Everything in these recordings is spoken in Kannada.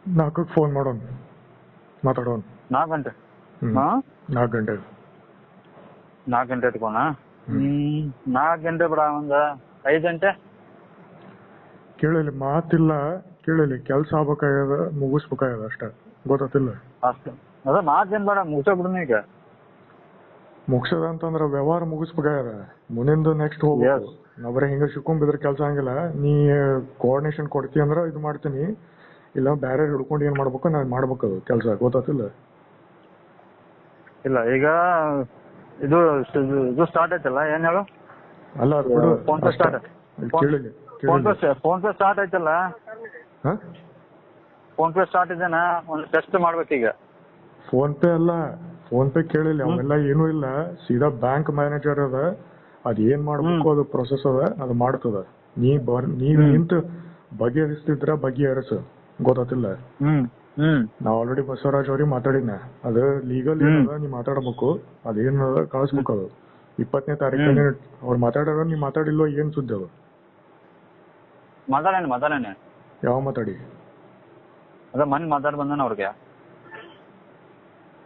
4ಕ್ಕೆ ಫೋನ್ ಮಾಡೋಣ, ಮಾತಾಡೋಣ. 4 ಗಂಟೆ? 4 ಗಂಟೆ. 4 ಗಂಟೆ ಇಟ್ಕೋಣ. 4 ಗಂಟೆ ಬೇಡ, ಒಂದು 5 ಗಂಟೆ. ಕೇಳಿಲ್ಲ, ಮಾತಿಲ್ಲ. ಕೇಳಿಲ್ಲ, ಕೆಲಸ ಆಗ್ಬೇಕಾಗ್ಯದ, ಮುಗಿಸ್ಬೇಕಾಗ್ಯದ ಅಷ್ಟೇ, ಗೊತ್ತಿಲ್ಲ ಅಷ್ಟೇ. ಅದ 4 ಗಂಟೆ ಬೇಡ, ಮುಗಿಸೋ ಬಿಡೋಣ ಈಗ. ಮುಗಿಸದ ಅಂತಂದ್ರೆ ವ್ಯವಹಾರ ಮುಗಿಸ್ಬೇಕಾಗ್ಯದ, ಮುಂದಿಂದು ನೆಕ್ಸ್ಟ್ ಹೋಗ್ಬೇಕು. ನಾವು ಬರೀ ಹಿಂಗೆ ಸಿಕ್ಕೊಂಬಿದ್ರೆ ಕೆಲಸ ಹಂಗಿಲ್ಲ. ನೀ ಕೋಆರ್ಡಿನೇಷನ್ ಕೊಡ್ತಿ ಅಂದ್ರೆ ಇದು ಮಾಡ್ತೀನಿ, ಇಲ್ಲ ಬೇರೆ ಹಿಡ್ಕೊಂಡು ಏನ್ ಮಾಡ್ಬೇಕು ನಾನು ಮಾಡ್ಬೇಕದು ಕೆಲಸ, ಗೊತ್ತಿಲ್ಲ. ಇಲ್ಲ ಈಗ ಇದು ಸ್ಟಾರ್ಟ್ ಆಯ್ತಲ್ಲ, ಏನ್ ಹೇಳು? ಅಲ್ಲ ಅದು ಬಿಡು, phone pay start. Phone pay start ಆಯ್ತಲ್ಲ, ಫೋನ್ ಪೇ ಸ್ಟಾರ್ಟ್ ಇದೆನಾ ಒಂದು ಟೆಸ್ಟ್ ಮಾಡ್ಬೇಕೀಗ. ಫೋನ್ ಪೇ ಅಲ್ಲ, ಫೋನ್ ಪೇ ಕೇಳಿಲ್ಲ, ಅವೆಲ್ಲ ಏನೂ ಇಲ್ಲ. ಸೀದಾ ಬ್ಯಾಂಕ್ ಮ್ಯಾನೇಜರ್ ಅದ, ಅದ್ ಏನ್ ಮಾಡ್ಬೇಕು ಅದು ಪ್ರೊಸೆಸ್ ಅದ, ಅದು ಮಾಡ್ತದ. ನೀವ್ ನಿಂತು ಬಗೆಹರಿಸ್ತಿದ್ರ ಬಗೆಹರಿಸ, ಗೊತ್ತಿಲ್ಲ. ನಾವ್ ಆಲ್ರೆಡಿ ಬಸವರಾಜ್ ಅವ್ರಿಗೆ ಮಾತಾಡಿನ, ಅದು ಲೀಗಲ್ ಏನದ ನೀವ್ ಮಾತಾಡ್ಬೇಕು, ಅದೇನದ ಕಳಿಸ್ಬೇಕು. ಅದು 20ನೇ ತಾರೀಕು ಅವ್ರು ಮಾತಾಡೋರು, ನೀವ್ ಮಾತಾಡಿಲ್ವ? ಏನ್ ಸುದ್ದಿ ಅದು? ಮಾತಾಡೇನೆ. ಯಾವ ಮಾತಾಡಿ? ಅದ ಮೊನ್ನೆ ಮಾತಾಡ್ ಬಂದಾನ ಅವ್ರಿಗೆ.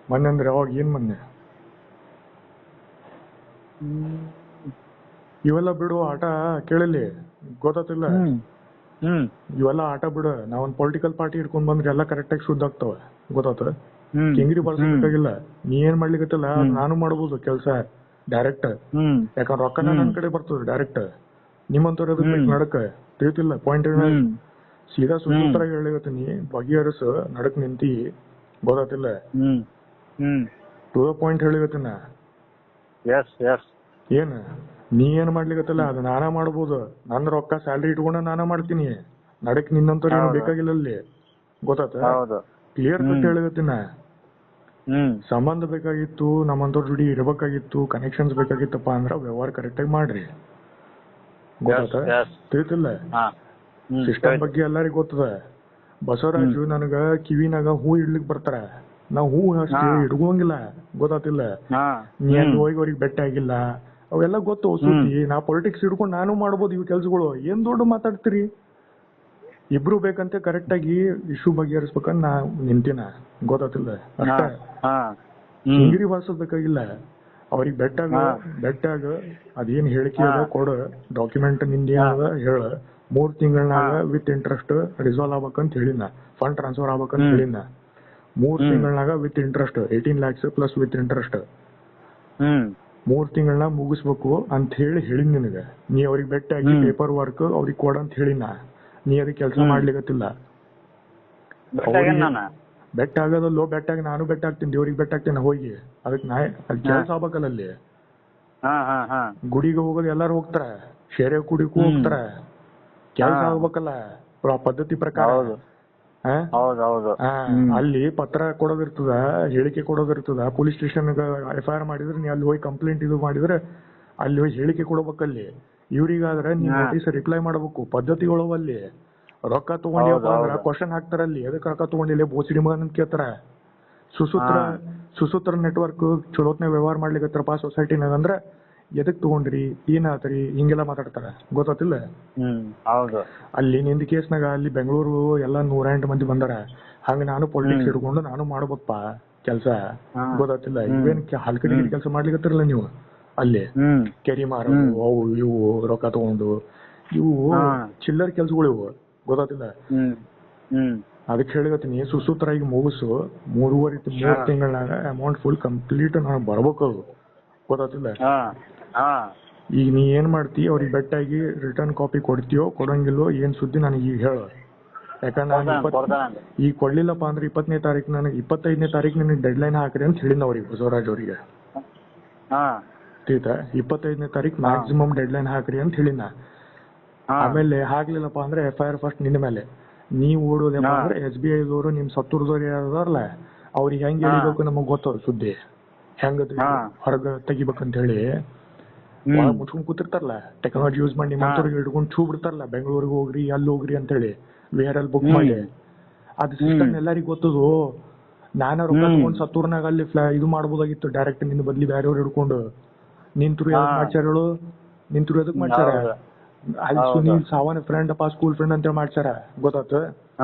ಮೊನ್ನೆ ಅಂದ್ರೆ ಯಾವಾಗ? ಏನ್ ಮೊನ್ನೆ? ಇವೆಲ್ಲ ಬಿಡು, ಆಟ ಕೇಳಿಲ್ಲಿ, ಗೊತ್ತಿಲ್ಲ. ಇವೆಲ್ಲ ಆಟ ಬಿಡು. ನಾವೊಂದ್ ಪೊಲಿಟಿಕಲ್ ಪಾರ್ಟಿ ಇಟ್ಕೊಂಡ್ ಬಂದ್ರೆ ಎಲ್ಲ ಕರೆಕ್ಟ್ ಆಗಿ ಶುದ್ಧ ಆಗ್ತಾವ, ಗೊತ್ತಾತ. ಕೆಂಗ್ರಿ ಬಳಸಬೇಕಾಗಿಲ್ಲ. ನೀ ಏನ್ ಮಾಡ್ಲಿಕ್ಕತ್ತಿಲ್ಲ, ನಾನು ಮಾಡ್ಬೋದು ಕೆಲಸ ಡೈರೆಕ್ಟ್. ಯಾಕಂದ್ರೆ ರೊಕ್ಕ ನನ್ ಕಡೆ ಬರ್ತದ ಡೈರೆಕ್ಟ್. ನಿಮ್ಮಂತವ್ರ ನಡಕ ತಿಳಿತಿಲ್ಲ, ಪಾಯಿಂಟ್ ಸೀದಾ ಸುಸೂತ್ರ ಹೇಳಿಗತ್ತೀನಿ, ಬಗೆಹರಿಸ ನಡಕ್ ನಿಂತಿ, ಗೊತ್ತಿಲ್ಲ. ಟು ದ ಪಾಯಿಂಟ್ ಹೇಳಿಗತ್ತಿನ. ಏನ್ ನೀ ಏನ್ ಮಾಡ್ಲಿಕ್ಕತ್ತಲ್ಲ ಅದು ನಾನಾ ಮಾಡ್ಬೋದು. ನನ್ ರೊಕ್ಕ ಸ್ಯಾಲ್ರಿ ಇಟ್ಕೊಂಡ ನಾನಾ ಮಾಡ್ತೀನಿ, ನಡಕ್ ನಿನ್ನಂತವ್ರು ಏನು ಬೇಕಾಗಿಲ್ಲ ಅಲ್ಲಿ, ಗೊತ್ತಾತ. Clear cut ಹೇಳಿಗತ್ತಿನ. ಸಂಬಂಧ ಬೇಕಾಗಿತ್ತು, ನಮ್ಮಂತವ್ರ ಜೋಡಿ ಇರ್ಬೇಕಾಗಿತ್ತು, ಕನೆಕ್ಷನ್ಸ್ ಬೇಕಾಗಿತ್ತಪ್ಪ ಅಂದ್ರ ವ್ಯವಹಾರ ಕರೆಕ್ಟ್ ಆಗಿ ಮಾಡ್ರಿ, ಗೊತ್ತಾತ. ತಿಳಿತಿಲ್ಲ, ಸಿಸ್ಟಮ್ ಬಗ್ಗೆ ಎಲ್ಲರಿಗೂ ಗೊತ್ತದ. ಬಸವರಾಜು ನನಗ ಕಿವಿನಾಗ ಹೂ ಇಡ್ಲಿಕ್ ಬರ್ತಾರ, ನಾವ್ ಹೂ ಅಷ್ಟೇ ಇಟ್ಕೊಂಗಿಲ್ಲ, ಗೊತ್ತಾತಿಲ್ಲ. ನೀ ಅಲ್ಲಿ ಹೋಗಿ ಅವ್ರಿಗೆ ಬೆಟ್ಟ ಆಗಿಲ್ಲ, ಅವೆಲ್ಲ ಗೊತ್ತು ಸುದ್ದಿ. ನಾ ಪೊಲಿಟಿಕ್ಸ್ ಹಿಡ್ಕೊಂಡು ನಾನು ಮಾಡ್ಬೋದು ಇವ್ ಕೆಲ್ಸಗಳು. ಏನ್ ದೊಡ್ಡ ಮಾತಾಡ್ತೀರಿ? ಇಬ್ರು ಬೇಕಂತೆ ಕರೆಕ್ಟ್ ಆಗಿ ಇಶ್ಯೂ ಬಗೆಹರಿಸ್ಬೇಕಂತ ನಾ ನಿಂತಿನ, ಗೊತ್ತಾತಿಲ್ಲ ಅಷ್ಟೇ. ಹಿಂಗಿರಿ ಬಳಸೋದ್ ಬೇಕಾಗಿಲ್ಲ. ಅವ್ರಿಗೆ ಬೆಟ್ಟಾಗ ಅದೇನ್ ಹೇಳಿಕೆ ಅದ ಕೊಡ, ಡಾಕ್ಯುಮೆಂಟ್ ನಿಂದೇನದ ಹೇಳ. 3 ತಿಂಗಳನಾಗ ವಿತ್ ಇಂಟ್ರೆಸ್ಟ್ ರಿಸಾಲ್ವ್ ಆಗ್ಬೇಕಂತ ಹೇಳಿನ, ಫಂಡ್ ಟ್ರಾನ್ಸ್ಫರ್ ಆಗ್ಬೇಕಂತ ಹೇಳಿನ. 3 ತಿಂಗಳನಾಗ with interest 18 lakhs plus with interest 3 ತಿಂಗಳನ್ನ ಮುಗಿಸ್ಬೇಕು ಅಂತ ಹೇಳಿನ್ ನಿನಗ. ನೀ ಅವ್ರಿಗೆ ಬೆಟ್ಟಾಗಿ ಪೇಪರ್ ವರ್ಕ್ ಅವ್ರಿಗೆ ಕೊಡ ಅಂತ ಹೇಳಿನ, ನೀ ಅದಕ್ಕೆ ಕೆಲಸ ಮಾಡ್ಲಿಕ್ಕತ್ತಿಲ್ಲ. ಬೆಟ್ಟ ಆಗೋದಲ್ಲೋ, ಬೆಟ್ಟಾಗಿ ನಾನು ಬೆಟ್ಟ ಆಗ್ತೀನಿ, ದೇವ್ರಿಗೆ ಬೆಟ್ಟ ಆಗ್ತೇನೆ ಹೋಗಿ. ಅದಕ್ಕೆ ಅಲ್ಲಿ ಕೆಲಸ ಆಗ್ಬೇಕಲ್ಲ. ಅಲ್ಲಿ ಗುಡಿಗೆ ಹೋಗೋದು ಎಲ್ಲಾರು ಹೋಗ್ತಾರ, ಶೇರೆ ಕುಡಿಗೂ ಹೋಗ್ತಾರ, ಕೆಲಸ ಆಗ್ಬೇಕಲ್ಲ ಪದ್ಧತಿ ಪ್ರಕಾರ. ಅಲ್ಲಿ ಪತ್ರ ಕೊಡೋದಿರ್ತದ, ಹೇಳಿಕೆ ಕೊಡೋದಿರ್ತದ. ಪೊಲೀಸ್ ಸ್ಟೇಷನ್ FIR ಮಾಡಿದ್ರೆ ನೀ ಅಲ್ಲಿ ಹೋಗಿ ಕಂಪ್ಲೇಂಟ್ ಇದು ಮಾಡಿದ್ರೆ ಅಲ್ಲಿ ಹೋಗಿ ಹೇಳಿಕೆ ಕೊಡಬೇಕಲ್ಲಿ. ಇವ್ರಿಗಾದ್ರೆ ನೀ ನೋಟಿಸ್ ರಿಪ್ಲೈ ಮಾಡ್ಬೇಕು. ಪದ್ಧತಿಗಳು ಅಲ್ಲಿ ರೊಕ್ಕ ತಗೊಂಡಿವಪ್ಪ ಅಂದ್ರ ಕ್ವಶನ್ ಹಾಕ್ತಾರಲ್ಲಿ, ಎದಕ್ ರೊಕ್ಕ ತಗೊಂಡಿಲ್ಲ ಬೋಸಿಡಿ ಮಗನ್ ಅಂತ ಕೇಳ್ತಾರ. ಸುಸೂತ್ರ ನೆಟ್ವರ್ಕ್ ಚಲೋತ್ನ ವ್ಯವಹಾರ ಮಾಡ್ಲಿಕ್ಕತ್ತಾರಪ್ಪ ಸೊಸೈಟಿನಾಗ ಅಂದ್ರ ಎದಕ್ ತಗೊಂಡ್ರಿ, ಏನಾತ್ರಿ, ಹಿಂಗೆಲ್ಲ ಮಾತಾಡ್ತಾರ, ಗೊತ್ತಿಲ್ಲ. ಅಲ್ಲಿ ನಿಂದ ಕೇಸ್ನಾಗ ಅಲ್ಲಿ ಬೆಂಗಳೂರು ಎಲ್ಲ 108 ಮಂದಿ ಬಂದಾರ. ಹಂಗ ನಾನು ಪೊಲಿಟಿಕ್ಸ್ ಹಿಡ್ಕೊಂಡು ನಾನು ಮಾಡ್ಬೇಕಪ್ಪ ಕೆಲ್ಸ, ಗೊತ್ತಿಲ್ಲ. ಇವೇನ್ ಹಲ್ಕಡಿ ಕೆಲಸ ಮಾಡ್ಲಿಕ್ಕತ್ತಿರಲ್ಲ ನೀವು ಅಲ್ಲಿ. ಕೆರಿ ಮಾರೋದು, ಅವು ಇವು ರೊಕ್ಕ ತಗೊಂಡು, ಇವು ಚಿಲ್ಲರ್ ಕೆಲ್ಸಗಳು ಇವು, ಗೊತ್ತಿಲ್ಲ. ಅದಕ್ಕೆ ಹೇಳಿಗತ್ತೀನಿ, ಸುಸೂತ್ರ ಈಗ ಮುಗಿಸು. 3 ತಿಂಗಳಾಗ ಅಮೌಂಟ್ ಫುಲ್ ಕಂಪ್ಲೀಟ್ ನಾನು ಬರ್ಬೇಕು, ಗೊತ್ತಿಲ್ಲ. ಈಗ ನೀ ಏನ್ ಮಾಡ್ತಿ, ಅವ್ರಿಗೆ ಬೆಟ್ಟಾಗಿ ರಿಟರ್ನ್ ಕಾಪಿ ಕೊಡ್ತೀಯೋ ಕೊಡಂಗಿಲ್ಲೋ ಏನ್ ಸುದ್ದಿ ನನಗೆ ಈಗ ಹೇಳ. ಯಾಕಂದ್ರೆ ನಾನು ಈಗ ಕೊಡ್ಲಿಲ್ಲಪ್ಪ ಅಂದ್ರೆ 20ನೇ ತಾರೀಕು ನನಗೆ 25ನೇ ತಾರೀಕು ನನಗೆ ಡೆಡ್ ಲೈನ್ ಹಾಕ್ರಿ ಅಂತ ಹೇಳಿನ ಅವ್ರಿಗೆ, ಬಸವರಾಜ್ ಅವ್ರಿಗೆ. ತಿಳಿತಾ? 25ನೇ ತಾರೀಕು ಮ್ಯಾಕ್ಸಿಮಮ್ ಡೆಡ್ ಲೈನ್ ಹಾಕ್ರಿ ಅಂತ ಹೇಳಿನ. ಆಮೇಲೆ ಹಾಕ್ಲಿಲ್ಲಪ್ಪ ಅಂದ್ರೆ FIR ಫಸ್ಟ್ ನಿನ್ನ ಮೇಲೆ. ನೀವ್ ಓಡೋದಪ್ಪ ಅಂದ್ರೆ SBI ದವರು ನಿಮ್ ಸತ್ತೂರ್ದವ್ರು ಯಾರಲ್ಲ ಅವ್ರಿಗೆ ಹೆಂಗ್ ಹೇಳಿಬೇಕು ನಮಗ್ ಗೊತ್ತವ್ರು ಸುದ್ದಿ, ಹೆಂಗ ಹೊರಗ ತೆಗಿಬೇಕಂತ ಹೇಳಿ. ಮುಚ್ಕೊಂಡ್ ಕೂತಿರ್ತಾರಲ್ಲ, ಟೆಕ್ನಾಲಜಿ ಯೂಸ್ ಮಾಡಿ ನಿಮ್ಮಂತವ್ರಿಗೆ ಹಿಡ್ಕೊಂಡು ಚೂ ಬಿಡ್ತಾರಲ್ಲ, ಬೆಂಗಳೂರಿಗೆ ಹೋಗ್ರಿ ಅಲ್ಲಿ ಹೋಗ್ರಿ ಅಂತ ಹೇಳಿ VRL ಬುಕ್ ಮಾಡಿ. ಅದ್ ಸಿಸ್ಟಮ್ ಎಲ್ಲರಿಗೂ ಗೊತ್ತದು. ನಾನ ರೊಕ್ಕ ತಗೊಂಡ್ ಸತ್ತೂರ್ನಾಗ ಅಲ್ಲಿ ಇದು ಮಾಡ್ಬೋದಾಗಿತ್ತು ಡೈರೆಕ್ಟ್, ನಿನ್ನ ಬದ್ಲಿ ಬೇರೆಯವ್ರು ಹಿಡ್ಕೊಂಡು. ನಿಂತರು ಯಾವ್ದು ಮಾಡ್ಸಾರ ಹೇಳು, ನಿಂತರು ಎದಕ್ ಮಾಡ್ಸಾರ? ಅಲ್ಲಿ ಸುನೀಲ್ ಸಾವನ್ ಫ್ರೆಂಡ್ ಅಪ್ಪ, ಸ್ಕೂಲ್ ಫ್ರೆಂಡ್ ಅಂತ ಮಾಡ್ಸಾರ, ಗೊತ್ತಾತ.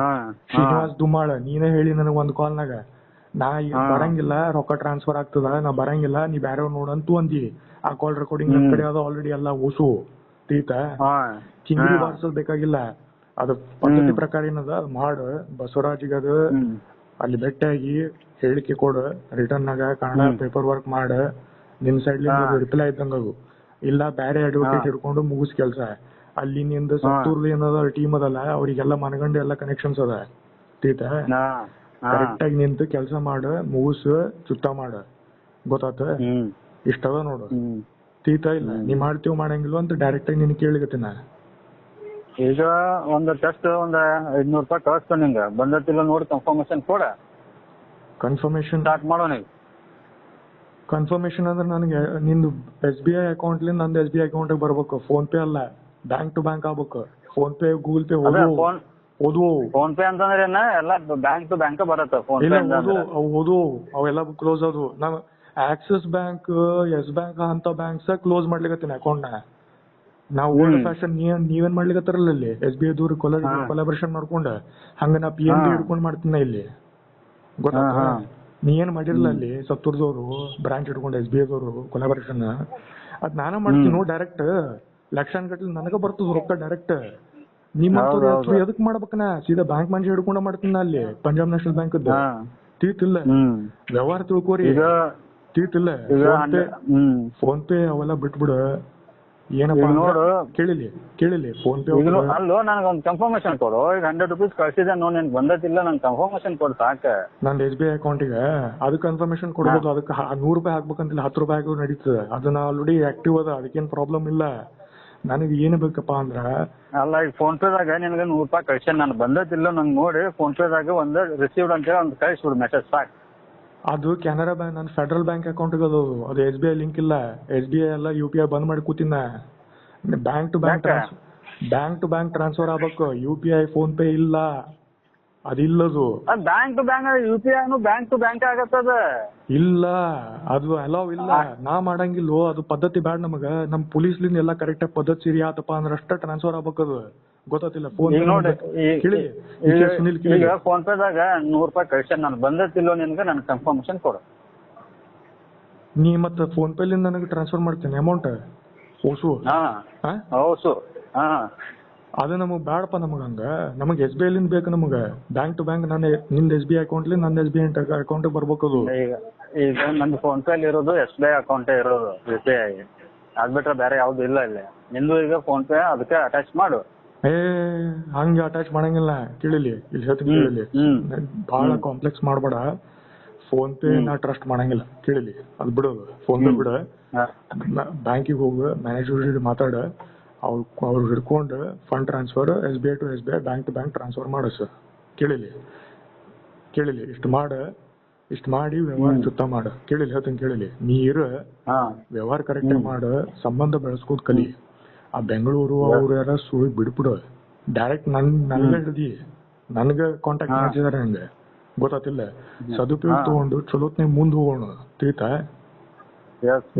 ಶ್ರೀನಿವಾಸ್ ದುಮ್ಮಾಳ ನೀನೇ ಹೇಳಿ ನನಗ್ ಒಂದ್ ಕಾಲ್ನಾಗ ನಾ ಬರಂಗಿಲ್ಲ, ರೊಕ್ಕ ಟ್ರಾನ್ಸ್ಫರ್ ಆಗ್ತದ, ನಾ ಬರಂಗಿಲ್ಲ, ನೀ ಬ್ಯಾರೆ ನೋಡಂತೂ ಅಂದಿ. ಆ ಕಾಲ್ ರೆಕಾರ್ಡಿಂಗ್ ನನ್ ಕಡೆ ಅದ ಆಲ್ರೆಡಿ ಎಲ್ಲ ಓಸು ತೀತ ಚಿಂಗ್ರಿ ಬಾರ್ಸೋದ್ ಬೇಕಾಗಿಲ್ಲ. ಅದು ಪದ್ಧತಿ ಪ್ರಕಾರ ಏನದ ಮಾಡ, ಬಸವರಾಜಿಗೆ ಅದು ಅಲ್ಲಿ ಭೇಟಿಯಾಗಿ ಹೇಳಿಕೆ ಕೊಡು, ರಿಟರ್ನ್ ನಾಗ ಕನ್ನಡ ಪೇಪರ್ ವರ್ಕ್ ಮಾಡ, ನಿನ್ ಸೈಡ್ ರಿಪ್ಲೈ ಇದ್ದಂಗ ಅದು. ಇಲ್ಲ ಬ್ಯಾರೆ ಅಡ್ವೊಕೇಟ್ ಹಿಡ್ಕೊಂಡು ಮುಗಿಸ್ ಕೆಲ್ಸ. ಅಲ್ಲಿ ನಿಂದ ಸತ್ತೂರ್ದು ಏನದ ಟೀಮ್ ಅದಲ್ಲ, ಅವ್ರಿಗೆಲ್ಲ ಮನಗಂಡ ಎಲ್ಲ ಕನೆಕ್ಷನ್ಸ್ ಅದ ತೀತ. ಕರೆಕ್ಟ್ ಆಗಿ ನಿಂತು ಕೆಲಸ ಮಾಡ, ಮುಗಿಸ್ ಚುತ್ತ ಮಾಡ, ಗೊತ್ತಾತ? ಇಷ್ಟದ ನೋಡು ತೀತ. ಇಲ್ಲ ನೀ ಮಾಡ್ತೀವ್ ಮಾಡಂಗಿಲ್ವ ಅಂತ ಡೈರೆಕ್ಟ್ ಆಗಿ ನಿನ್ ಕೇಳಿಗತ್ತಿನ. ಈಗ ಒಂದು ಟೆಸ್ಟ್ ಒಂದ್ 500 ರೂಪಾಯಿ ಕಳಿಸ್ತಾನ ನಿಂಗ, ಬಂದತಿಲ್ಲ ನೋಡಿ ಕನ್ಫರ್ಮೇಶನ್ ಕೊಡ. ಕನ್ಫರ್ಮೇಶನ್ ಸ್ಟಾರ್ಟ್ ಮಾಡೋಣ. ಕನ್ಫರ್ಮೇಶನ್ ಅಂದ್ರೆ ನನಗೆ ನಿಂದು SBI ಅಕೌಂಟ್ಲಿಂದ ನಂದು SBI ಅಕೌಂಟ್ ಬರ್ಬೇಕು. ಫೋನ್ ಪೇ ಅಲ್ಲ, ಬ್ಯಾಂಕ್ ಟು ಬ್ಯಾಂಕ್ ಆಗ್ಬೇಕು. ಫೋನ್ ಪೇ ಗೂಗಲ್ ಪೇ ಓದು. ಫೋನ್ ಪೇ ಅಂತಂದ್ರೆ ಎಲ್ಲ ಬ್ಯಾಂಕ್ ಟು ಬ್ಯಾಂಕ್ ಬರತ್ತ. ಫೋನ್ ಪೇ ಓದು ಅವೆಲ್ಲ ಕ್ಲೋಸ್ ಅದು. ನಾವ್ ಆಕ್ಸಿಸ್ ಬ್ಯಾಂಕ್, ಎಸ್ ಬ್ಯಾಂಕ್ ಅಂತ ಬ್ಯಾಂಕ್ಸ್ ಕ್ಲೋಸ್ ಮಾಡ್ಲಿಕತ್ತೀನಿ ಅಕೌಂಟ್ ನ. ನಾವು ಓಲ್ಡ್ ಫ್ಯಾಷನ್ ನೀವೇನ್ ಮಾಡ್ಲಿಕತ್ತಾರಲ್ಲ ಇಲ್ಲಿ SBI ದೂರ ಕೊಲಾಬರೇಷನ್ ಮಾಡ್ಕೊಂಡ, ಹಂಗ ನಾ PNB ಹಿಡ್ಕೊಂಡ್ ಮಾಡ್ತೀನಿ ಇಲ್ಲಿ, ಗೊತ್ತಾಗ? ನೀ ಏನ್ ಮಾಡಿರಲ್ಲ ಅಲ್ಲಿ ಸತ್ತೂರ್ದವ್ರು ಬ್ರಾಂಚ್ ಹಿಡ್ಕೊಂಡು SBI ದವರು ಕೊಲಾಬರೇಷನ್, ಅದ್ ನಾನ ಮಾಡ್ತೀನಿ ಡೈರೆಕ್ಟ್. ಲಕ್ಷಾನ್ ಗಟ್ಲೆ ನನಗ ಬರ್ತದ ರೊಕ್ಕ ಡೈರೆಕ್ಟ್. ನಿಮ್ಮಂತವ್ರು ಎದಕ್ ಮಾಡ್ಬೇಕನ? ಸೀದಾ ಬ್ಯಾಂಕ್ ಮನುಷ್ಯ ಹಿಡ್ಕೊಂಡ ಮಾಡ್ತೀನಿ ಅಲ್ಲಿ, ಪಂಜಾಬ್ ನ್ಯಾಷನಲ್ ಬ್ಯಾಂಕ್ ತೀತಿಲ್ಲ. ವ್ಯವಹಾರ ತಿಳ್ಕೋರಿ ತೀತಿಲ್ಲ. ಫೋನ್ ಪೇ ಅವೆಲ್ಲ ಬಿಟ್ಬಿಡ. ಏನಪ್ಪ ನೋಡು, ಕೇಳಿಲಿ ಫೋನ್ ಪೇ ಅಲ್ಲೋ ನನಗೊಂದು ಕನ್ಫರ್ಮೇಶನ್ ಕೊಡು. ಈಗ 100 ರೂಪೀಸ್ ಕಳ್ಸಿದೆ ನೋಡಿ, ನನ್ಗೆ ಬಂದತಿಲ್ಲ, ನನ್ ಕನ್ಫರ್ಮೇಶನ್ ಕೊಡು ಸಾಕ. ನಂದು SBI ಅಕೌಂಟಿಗೆ ಅದಕ್ಕೆ ಕನ್ಫರ್ಮೇಶನ್ ಕೊಡ್ಬೋದು. ಅದಕ್ಕೆ 100 ರೂಪಾಯಿ ಹಾಕ್ಬೇಕಂತಿಲ್ಲ, 10 ರೂಪಾಯಿ ಹಾಕಿ ನಡೀತದೆ. ಅದನ್ನ ಆಲ್ರೆಡಿ ಆಕ್ಟಿವ್ ಅದ, ಅದಕ್ಕೇನ್ ಪ್ರಾಬ್ಲಮ್ ಇಲ್ಲ. ನನಗೆ ಏನ್ ಬೇಕಪ್ಪ ಅಂದ್ರ, ಅಲ್ಲ ಈಗ ಫೋನ್ ಪೇದಾಗ ನಿನಗೆ 100 ರೂಪಾಯಿ ಕಳ್ಸಿ, ನಾನು ಬಂದತಿಲ್ಲ ನಂಗೆ ನೋಡಿ ಫೋನ್ ಪೇದಾಗ ಒಂದು ರಿಸೀವ್ಡ್ ಅಂತೇಳಿ ಒಂದು ಕಳಿಸ್ಬಿಡು ಮೆಸೇಜ್ ಸಾಕು. ಅದು ಕೆನರಾ ಬ್ಯಾಂಕ್, ನನ್ನ ಫೆಡರಲ್ ಬ್ಯಾಂಕ್ ಅಕೌಂಟ್ ಅದು SBI ಲಿಂಕ್ ಇಲ್ಲ. SBI ಎಲ್ಲ UPI ಬಂದ್ ಮಾಡಿ ಕೂತಿನ. ಬ್ಯಾಂಕ್ ಟು ಬ್ಯಾಂಕ್ ಟ್ರಾನ್ಸ್ಫರ್ ಆಗ್ಬೇಕು. UPI ಫೋನ್ ಪೇ ಇಲ್ಲ, ಅದಿಲ್ಲದು. Bank to bank UPI bank to bank ಆಗತ್ತದ. ಇಲ್ಲ, ಅದು ಅಲೋ ಇಲ್ಲ, ನಾ ಮಾಡಂಗಿಲ್ಲೋ. ಅದು ಪದ್ಧತಿ ಬ್ಯಾಡ ನಮಗ. ನಮ್ ಪೊಲೀಸ್ಲಿಂದ ಎಲ್ಲ ಕರೆಕ್ಟ್ ಆಗಿ ಪದ್ಧತಿ ಸರಿ ಆತಪ್ಪ ಅಂದ್ರೆ ಅಷ್ಟ ಟ್ರಾನ್ಸ್ಫರ್ ಆಗ್ಬೇಕದು, ಗೊತ್ತಿಲ್ಲ. ಫೋನ್ ಫೋನ್ ಪೇದಾಗ 100 ರೂಪಾಯಿ ಕಳ್ಸ, ನಾನು ಬಂದತಿಲ್ಲೋ ನಿನ್ಗೆ ನನ್ ಕನ್ಫರ್ಮೇಶನ್ ಕೊಡು. ನೀ ಮತ್ತ ಫೋನ್ ಪೇಲಿಂದ ನನಗೆ ಟ್ರಾನ್ಸ್ಫರ್ ಮಾಡ್ತೇನೆ ಅಮೌಂಟ್ ಓಸು. ಅದು ನಮಗ್ ಬ್ಯಾಡಪ್ಪ. ನಮಗ ನಮಗ್ SBI ಲಿಂದ ಬೇಕು. ನಮಗ ಬ್ಯಾಂಕ್ ಟು ಬ್ಯಾಂಕ್ ನಿಂದ SBI ಅಕೌಂಟ್ ನಂದು SBI ಅಕೌಂಟ್ ಬರ್ಬೇಕದು. ಈಗ ನಂದು ಫೋನ್ ಪೇ ಇರೋದು SBI ಅಕೌಂಟ್ ಇರೋದು, UPI ಅದ್ಬಿಟ್ರೆ ಬೇರೆ ಯಾವ್ದು ಇಲ್ಲ ಇಲ್ಲಿ. ನಿಂದು ಈಗ ಫೋನ್ ಪೇ ಅದಕ್ಕೆ ಅಟ್ಯಾಚ್ ಮಾಡು. ಹಂಗೆ ಅಟ್ಯಾಚ್ ಮಾಡಂಗಿಲ್ಲ. ಕೇಳಿಲಿ, ಇಲ್ಲಿ ಹೇಳ್ತೀನಿ ಕೇಳಿಲಿ, ಬಹಳ ಕಾಂಪ್ಲೆಕ್ಸ್ ಮಾಡ್ಬೇಡ. ಫೋನ್ ಪೇ ನಾ ಟ್ರಸ್ಟ್ ಮಾಡಂಗಿಲ್ಲ. ಕೇಳಿಲಿ, ಅದು ಬಿಡೋದು. ಫೋನ್ ಪೇ ಬಿಡ, ಬ್ಯಾಂಕಿಗೆ ಹೋಗು, ಮ್ಯಾನೇಜರ್ ಮಾತಾಡ, ಅವ್ರು ಹಿಡ್ಕೊಂಡು fund transfer SBI to SBI, bank to bank transfer ಮಾಡಸ. ಕೇಳಿಲಿ, ಇಷ್ಟು ಮಾಡಿ ವ್ಯವಹಾರ ಚುತ್ತ ಮಾಡ. ಕೇಳಿಲಿ, ಹೇಳ್ತೀನಿ ಕೇಳಿಲಿ. ನೀರು ವ್ಯವಹಾರ ಕರೆಕ್ಟ್ ಮಾಡ, ಸಂಬಂಧ ಬೆಳೆಸ್ಕೋದ್ ಕಲಿ. ಆ ಬೆಂಗಳೂರು ಅವ್ರು ಯಾರ ಸುಳಿ ಬಿಡ್ಬಿಡು. ಡೈರೆಕ್ಟ್ ನನ್ಗೆ ಹಿಡ್ದಿ, ನನ್ಗ ಕಾಂಟ್ಯಾಕ್ಟ್ ಮಾಡ್ತಿದಾರೆ ಹಂಗೆ, ಗೊತ್ತಾತಿಲ್ಲ. ಸದುಪಯೋಗ ತಗೊಂಡು ಚಲೋತ್ನೇ ಮುಂದ್ ಹೋಗೋಣ. ತಿಳಿತಾ?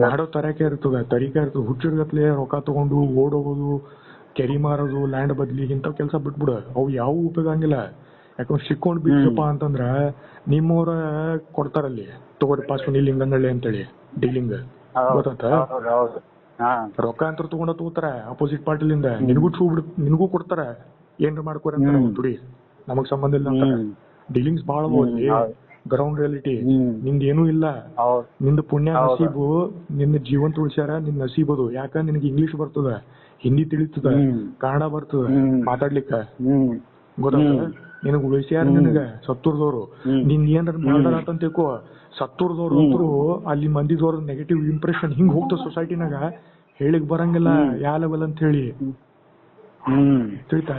ಮಾಡೋ ತರೀಕೆ ಇರ್ತದೆ. ಹುಚ್ಚಿರ್ಗತ್ಲೆ ರೊಕ್ಕ ತಗೊಂಡು ಓಡೋಗೋದು, ಕೆರಿ ಮಾರೋದು, ಲ್ಯಾಂಡ್ ಬದ್ಲಿ ಇಂಥವ್ ಕೆಲಸ ಬಿಟ್ಬಿಡು. ಅವು ಯಾವ ಉಪಯೋಗ ಹಂಗಿಲ್ಲ. ಯಾಕಂದ್ರೆ ಸಿಕ್ಕೊಂಡ್ ಬಿದ್ದಪ್ಪ ಅಂತಂದ್ರ ನಿಮ್ಮವ್ರ ಕೊಡ್ತಾರಲ್ಲಿ, ತಗೋರಿಪ್ಪ ಸುನಿಲ್ ಲಿಂಗನಹಳ್ಳಿ ಅಂತೇಳಿ ಡೀಲಿಂಗ್, ಗೊತ್ತಾತ? ರೊಕ್ಕ ಅಂತ ತಗೋತಾರ ಅಪೋಸಿಟ್ ಪಾರ್ಟಿಲಿಂದ. ನಿನಗೂ ಕೊಡ್ತಾರ, ಏನ್ರ ಮಾಡ್ಕೋರಿ ಅಂತಾರ. ದುಡಿ, ನಮಗ್ ಸಂಬಂಧ ಇಲ್ಲ ಅಂತ. ಡೀಲಿಂಗ್ಸ್ ಬಾಳ ಅಲ್ಲಿ ಗ್ರೌಂಡ್ ರಿಯಾಲಿಟಿ. ನಿಂದ ಏನೂ ಇಲ್ಲ. ನಿಂದ ಪುಣ್ಯ ನಸೀಬು, ನಿನ್ನ ಜೀವಂತ ಉಳಿಸ್ಯಾರ, ನಿನ್ ನಸೀಬದು. ಯಾಕ ನಿನಗೆ ಇಂಗ್ಲಿಷ್ ಬರ್ತದ, ಹಿಂದಿ ತಿಳಿತದ, ಕನ್ನಡ ಬರ್ತದ ಮಾತಾಡ್ಲಿಕ್ಕ, ಗೊತ್ತಾಗ? ನಿನಗ್ ಉಳಿಸ್ಯಾರ ನಿನಗ ಸತ್ತೂರ್ದವ್ರು. ನಿನ್ ಏನಾರ ಮಾಡ್ದಾರ ಅಂತ ತಿಳ್ಕೊ. ಸತ್ತೂರ್ದವ್ರು ಅಂತೂ ಅಲ್ಲಿ ಮಂದಿದವ್ರ ನೆಗೆಟಿವ್ ಇಂಪ್ರೆಷನ್ ಹಿಂಗ್ ಹೋಗ್ತದ ಸೊಸೈಟಿನಾಗ, ಹೇಳಿಕ್ ಬರಂಗಿಲ್ಲ ಯಾ ಲೆವೆಲ್ ಅಂತ ಹೇಳಿ. ತಿಳಿತಾ?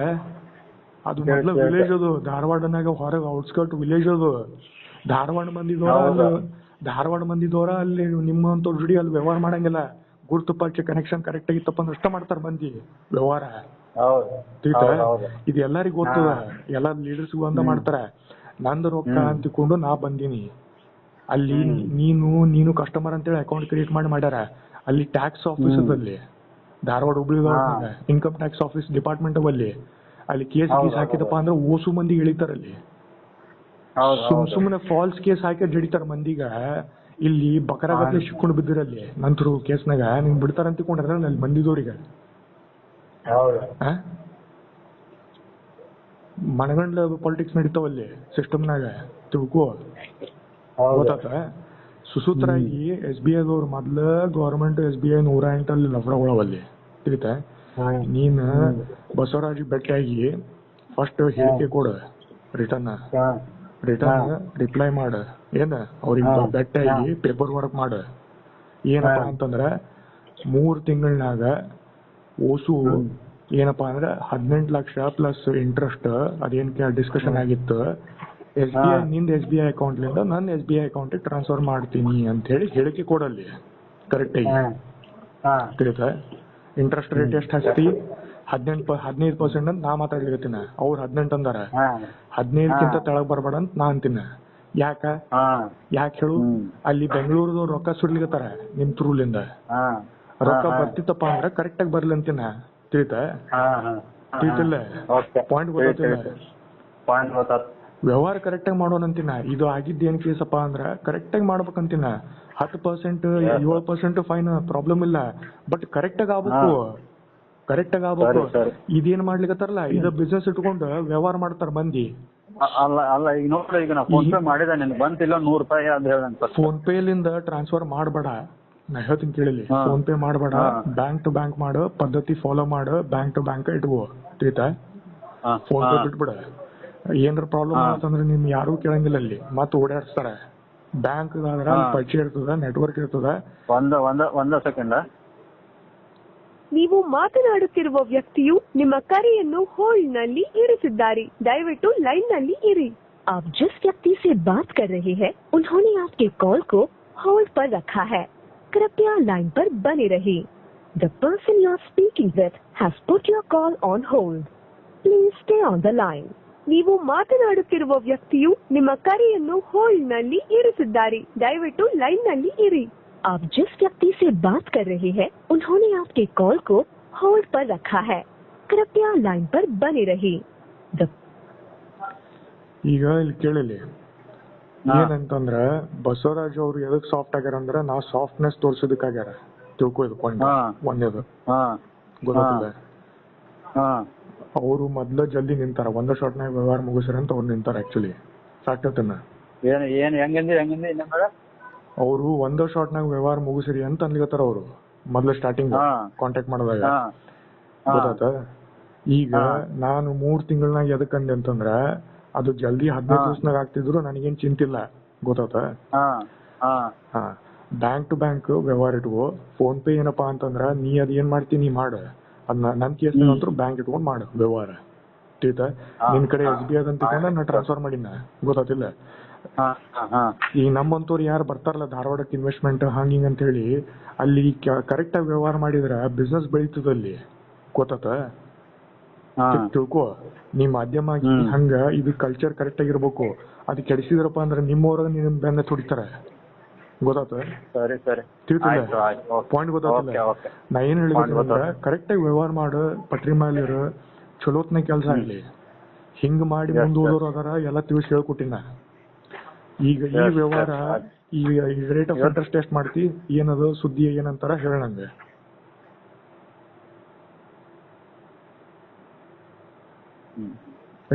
ಅದು ಮೊದ್ಲ ವಿಲೇಜ್ ಅದು, ಧಾರವಾಡನಾಗ ಹೊರಗೆ ಔಟ್ಸ್ಕರ್ಟ್ ವಿಲೇಜ್ ಅದು. ಧಾರವಾಡ ಮಂದಿದವರ ಅಲ್ಲಿ ನಿಮ್ಮಂತವ್ರ ಜುಡಿ ಅಲ್ಲಿ ವ್ಯವಹಾರ ಮಾಡಂಗಿಲ್ಲ. ಗುರ್ತು ಪರಿಚಯ ಕನೆಕ್ಷನ್ ಕರೆಕ್ಟ್ ಆಗಿತ್ತಪ್ಪ ಅಂದ್ರೆ ಅಷ್ಟ ಮಾಡ್ತಾರ ಮಂದಿ ವ್ಯವಹಾರ. ಇದು ಎಲ್ಲರಿಗೂ ಗೊತ್ತದ, ಎಲ್ಲಾ ಲೀಡರ್ಸ್ಗೂ ಅಂತ ಮಾಡ್ತಾರ. ನಂದು ರೊಕ್ಕ ಅಂತಿಕೊಂಡು ನಾ ಬಂದೀನಿ ಅಲ್ಲಿ. ನೀನು ಕಸ್ಟಮರ್ ಅಂತೇಳಿ ಅಕೌಂಟ್ ಕ್ರಿಯೇಟ್ ಮಾಡ್ಯಾರ. ಅಲ್ಲಿ ಟ್ಯಾಕ್ಸ್ ಆಫೀಸ್ ಅಲ್ಲಿ Dharwad Hubli income tax office department ಅಲ್ಲಿ ಅಲ್ಲಿ ಕೇಸ್ ಹಾಕಿದಪ್ಪ ಅಂದ್ರೆ ಓಸು ಮಂದಿ ಇಳಿತಾರಲ್ಲಿ. ಸುಮ್ಮನೆ ಫಾಲ್ಸ್ ಕೇಸ್ ಹಾಕಿ ಹಿಡಿತಾರ ಮಂದಿಗ. ಇಲ್ಲಿ ಬಕರಾಗತ್ಲೆ ಸಿಕ್ಕೊಂಡು ಬಿದ್ದಿರಲ್ಲಿ ನಂತರು ಕೇಸ್ನಾಗ ನಿಮ್ ಬಿಡ್ತಾರ ಅಂತ ತಿಳ್ಕೊಂಡ್ರ ಅಲ್ಲಿ ಮಂದಿದವ್ರಿಗೆ ಮನಗಂಡ್ಲ ಪಾಲಿಟಿಕ್ಸ್ ನಡೀತಾವಲ್ಲಿ ಸಿಸ್ಟಮ್ನಾಗ ತಿಳ್ಕೋ. ಗೊತ್ತಾತ ಸುಸೂತ್ರಾಗಿ SBI ದವ್ರು ಮೊದ್ಲ ಗವರ್ಮೆಂಟ್ SBI 108 ಅಲ್ಲಿ ಲಫ್ಡಗಳವಲ್ಲಿ ತಿಳಿತ. ನೀನ್ ಬಸವರಾಜ್ ಭೇಟಿಯಾಗಿ ಫಸ್ಟ್ ಹೇಳಿಕೆ ಕೊಡ, ರಿಟರ್ನ್ ರಿಪ್ಲೈ ಮಾಡ, ಏನ ಅವ್ರಿಗೆ ಭೇಟಿಯಾಗಿ ಪೇಪರ್ ವರ್ಕ್ ಮಾಡ. ಏನಪ್ಪಾ ಅಂತಂದ್ರ 3 ತಿಂಗಳನಾಗ ಓಸು ಏನಪ್ಪಾ ಅಂದ್ರೆ 18 ಲಕ್ಷ ಪ್ಲಸ್ ಇಂಟ್ರೆಸ್ಟ್ ಅದೇನ್ ಡಿಸ್ಕಷನ್ ಆಗಿತ್ತು SBI ನಿಂದ SBI ಅಕೌಂಟ್ಲಿಂದ ನನ್ನ SBI ಅಕೌಂಟ್ ಟ್ರಾನ್ಸ್ಫರ್ ಮಾಡ್ತೀನಿ ಅಂತ ಹೇಳಿ ಹೇಳಿಕೆ ಕೊಡಲ್ಲಿ ಕರೆಕ್ಟ್ ಆಗಿ ತಿಳಿತ. ಇಂಟ್ರೆಸ್ಟ್ ರೇಟ್ ಎಷ್ಟು ಹಚ್ತಿ 15% ಅಂತ ನಾ ಮಾತಾಡ್ಲಿಕತ್ತೀನ. ಅವ್ರು 18 ಅಂದಾರ. 15ಕ್ಕಿಂತ ತೆಳಗ್ ಬರ್ಬೇಡ ಅಂತ ನಾ ಅಂತೀನ. ಯಾಕೆ ಹೇಳು? ಅಲ್ಲಿ ಬೆಂಗಳೂರದವ್ರು ರೊಕ್ಕ ಸುಡ್ಲಿಕತ್ತಾರ ನಿಮ್ ಥ್ರೂಲಿಂದ. ರೊಕ್ಕ ಬರ್ತಿತ್ತಪ್ಪ ಅಂದ್ರೆ ಕರೆಕ್ಟ್ ಆಗಿ ಬರ್ಲಿ ಅಂತೀನ. ತಿಳಿತ ತಿಳಿತಿಲ್ಲ? ಪಾಯಿಂಟ್ ಗೊತ್ತಿಲ್ಲ. ವ್ಯವಹಾರ ಕರೆಕ್ಟ್ ಆಗಿ ಮಾಡೋಣಂತೀನ. ಇದು ಆಗಿದ್ದು ಏನ್ ಕೇಸಪ್ಪ ಅಂದ್ರ ಕರೆಕ್ಟ್ ಆಗಿ ಮಾಡ್ಬೇಕಂತೀನ. 10% 7% ಫೈನ್ ಪ್ರಾಬ್ಲಮ್ ಇಲ್ಲ, ಬಟ್ ಕರೆಕ್ಟ್ ಆಗಿ ಆಗ್ಬೇಕು. ಇದೇನ್ ಮಾಡ್ಲಿಕತ್ತಾರಲ್ಲ, ಇದು ಬಿಸ್ನೆಸ್ ಇಟ್ಕೊಂಡು ವ್ಯವಹಾರ ಮಾಡ್ತಾರ ಮಂದಿ. ಅಲ್ಲ ಈಗ ನೋಡ್ರಿ, ಈಗ ನಾ ಫೋನ್ ಪೇ ಮಾಡಿದ ನಿನ್ ಬಂತಿಲ್ಲ 100 ರೂಪಾಯಿ ಅಂತ ಹೇಳಂತ. ಫೋನ್ ಪೇ ಲಿಂದ ಟ್ರಾನ್ಸ್ಫರ್ ಮಾಡಬೇಡ, ನಾ ಹೇಳ್ತೀನಿ ಕೇಳಿಲಿ. ಫೋನ್ ಪೇ ಮಾಡಬೇಡ, ಬ್ಯಾಂಕ್ ಟು ಬ್ಯಾಂಕ್ ಮಾಡು, ಪದ್ಧತಿ ಫಾಲೋ ಮಾಡು, ಬ್ಯಾಂಕ್ ಟು ಬ್ಯಾಂಕ್ ಇಟ್ಕೋ. ತಿಳಿತಾ? ಫೋನ್ ಪೇ ಬಿಟ್ಬಿಡ. ಏನಾರ ಪ್ರಾಬ್ಲಮ್ ಆತಂದ್ರೆ ನಿಮ್ ಯಾರು ಕೇಳಂಗಿಲ್ಲ ಅಲ್ಲಿ, ಮತ್ತೆ ಓಡಾಡ್ಸ್ತಾರ. ಬ್ಯಾಂಕ್ ಆದ್ರ ಪರಿಚಯ ಇರ್ತದ, ನೆಟ್ವರ್ಕ್ ಇರ್ತದ. ಒಂದ ಸೆಕೆಂಡ್. ನೀವು ಮಾತನಾಡುತ್ತಿರುವ ವ್ಯಕ್ತಿಯು ನಿಮ್ಮ ಕರೆಯನ್ನು ಹೋಲ್ಡ್ ನಲ್ಲಿ ಇರಿಸಿದ್ದಾರೆ. ದಯವಿಟ್ಟು ಲೈನ್ ನಲ್ಲಿ ಇರಿ. आप जिस व्यक्ति से बात कर रहे हैं उन्होंने आपके कॉल को होल्ड पर रखा है. कृपया लाइन पर बने रहिए. The person you are speaking with has put your call on hold. Please stay on the line. ನೀವು ಮಾತನಾಡುತ್ತಿರುವ ವ್ಯಕ್ತಿಯು ನಿಮ್ಮ ಕರೆಯನ್ನು ಹೋಲ್ಡ್ ನಲ್ಲಿ ಇರಿಸಿದ್ದಾರೆ. ದಯವಿಟ್ಟು ಲೈನ್ ನಲ್ಲಿ ಇರಿ. आप जिस व्यक्ति से बात कर रहे हैं उन्होंने आपके कॉल को होल्ड पर रखा है. कृपया लाइन पर बने रहिए. ಈಗ ಇಲ್ಲಿ ಕೇಳಿಲಿ ಏನಂತಂದ್ರ ಬಸವರಾಜ್ ಅವ್ರು ಎದಕ್ ಸಾಫ್ಟ್ ಆಗ್ಯಾರ ಅಂದ್ರ ನಾವು ಸಾಫ್ಟ್ನೆಸ್ ತೋರ್ಸೋದಕ್ಕಾಗ್ಯಾರ. ತಿಳ್ಕೊ ಇದು ಪಾಯಿಂಟ್ ಒಂದೇದು ಗೊತ್ತಿಲ್ಲ. ಅವರು ಮೊದ್ಲ ಜಲ್ದಿ ನಿಂತಾರ, ಒಂದ ಶಾರ್ಟ್ ನಾಗ ವ್ಯವಹಾರ ಮುಗಿಸ್ರಿ ಅಂತ ಅವ್ರು ನಿಂತಾರ. ಆಕ್ಚುಲಿ ಫ್ಯಾಕ್ಟ್ ಹೇಳ್ತೇನೆ. ಅವರು ಒಂದ ಶಾರ್ಟ್ ನಾಗ ವ್ಯವಹಾರ ಮುಗಿಸ್ರಿ ಅಂತ ಅನ್ಲಿಕತ್ತಾರ. ಅವರು ಮೊದ್ಲ ಸ್ಟಾರ್ಟಿಂಗ್ ಕಾಂಟ್ಯಾಕ್ಟ್ ಮಾಡಿದಾಗ ಗೊತ್ತಾತ. ಈಗ ನಾನು 3 ತಿಂಗಳನಾಗ ಎದಕ್ ಅಂದೆ ಅಂತಂದ್ರ ಅದು ಜಲ್ದಿ 15 ದಿವಸನಾಗ ಆಗ್ತಿದ್ರು ನನಗೇನ್ ಚಿಂತಿಲ್ಲ. ಗೊತ್ತಾತ? ಬ್ಯಾಂಕ್ ಟು ಬ್ಯಾಂಕ್ ವ್ಯವಹಾರ ಇಟ್ಕೋ. ಫೋನ್ ಪೇ ಏನಪ್ಪಾ ಅಂತಂದ್ರ ನೀ ಅದ್ ಏನ್ ಮಾಡ್ತೀನಿ ಮಾಡ, ಅದನ್ನ ನನ್ ಕೇಸ್ನಾಗ ಅಂತೂ ಬ್ಯಾಂಕ್ ಇಟ್ಕೊಂಡ್ ಮಾಡು ವ್ಯವಹಾರ. ತಿಳಿತಾ? ನಿನ್ ಕಡೆ SBI ಅದಂತ ತಿಳ್ಕೊಂಡ ನಾ ಟ್ರಾನ್ಸ್ಫರ್ ಮಾಡಿನ. ಗೊತ್ತಾತಿಲ್ಲ? ಈಗ ನಮ್ಮಂತವ್ರು ಯಾರು ಬರ್ತಾರಲ್ಲ ಧಾರವಾಡಕ್ಕೆ ಇನ್ವೆಸ್ಟ್ಮೆಂಟ್ ಹಂಗಿಂಗ್ ಅಂತ ಹೇಳಿ, ಅಲ್ಲಿ ಕರೆಕ್ಟ್ ಆಗಿ ವ್ಯವಹಾರ ಮಾಡಿದ್ರ ಬಿಸ್ನೆಸ್ ಬೆಳೀತದಲ್ಲಿ. ಗೊತ್ತಾತ? ತಿಳ್ಕೊ. ನೀ ಮಾಧ್ಯಮ ಹಂಗ ಇದು ಕಲ್ಚರ್ ಕರೆಕ್ಟ್ ಆಗಿರ್ಬೇಕು. ಅದು ಕೆಡಿಸಿದ್ರಪ್ಪ ಅಂದ್ರೆ ನಿಮ್ಮವ್ರಾಗ ನಿಮ್ ಬೆನ್ನ ತುಡಿತಾರ. ಗೊತ್ತಾತ? ತಿಳ್ತಿಲ್ಲ? ಪಾಯಿಂಟ್ ಗೊತ್ತಾತಿಲ್ಲ? ನಾ ಏನ್ ಹೇಳಿದ್ರೆ ಕರೆಕ್ಟ್ ಆಗಿ ವ್ಯವಹಾರ ಮಾಡು, ಪಟ್ರಿ ಮಾಲಿರು, ಚಲೋತ್ನ ಕೆಲ್ಸ ಆಗ್ಲಿ. ಹಿಂಗ್ ಮಾಡಿ ಮುಂದ್ ಓದೋರು ಅದಾರ, ಎಲ್ಲ ತಿಳಿಸಿ ಹೇಳ್ಕೊಟ್ಟಿನ. ಈಗ ಈ ವ್ಯವಹಾರ ಈ ರೇಟ್ ಆಫ್ ಇಂಟ್ರೆಸ್ಟ್ ಎಷ್ಟ್ ಮಾಡ್ತಿ, ಏನದು ಸುದ್ದಿ ಏನಂತಾರ ಹೇಳಂಗೆ.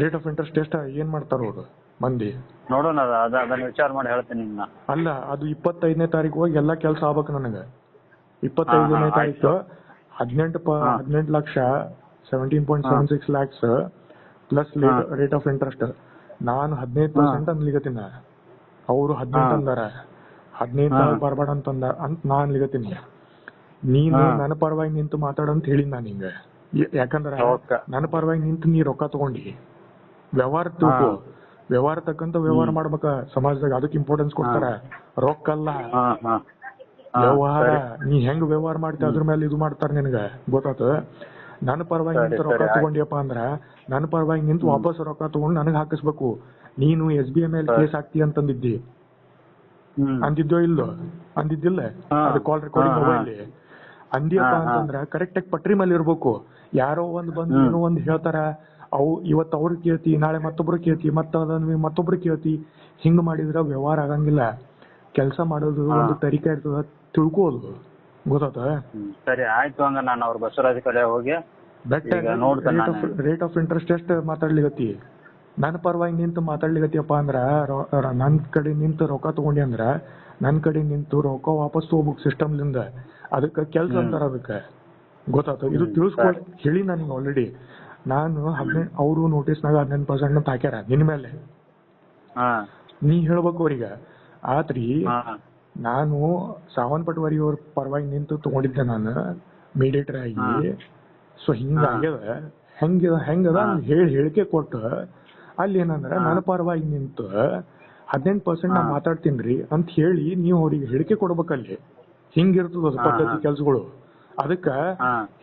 ರೇಟ್ ಆಫ್ ಇಂಟ್ರೆಸ್ಟ್ ಎಷ್ಟ ಏನ್ ಮಾಡ್ತಾರ ಅವ್ರು ಮಂದಿ ನೋಡೋಣ. ಅದನ್ನ ವಿಚಾರ ಮಾಡಿ ಹೇಳ್ತೀನಿ. ಅಲ್ಲ, ಅದು 25ನೇ ತಾರೀಕು ಹೋಗಿ ಎಲ್ಲಾ ಕೆಲ್ಸ ಆಗ್ಬೇಕು ನನಗ. 25ನೇ ತಾರೀಕು 18 lakh 17.76 lakhs plus rate of interest. ನಾನು 15% ಅನ್ಲಿಗತ್ತೀನಿ. ಅವರು 18 ಅಂದಾರ. 15 ಬರ್ಬೇಡ ಅಂತಂದ ಅಂತ ನಾ ಅನ್ಲಿಗತ್ತೀನಿ. ನೀನು ನನ್ನ ಪರವಾಗಿ ನಿಂತು ಮಾತಾಡಂತ ಹೇಳಿನ ನಾನು ಹಿಂಗ. ಯಾಕಂದ್ರ ನನ್ನ ಪರವಾಗಿ ನಿಂತು ನೀ ರೊಕ್ಕ ತಗೊಂಡಿ ವ್ಯವಹಾರ ತಿಳ್ಕೊ. ವ್ಯವಹಾರ ತಕ್ಕಂತ ವ್ಯವಹಾರ ಮಾಡ್ಬೇಕ ಸಮಾಜದಾಗ. ಅದಕ್ಕೆ ಇಂಪಾರ್ಟೆನ್ಸ್ ಕೊಡ್ತಾರ, ರೊಕ್ಕ ಅಲ್ಲ ವ್ಯವಹಾರ. ನೀ ಹೆಂಗ್ ವ್ಯವಹಾರ ಮಾಡ್ತಿ ಅದ್ರ ಮೇಲೆ ಇದು ಮಾಡ್ತಾರ ನಿನಗ. ಗೊತ್ತಾತ? ನನ್ನ ಪರವಾಗಿ ನಿಂತು ರೊಕ್ಕ ತಗೊಂಡಿಯಪ್ಪ ಅಂದ್ರ ನನ್ನ ಪರವಾಗಿ ನಿಂತು ವಾಪಸ್ ರೊಕ್ಕ ತಗೊಂಡು ನನಗ್ ಹಾಕಿಸ್ಬೇಕು. ನೀನು SBI ಮೇಲೆ ಕೇಸ್ ಹಾಕ್ತಿ ಅಂತಂದಿದ್ದಿ. ಅಂದಿದ್ದೋ ಇಲ್ಲೋ? ಅಂದಿದ್ದಿಲ್ಲ? ಅದು ಕಾಲ್ ರೆಕಾರ್ಡಿಂಗ್ ಮೊಬೈಲ್ ಅಂದಿಯಪ್ಪ ಅಂತಂದ್ರ ಕರೆಕ್ಟ್ ಆಗಿ ಪಟ್ರಿ ಮೇಲೆ ಇರ್ಬೇಕು. ಯಾರೋ ಒಂದ್ ಬಂದು ಏನೋ ಒಂದ್ ಹೇಳ್ತಾರ, ಅವು ಇವತ್ತು ಅವ್ರು ಕೇಳ್ತಿ, ನಾಳೆ ಮತ್ತೊಬ್ರು ಕೇಳ್ತಿ, ಮತ್ತೊಬ್ರು ಕೇಳ್ತಿ. ಹಿಂಗ್ ಮಾಡಿದ್ರ ವ್ಯವಹಾರ ಆಗಂಗಿಲ್ಲ. ಕೆಲಸ ಮಾಡೋದು ಒಂದು ತರೀಕಾ ಇರ್ತದ, ತಿಳ್ಕೋದು. ಗೊತ್ತಾತ? ಸರಿ ಆಯ್ತು, ಹಂಗ ನಾನು ಅವ್ರ ಬಸವರಾಜ್ ಕಡೆ ಹೋಗಿ ರೇಟ್ ಆಫ್ ಇಂಟ್ರೆಸ್ಟ್ ಎಷ್ಟು ಮಾತಾಡ್ಲಿಕತ್ತಿ? ನನ್ನ ಪರವಾಗಿ ನಿಂತು ಮಾತಾಡ್ಲಿಕತ್ತಿಯಪ್ಪ ಅಂದ್ರ, ನನ್ ಕಡೆ ನಿಂತು ರೊಕ್ಕ ತಗೊಂಡಿ ಅಂದ್ರ ನನ್ ಕಡೆ ನಿಂತು ರೊಕ್ಕ ವಾಪಸ್ ತಗೋಬೇಕು ಸಿಸ್ಟಮ್ಲಿಂದ. ಅದಕ್ಕೆ ಕೆಲ್ಸ ಅಂತಾರ ಅದಕ್ಕೆ. ಗೊತ್ತಾತ? ಇದು ತಿಳಿಸ್ಕೊ ಹೇಳಿ ನನಗೆ ಆಲ್ರೆಡಿ. ನಾನು ಅವರು ನೋಟಿಸ್ನಾಗ 15% ಅಂತ ಹಾಕ್ಯಾರ ನಿನ್ ಮೇಲೆ. ನೀ ಹೇಳ್ಬೇಕು ಅವ್ರಿಗೆ. ಆತ್ರಿ ನಾನು ಸಾವನ್ ಪಟ್ವಾರಿ ಅವ್ರ ಪರವಾಗಿ ನಿಂತು ತಗೊಂಡಿದ್ದೆ, ನಾನು ಮೀಡಿಯೇಟರ್ ಆಗಿ. ಸೊ ಹಿಂಗಾಗ್ಯದ, ಹೆಂಗದ ಹೇಳಿಕೆ ಕೊಟ್ಟು ಅಲ್ಲಿ ಏನಂದ್ರ ನನ್ನ ಪರವಾಗಿ ನಿಂತು 15% ನಾ ಮಾತಾಡ್ತೀನ್ರಿ ಅಂತ ಹೇಳಿ ನೀವು ಅವ್ರಿಗೆ ಹೇಳಿಕೆ ಕೊಡ್ಬೇಕಲ್ಲಿ. ಹಿಂಗಿರ್ತದ ಅದು ಪದ್ಧತಿ ಕೆಲ್ಸಗಳು. ಅದಕ್ಕ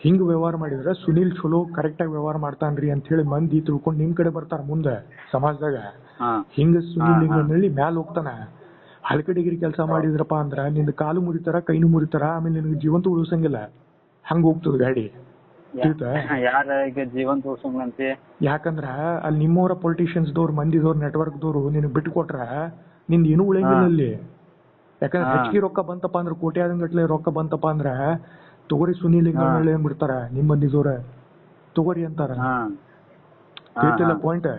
ಹಿಂಗ್ ವ್ಯವಹಾರ ಮಾಡಿದ್ರ ಸುನೀಲ್ ಚಲೋ ಕರೆಕ್ಟ್ ಆಗಿ ವ್ಯವಹಾರ ಮಾಡ್ತಾನ್ರಿ ಅಂತ ಹೇಳಿ ಮಂದಿ ತಿಳ್ಕೊಂಡ್ ನಿಮ್ ಕಡೆ ಬರ್ತಾರ ಮುಂದೆ ಸಮಾಜದಾಗ. ಹಿಂಗ ಸುನೀಲ್ ಹಿಂಗಲ್ಲಿ ಮ್ಯಾಲ ಹೋಗ್ತಾನ. ಹಳಕಡಿಗಿರಿ ಕೆಲಸ ಮಾಡಿದ್ರಪ್ಪ ಅಂದ್ರ ನಿಂದ ಕಾಲು ಮುರಿತಾರ, ಕೈನು ಮುರಿತಾರ, ಆಮೇಲೆ ನಿನಗೆ ಜೀವಂತ ಉಳಿಸಂಗಿಲ್ಲ. ಹಂಗ ಹೋಗ್ತದ ಗಾಡಿ. ಯಾಕಂದ್ರ ಅಲ್ಲಿ ನಿಮ್ಮವರ ಪೊಲಿಟಿಷಿಯನ್ಸ್ ದವ್ರು, ಮಂದಿದವ್ರು, ನೆಟ್ವರ್ಕ್ ದವ್ರು ನಿನಗ್ ಬಿಟ್ಟು ಕೊಟ್ರ ನಿಂದ ಏನೂ ಉಳಿಯಂಗಿಲ್ಲ ಅಲ್ಲಿ. ಯಾಕಂದ್ರೆ ಹೆಚ್ಚಿಗೆ ರೊಕ್ಕ ಬಂತಪ್ಪ ಅಂದ್ರ, ಕೋಟ್ಯಾದಂಗಟ್ಲೆ ರೊಕ್ಕ ಬಂತಪ್ಪ ಅಂದ್ರ ತಗೋರಿ ಸುನೀಲ್ ಹಿಂಗ ಏನ್ ಬಿಡ್ತಾರ ನಿಮ್ ಮಂದಿದವ್ರ, ತಗೋರಿ ಅಂತಾರ. ತಿಳಿತಿಲ್ಲ ಪಾಯಿಂಟ್?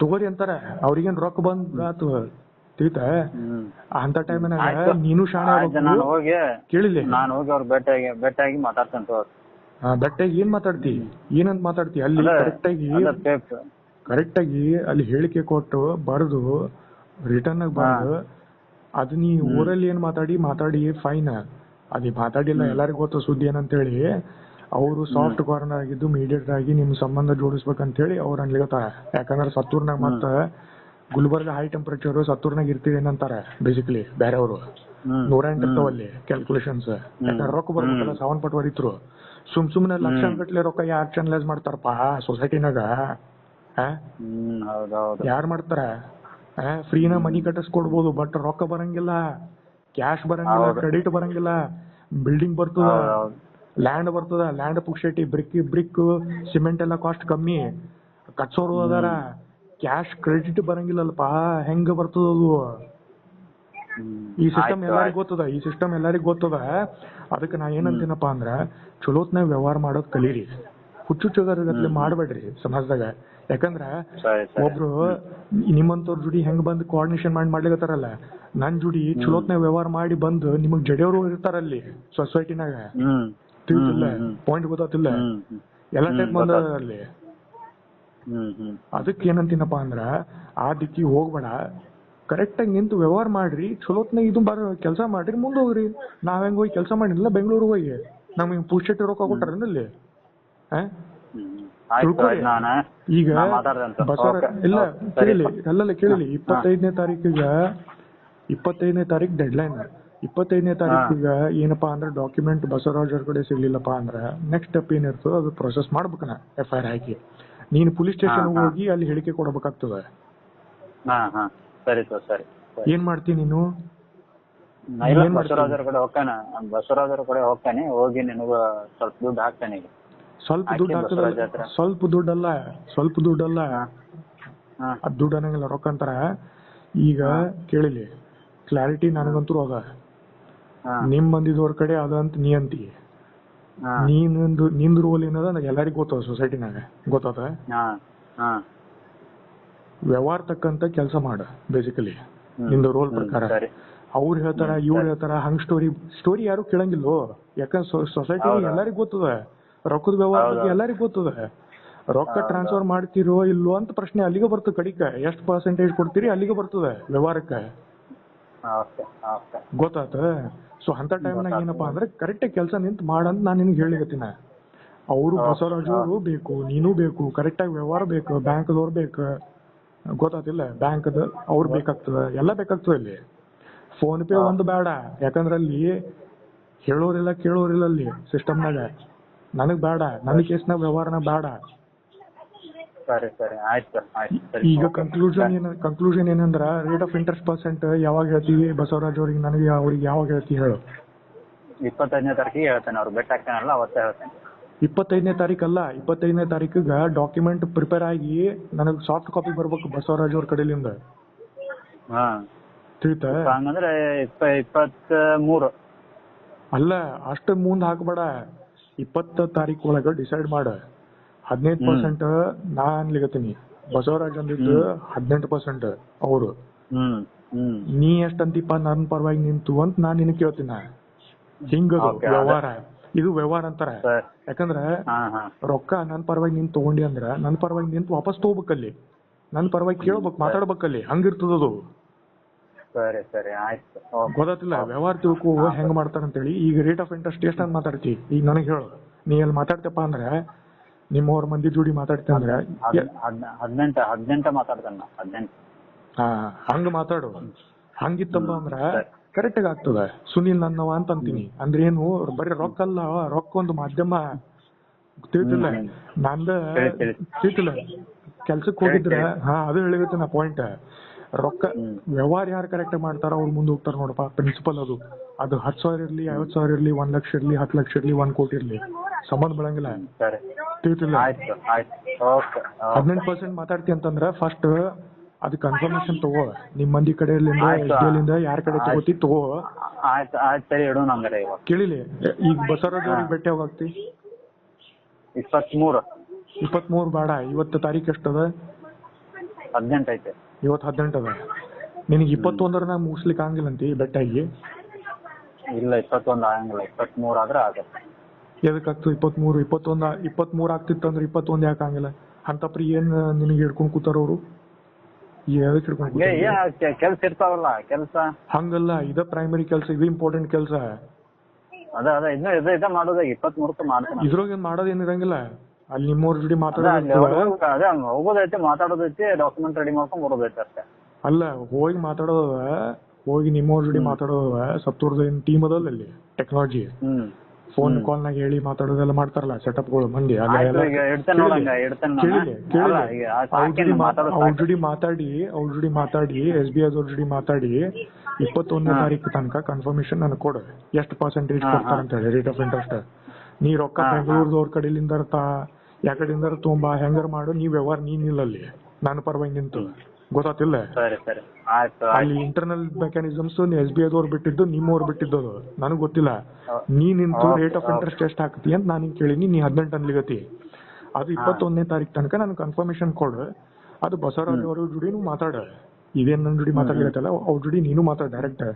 ತಗೋರಿ ಅಂತಾರ. ಅವ್ರಿಗೇನ್ ರೊಕ್ಕ ಬಂದ್ ಆತು, ತಿಳಿತ? ಅಂತ ಟೈಮ್ನಾಗ ನೀನು ಶಾಣೆ ಕೇಳಿಲ್ಲ. ನಾನು ಹೋಗಿ ಅವ್ರ ಭೇಟಿಯಾಗಿ ಮಾತಾಡ್ತೇನೆ. ಬೆಟ್ಟಾಗಿ ಏನ್ ಮಾತಾಡ್ತಿ, ಏನಂತ ಮಾತಾಡ್ತಿ ಅಲ್ಲಿ? ಕರೆಕ್ಟ್ ಆಗಿ ಅಲ್ಲಿ ಹೇಳಿಕೆ ಕೊಟ್ಟು ಬರೆದು ರಿಟರ್ನ್ ಆಗಿ ಬರೆದು ಅದು ನೀ ಊರಲ್ಲಿ ಏನ್ ಮಾತಾಡಿ ಫೈನ್. ಅದ್ ಮಾತಾಡಿಲ್ಲ, ಎಲ್ಲರಿಗೂ ಗೊತ್ತು ಸುದ್ದಿ ಏನಂತ ಹೇಳಿ. ಅವರು ಸಾಫ್ಟ್ ಕಾರ್ನರ್ ಆಗಿದ್ದು ಮೀಡಿಯೇಟರ್ ಆಗಿ ನಿಮ್ ಸಂಬಂಧ ಜೋಡಿಸ್ಬೇಕಂತ ಹೇಳಿ ಅವ್ರು ಅನ್ಲಿಕತ್ತಾರ. ಯಾಕಂದ್ರೆ ಸತ್ತೂರ್ನಾಗ ಮತ್ತ ಗುಲ್ಬರ್ಗ ಹೈ ಟೆಂಪರೇಚರ್, ಸತ್ತೂರ್ನಾಗ ಇರ್ತೀವಿ ಏನಂತಾರ ಬೇಸಿಕಲಿ ಬೇರೆಯವರು. 108 ಇರ್ತಾವಲ್ಲಿ ಕ್ಯಾಲ್ಕುಲೇಷನ್ಸ್. ಯಾಕಂದ್ರೆ ರೊಕ್ಕ ಬರ್ಬೇಕಲ್ಲ, ಸಾವನ್ ಪಟ್ವಾರಿತ್ರು. ಸುಮ್ನೆ ಲಕ್ಷ ಗಟ್ಲೆ ರೊಕ್ಕ ಯಾರು ಚನಲೈಸ್ ಮಾಡ್ತಾರಪ್ಪ ಸೊಸೈಟಿನಾಗ? ಯಾರು ಮಾಡ್ತಾರ? ಫ್ರೀನ ಮನಿ ಕಟ್ಟಿಸ್ಕೊಡ್ಬೋದು, ಬಟ್ ರೊಕ್ಕ ಬರಂಗಿಲ್ಲ, ಕ್ಯಾಶ್ ಬರಂಗಿಲ್ಲ, ಕ್ರೆಡಿಟ್ ಬರಂಗಿಲ್ಲ. ಬಿಲ್ಡಿಂಗ್ ಬರ್ತದ, ಲ್ಯಾಂಡ್ ಬರ್ತದ, ಲ್ಯಾಂಡ್ ಪುಕ್ಷೇಟಿ, ಬ್ರಿಕ್ ಸಿಮೆಂಟ್ ಎಲ್ಲ ಕಾಸ್ಟ್ ಕಮ್ಮಿ, ಕಟ್ಸೋರು ಅದಾರ. ಕ್ಯಾಶ್ ಕ್ರೆಡಿಟ್ ಬರಂಗಿಲ್ಲಲ್ಪ, ಹೆಂಗ ಬರ್ತದ ಅದು? ಈ ಸಿಸ್ಟಮ್ ಎಲ್ಲರಿಗೂ ಗೊತ್ತದ. ಅದಕ್ಕೆ ನಾ ಏನಂತೀನಪ್ಪ ಅಂದ್ರ, ಚಲೋತ್ನಾಗ ವ್ಯವಹಾರ ಮಾಡೋದ್ ಕಲೀರಿ. ಹುಚ್ಚುಚ್ಚಗತ್ಲೆ ಮಾಡ್ಬೇಡ್ರಿ ಸಮಾಜದಾಗ. ಯಾಕಂದ್ರ ಒಬ್ರು ನಿಮ್ಮಂತವ್ರ ಜುಡಿ ಹೆಂಗ್ ಬಂದ್ ಕೋಆರ್ಡಿನೇಷನ್ ಮಾಡ್ಲಿಕತ್ತಾರಲ್ಲ, ನನ್ ಜುಡಿ ಚಲೋತ್ನಾಗ ವ್ಯವಹಾರ ಮಾಡಿ ಬಂದು ನಿಮಗ್ ಜಡಿಯವರು ಇರ್ತಾರಲ್ಲಿ ಸೊಸೈಟಿನಾಗ. ತಿಳಿತಿಲ್ಲ ಪಾಯಿಂಟ್? ಗೊತ್ತಾತಿಲ್ಲ? ಎಲ್ಲಾ ಟೈಪ್ ಬಂದ ಅಲ್ಲಿ. ಅದಕ್ಕೆ ಏನಂತೀನಪ್ಪ ಅಂದ್ರ, ಆ ದಿಕ್ಕಿಗೆ ಹೋಗ್ಬೇಡ, ಕರೆಕ್ಟ್ ಆಗಿ ನಿಂತು ವ್ಯವಹಾರ ಮಾಡ್ರಿ, ಚಲೋತ್ನಾಗ ಇದು ಕೆಲಸ ಮಾಡ್ರಿ, ಮುಂದೆ ಹೋಗ್ರಿ. ನಾವ್ ಹೆಂಗ್ ಹೋಗಿ ಕೆಲಸ ಮಾಡಿಲ್ಲ ಬೆಂಗಳೂರಿಗೆ ಹೋಗಿ ನಮಗೆ ಪುಕ್ಷೇಟಿ ರೊಕ್ಕ ಕೊಟ್ಟಾರಲ್ಲಿ. ಈಗ ಬಸವರ ಇಲ್ಲ ಕೇಳಿಲಿ, ಕೇಳಿಲಿ. 25ನೇ ತಾರೀಕು ಡೆಡ್ಲೈನ್. 25ನೇ ತಾರೀಕಿಗ ಏನಪ್ಪಾ ಅಂದ್ರೆ ಡಾಕ್ಯುಮೆಂಟ್ ಬಸವರಾಜ್ ಅವ್ರ ಕಡೆ ಸಿಗ್ಲಿಲ್ಲಪ್ಪ ಅಂದ್ರ ನೆಕ್ಸ್ಟ್ ಸ್ಟೆಪ್ ಏನಿರ್ತದ ಅದು ಪ್ರೊಸೆಸ್ ಮಾಡ್ಬೇಕನ. FIR ಹಾಕಿ ನೀನು ಪೊಲೀಸ್ ಸ್ಟೇಷನ್ ಹೋಗಿ ಅಲ್ಲಿ ಹೇಳಿಕೆ ಕೊಡಬೇಕಾಗ್ತದ. ಏನ್ ಮಾಡ್ತಿ ನೀನು? ಬಸವರಾಜ್ ಅವ್ರ ಕಡೆ ಹೋಗ್ತಾನೆ, ಹೋಗಿ ನಿನಗ ಸ್ವಲ್ಪ ದುಡ್ಡು ಹಾಕ್ತಾನೆ. ಸ್ವಲ್ಪ ದುಡ್ಡಲ್ಲ ಅದ್ ದುಡ್ಡು ಅನ್ನಂಗಿಲ್ಲ, ರೊಕ್ಕ ಅಂತಾರ. ಈಗ ಕೇಳಿಲಿ, ಕ್ಲಾರಿಟಿ ನನಗಂತೂ ಅದ, ನಿಮ್ ಮಂದಿದವ್ರ ಕಡೆ ಅದ ಅಂತ ನೀ ಅಂತಿ. ನಿಂದು ರೋಲ್ ಏನದ ಎಲ್ಲರಿಗೂ ಗೊತ್ತದ ಸೊಸೈಟಿನಾಗ. ಗೊತ್ತದ? ವ್ಯವಹಾರ ತಕ್ಕಂತ ಕೆಲಸ ಮಾಡ ಬೇಸಿಕಲಿ ನಿಂದು ರೋಲ್ ಪ್ರಕಾರ. ಅವ್ರು ಹೇಳ್ತಾರ, ಇವ್ರು ಹೇಳ್ತಾರ, ಹಂಗ್ ಸ್ಟೋರಿ ಯಾರು ಕೇಳಂಗಿಲ್ಲೋ. ಯಾಕಂದ್ರೆ ಸೊಸೈಟಿ ಎಲ್ಲರಿಗೂ ಗೊತ್ತದ, ರೊಕ್ಕದ ವ್ಯವಹಾರ ಬಗ್ಗೆ ಎಲ್ಲರಿಗೂ ಗೊತ್ತದ. ರೊಕ್ಕ ಟ್ರಾನ್ಸ್ಫರ್ ಮಾಡ್ತಿರೋ ಇಲ್ಲೋ ಅಂತ ಪ್ರಶ್ನೆ ಅಲ್ಲಿಗೆ ಬರ್ತದೆ. ಕಡಿಕ ಎಷ್ಟು ಪರ್ಸೆಂಟೇಜ್ ಕೊಡ್ತೀರಿ ಅಲ್ಲಿಗೆ ಬರ್ತದೆ ವ್ಯವಹಾರಕ್ಕೆ. ಗೊತ್ತಾತ? ಸೊ ಅಂತ ಟೈಮ್ನಾಗ ಏನಪ್ಪಾ ಅಂದ್ರೆ ಕರೆಕ್ಟ್ ಕೆಲಸ ನಿಂತು ಮಾಡಂತ ನಾನು ನಿನ್ಗೆ ಹೇಳಿಗತ್ತೀನಿ. ಅವರು ಬಸವರಾಜ್ ಅವರು ಬೇಕು, ನೀನು ಬೇಕು, ಕರೆಕ್ಟ್ ಆಗಿ ವ್ಯವಹಾರ ಬೇಕು, ಬ್ಯಾಂಕ್ದವ್ರು ಬೇಕು. ಗೊತ್ತಾತಿಲ್ಲ? ಬ್ಯಾಂಕ್ದ ಅವ್ರು ಬೇಕಾಗ್ತದ, ಎಲ್ಲ ಬೇಕಾಗ್ತದೆ ಇಲ್ಲಿ. ಫೋನ್ ಪೇ ಒಂದು ಬೇಡ, ಯಾಕಂದ್ರೆ ಅಲ್ಲಿ ಹೇಳೋರಿಲ್ಲ ಕೇಳೋರಿಲ್ಲ ಅಲ್ಲಿ ಸಿಸ್ಟಮ್ನಾಗ. ನನಗ್ ಬೇಡ, ನನ್ನ ಕೇಸ್ನಾಗ ವ್ಯವಹಾರನ ಬೇಡ. ಈಗ ಕನ್ಕ್ಲೂಷನ್ ಏನಂದ್ರ, ರೇಟ್ ಆಫ್ ಇಂಟ್ರೆಸ್ಟ್ ಪರ್ಸೆಂಟ್ ಯಾವಾಗ ಹೇಳ್ತೀವಿ ಬಸವರಾಜ್ ಅವ್ರಿಗೆ, ನನಗೆ ಅವ್ರಿಗೆ ಯಾವಾಗ ಹೇಳ್ತೀವಿ ಹೇಳು? 25ನೇ ತಾರೀಕಿಗೆ ಹೇಳ್ತೇನೆ. ಅವ್ರು ಬೆಟ್ಟ ಹಾಕ್ತಾನಲ್ಲ ಅವತ್ತೇ ಹೇಳ್ತೇನೆ. 25ನೇ ತಾರೀಕಲ್ಲ, 25ನೇ ತಾರೀಕಿಗೆ ಡಾಕ್ಯುಮೆಂಟ್ ಪ್ರಿಪೇರ್ ಆಗಿ ನನಗೆ ಸಾಫ್ಟ್ ಕಾಪಿ ಬರ್ಬೇಕು ಬಸವರಾಜ್ ಅವ್ರ ಕಡೆಯಿಂದ. ಹಾ ತಿಳಿತಾ? ಹಂಗಂದ್ರೆ 23. ಅಲ್ಲ, ಅಷ್ಟು ಮುಂದೆ ಹಾಕಬೇಡ. 20 ತಾರೀಕು ಒಳಗೆ ಡಿಸೈಡ್ ಮಾಡ. 15% ನಾ ಅನ್ಲಿಗತ್ತೀನಿ, ಬಸವರಾಜ್ ಅಂದಿದ್ದು 18% ಅವರು. ನೀ ಎಷ್ಟಂತಿಪ್ಪ ನನ್ನ ಪರವಾಗಿ ನಿಂತು ಅಂತ ನಾನ್ ನಿನಗೆ ಕೇಳ್ತೀನ. ಹಿಂಗದು ವ್ಯವಹಾರ, ಇದು ವ್ಯವಹಾರ ಅಂತಾರ. ಯಾಕಂದ್ರ ರೊಕ್ಕ ನನ್ನ ಪರವಾಗಿ ನಿಂತು ತಗೊಂಡಿ ಅಂದ್ರ ನನ್ನ ಪರವಾಗಿ ನಿಂತು ವಾಪಸ್ ತಗೋಬೇಕಲ್ಲಿ, ನನ್ನ ಪರವಾಗಿ ಕೇಳ್ಬೇಕು, ಮಾತಾಡ್ಬೇಕಲ್ಲಿ. ಹಂಗಿರ್ತದದು. ಸರಿ ಸರಿ ಆಯ್ತು. ಗೊತ್ತಾತಿಲ್ಲ ವ್ಯವಹಾರ ತಿಳ್ಕೊ ಹೆಂಗ್ ಮಾಡ್ತಾರಂತೇಳಿ. ಈಗ ರೇಟ್ ಆಫ್ ಇಂಟ್ರೆಸ್ಟ್ ಎಷ್ಟಂತ ಮಾತಾಡ್ತಿ ಈಗ ನನಗೆ ಹೇಳು. ನೀ ಎಲ್ಲಿ ಮಾತಾಡ್ತಪ್ಪ ಅಂದ್ರೆ ನಿಮ್ಮವ್ರ ಮಂದಿ ಜೋಡಿ ಮಾತಾಡ್ತಿ ಅಂದ್ರೆ 18 ಮಾತಾಡ್ತಾನ. 18. ಹಾ, ಹಂಗ ಮಾತಾಡು. ಹಂಗಿತ್ತಪ್ಪ ಅಂದ್ರ ಕರೆಕ್ಟ್ ಆಗಿ ಆಗ್ತದ. ಸುನಿಲ್ ನನ್ನವ ಅಂತ ಅಂತೀನಿ ಅಂದ್ರೆ ಏನು, ಬರೀ ರೊಕ್ಕ ಅಲ್ಲ, ರೊಕ್ಕ ಒಂದು ಮಾಧ್ಯಮ. ತಿಳಿತಿಲ್ಲ ನಂದ, ತಿಳಿತಿಲ್ಲ ಕೆಲ್ಸಕ್ಕೆ ಹೋಗಿದ್ರೆ. ಹಾ, ಅದು ಹೇಳಿಗುತ್ತೆ ನಾ ಪಾಯಿಂಟ್. ರೊಕ್ಕ ವ್ಯವಹಾರ ಯಾರು ಕರೆಕ್ಟ್ ಮಾಡ್ತಾರ ಅವ್ರು ಮುಂದೆ ಹೋಗ್ತಾರ ನೋಡಪ್ಪ. ಪ್ರಿನ್ಸಿಪಲ್ ಅದು 10,000 ಇರ್ಲಿ, 50,000 ಇರ್ಲಿ, 1 ಲಕ್ಷ ಇರ್ಲಿ, 10 ಲಕ್ಷ ಇರ್ಲಿ, 1 ಕೋಟಿ ಇರ್ಲಿ, ಸಂಬಂಧ ಬೆಳಂಗಿಲ್ಲ. ತಿಳಿತಿಲ್ಲ? 18% ಮಾತಾಡ್ತಿ ಅಂತಂದ್ರ ಫಸ್ಟ್ ಅದು ಕನ್ಫರ್ಮೇಶನ್ ತಗೋ. ನಿಮ್ ಮಂದಿ ಕಡೆಯಿಂದ ಎಸ್ಡಿಎಲಿಂದ ಯಾರ ಕಡೆ ತಗೋತಿ ತಗೋ. ಕೇಳಿಲಿ, ಈಗ ಬಸವರಾಜ್ ಅವ್ರಿಗೆ ಭೇಟಿ ಹೋಗಾಗ್ತಿ? 23 ಬೇಡ. ಇವತ್ತು ತಾರೀಕು ಎಷ್ಟದ? 18 ಐತೆ. ಇವತ್ತು 18 ಅದ. ನಿನಗೆ 21 ಮುಗಿಸ್ಲಿಕ್ಕೆ ಆಗಂಗಿಲ್ಲ ಅಂತಿ ಬೆಟ್ಟಾಗಿ? ಇಲ್ಲ, 21 ಆಗಂಗಿಲ್ಲ. 23 ಆದ್ರೆ ಆಗತ್ತೆ. ಎದಕ್ ಆಗ್ತದೆ 23? 23 ಆಗ್ತಿತ್ತು ಅಂದ್ರೆ 21 ಯಾಕೆ ಆಗಂಗಿಲ್ಲ? ಅಂತಪ್ರಿ ಏನ್ ನಿನಗೆ ಹಿಡ್ಕೊಂಡ್ ಕೂತಾರ ಅವರು? ಎದಕ್ ಹಿಡ್ಕೊಂಡ್ ಕೆಲ್ಸ ಇರ್ತಾವಲ್ಲ, ಕೆಲ್ಸ ಹಂಗಲ್ಲ. ಇದ ಪ್ರೈಮರಿ ಕೆಲ್ಸ, ಇದು ಇಂಪಾರ್ಟೆಂಟ್ ಕೆಲ್ಸ. ಅದ ಇದ ಮಾಡೋದ 23 ಮಾಡ್ತಾನೆ. ಇದ್ರಾಗ ಮಾಡೋದೇನ್ ಇರಂಗಿಲ್ಲ. ಅಲ್ಲಿ ನಿಮ್ಮವ್ರ ಜೋಡಿ ಮಾತಾಡೋದೈತೆ, ಹೋಗೋದೈತಿ, ಮಾತಾಡೋದೈತಿ, ಡಾಕ್ಯುಮೆಂಟ್ ರೆಡಿ ಮಾಡ್ಕೊಂಡ್ ಬರೋದೈತೆ ಅಷ್ಟೇ. ಅಲ್ಲ, ಹೋಗಿ ಮಾತಾಡೋದ, ಹೋಗಿ ನಿಮ್ಮವ್ರ ಜೋಡಿ ಮಾತಾಡೋದ. ಸತ್ತೂರ್ದ ಟೀಮ್ ಅದಲ್ಲ ಅಲ್ಲಿ ಟೆಕ್ನಾಲಜಿ, ಫೋನ್ ಕಾಲ್ ನಾಗ ಹೇಳಿ ಮಾತಾಡೋದೆಲ್ಲ ಮಾಡ್ತಾರಲ್ಲ ಸೆಟಪ್ಗಳು ಮಂದಿ. ಅವ್ರ ಜೋಡಿ ಮಾತಾಡಿ SBI ಅವ್ರ ಜೋಡಿ ಮಾತಾಡಿ 21ನೇ ತಾರೀಕು ತನಕ ಕನ್ಫರ್ಮೇಶನ್ ನನಗೆ ಕೊಡು. ಎಷ್ಟು ಪರ್ಸೆಂಟೇಜ್ ಕೊಡ್ತಾರ ಅಂತ ಹೇಳಿ ರೇಟ್ ಆಫ್ ಇಂಟ್ರೆಸ್ಟ್. ನೀ ರೊಕ್ಕ ಬೆಂಗಳೂರದವ್ರ ಕಡೆಯಿಂದ ಯಾ ಕಡೆಯಿಂದ ತೊಗೊಂಬ, ಹೆಂಗಾರ ಮಾಡು. ನೀ ವ್ಯವಹಾರ ನೀನಿಲ್ಲಲ್ಲಿ, ನನ್ನ ಪರವಾಗಿ ನಿಂತು. ಗೊತ್ತಾತಿಲ್ಲ? ಅಲ್ಲಿ ಇಂಟರ್ನಲ್ ಮೆಕ್ಯಾನಿಸಮ್ಸ್ SBI ದವ್ರು ಬಿಟ್ಟಿದ್ದು, ನಿಮ್ಮವ್ರು ಬಿಟ್ಟಿದ್ದು ನನಗ್ ಗೊತ್ತಿಲ್ಲ. ನೀ ನಿಂತು ರೇಟ್ ಆಫ್ ಇಂಟ್ರೆಸ್ಟ್ ಎಷ್ಟು ಹಾಕ್ತಿ ಅಂತ ನಾನು ಕೇಳಿನಿ. ನೀ 18 ಅನ್ಲಿಗತಿ. ಅದು 21ನೇ ತಾರೀಕು ತನಕ ನನ್ ಕನ್ಫರ್ಮೇಶನ್ ಕೊಡು. ಅದು ಬಸವರಾಜ್ ಅವ್ರ ಜೋಡಿನೂ ಮಾತಾಡ. ಇದೇನ್ ನನ್ ಜೋಡಿ ಮಾತಾಡ್ಲಿಕತ್ತಲ್ಲ, ಅವ್ರ ಜೋಡಿ ನೀನು ಮಾತಾಡ ಡೈರೆಕ್ಟ್.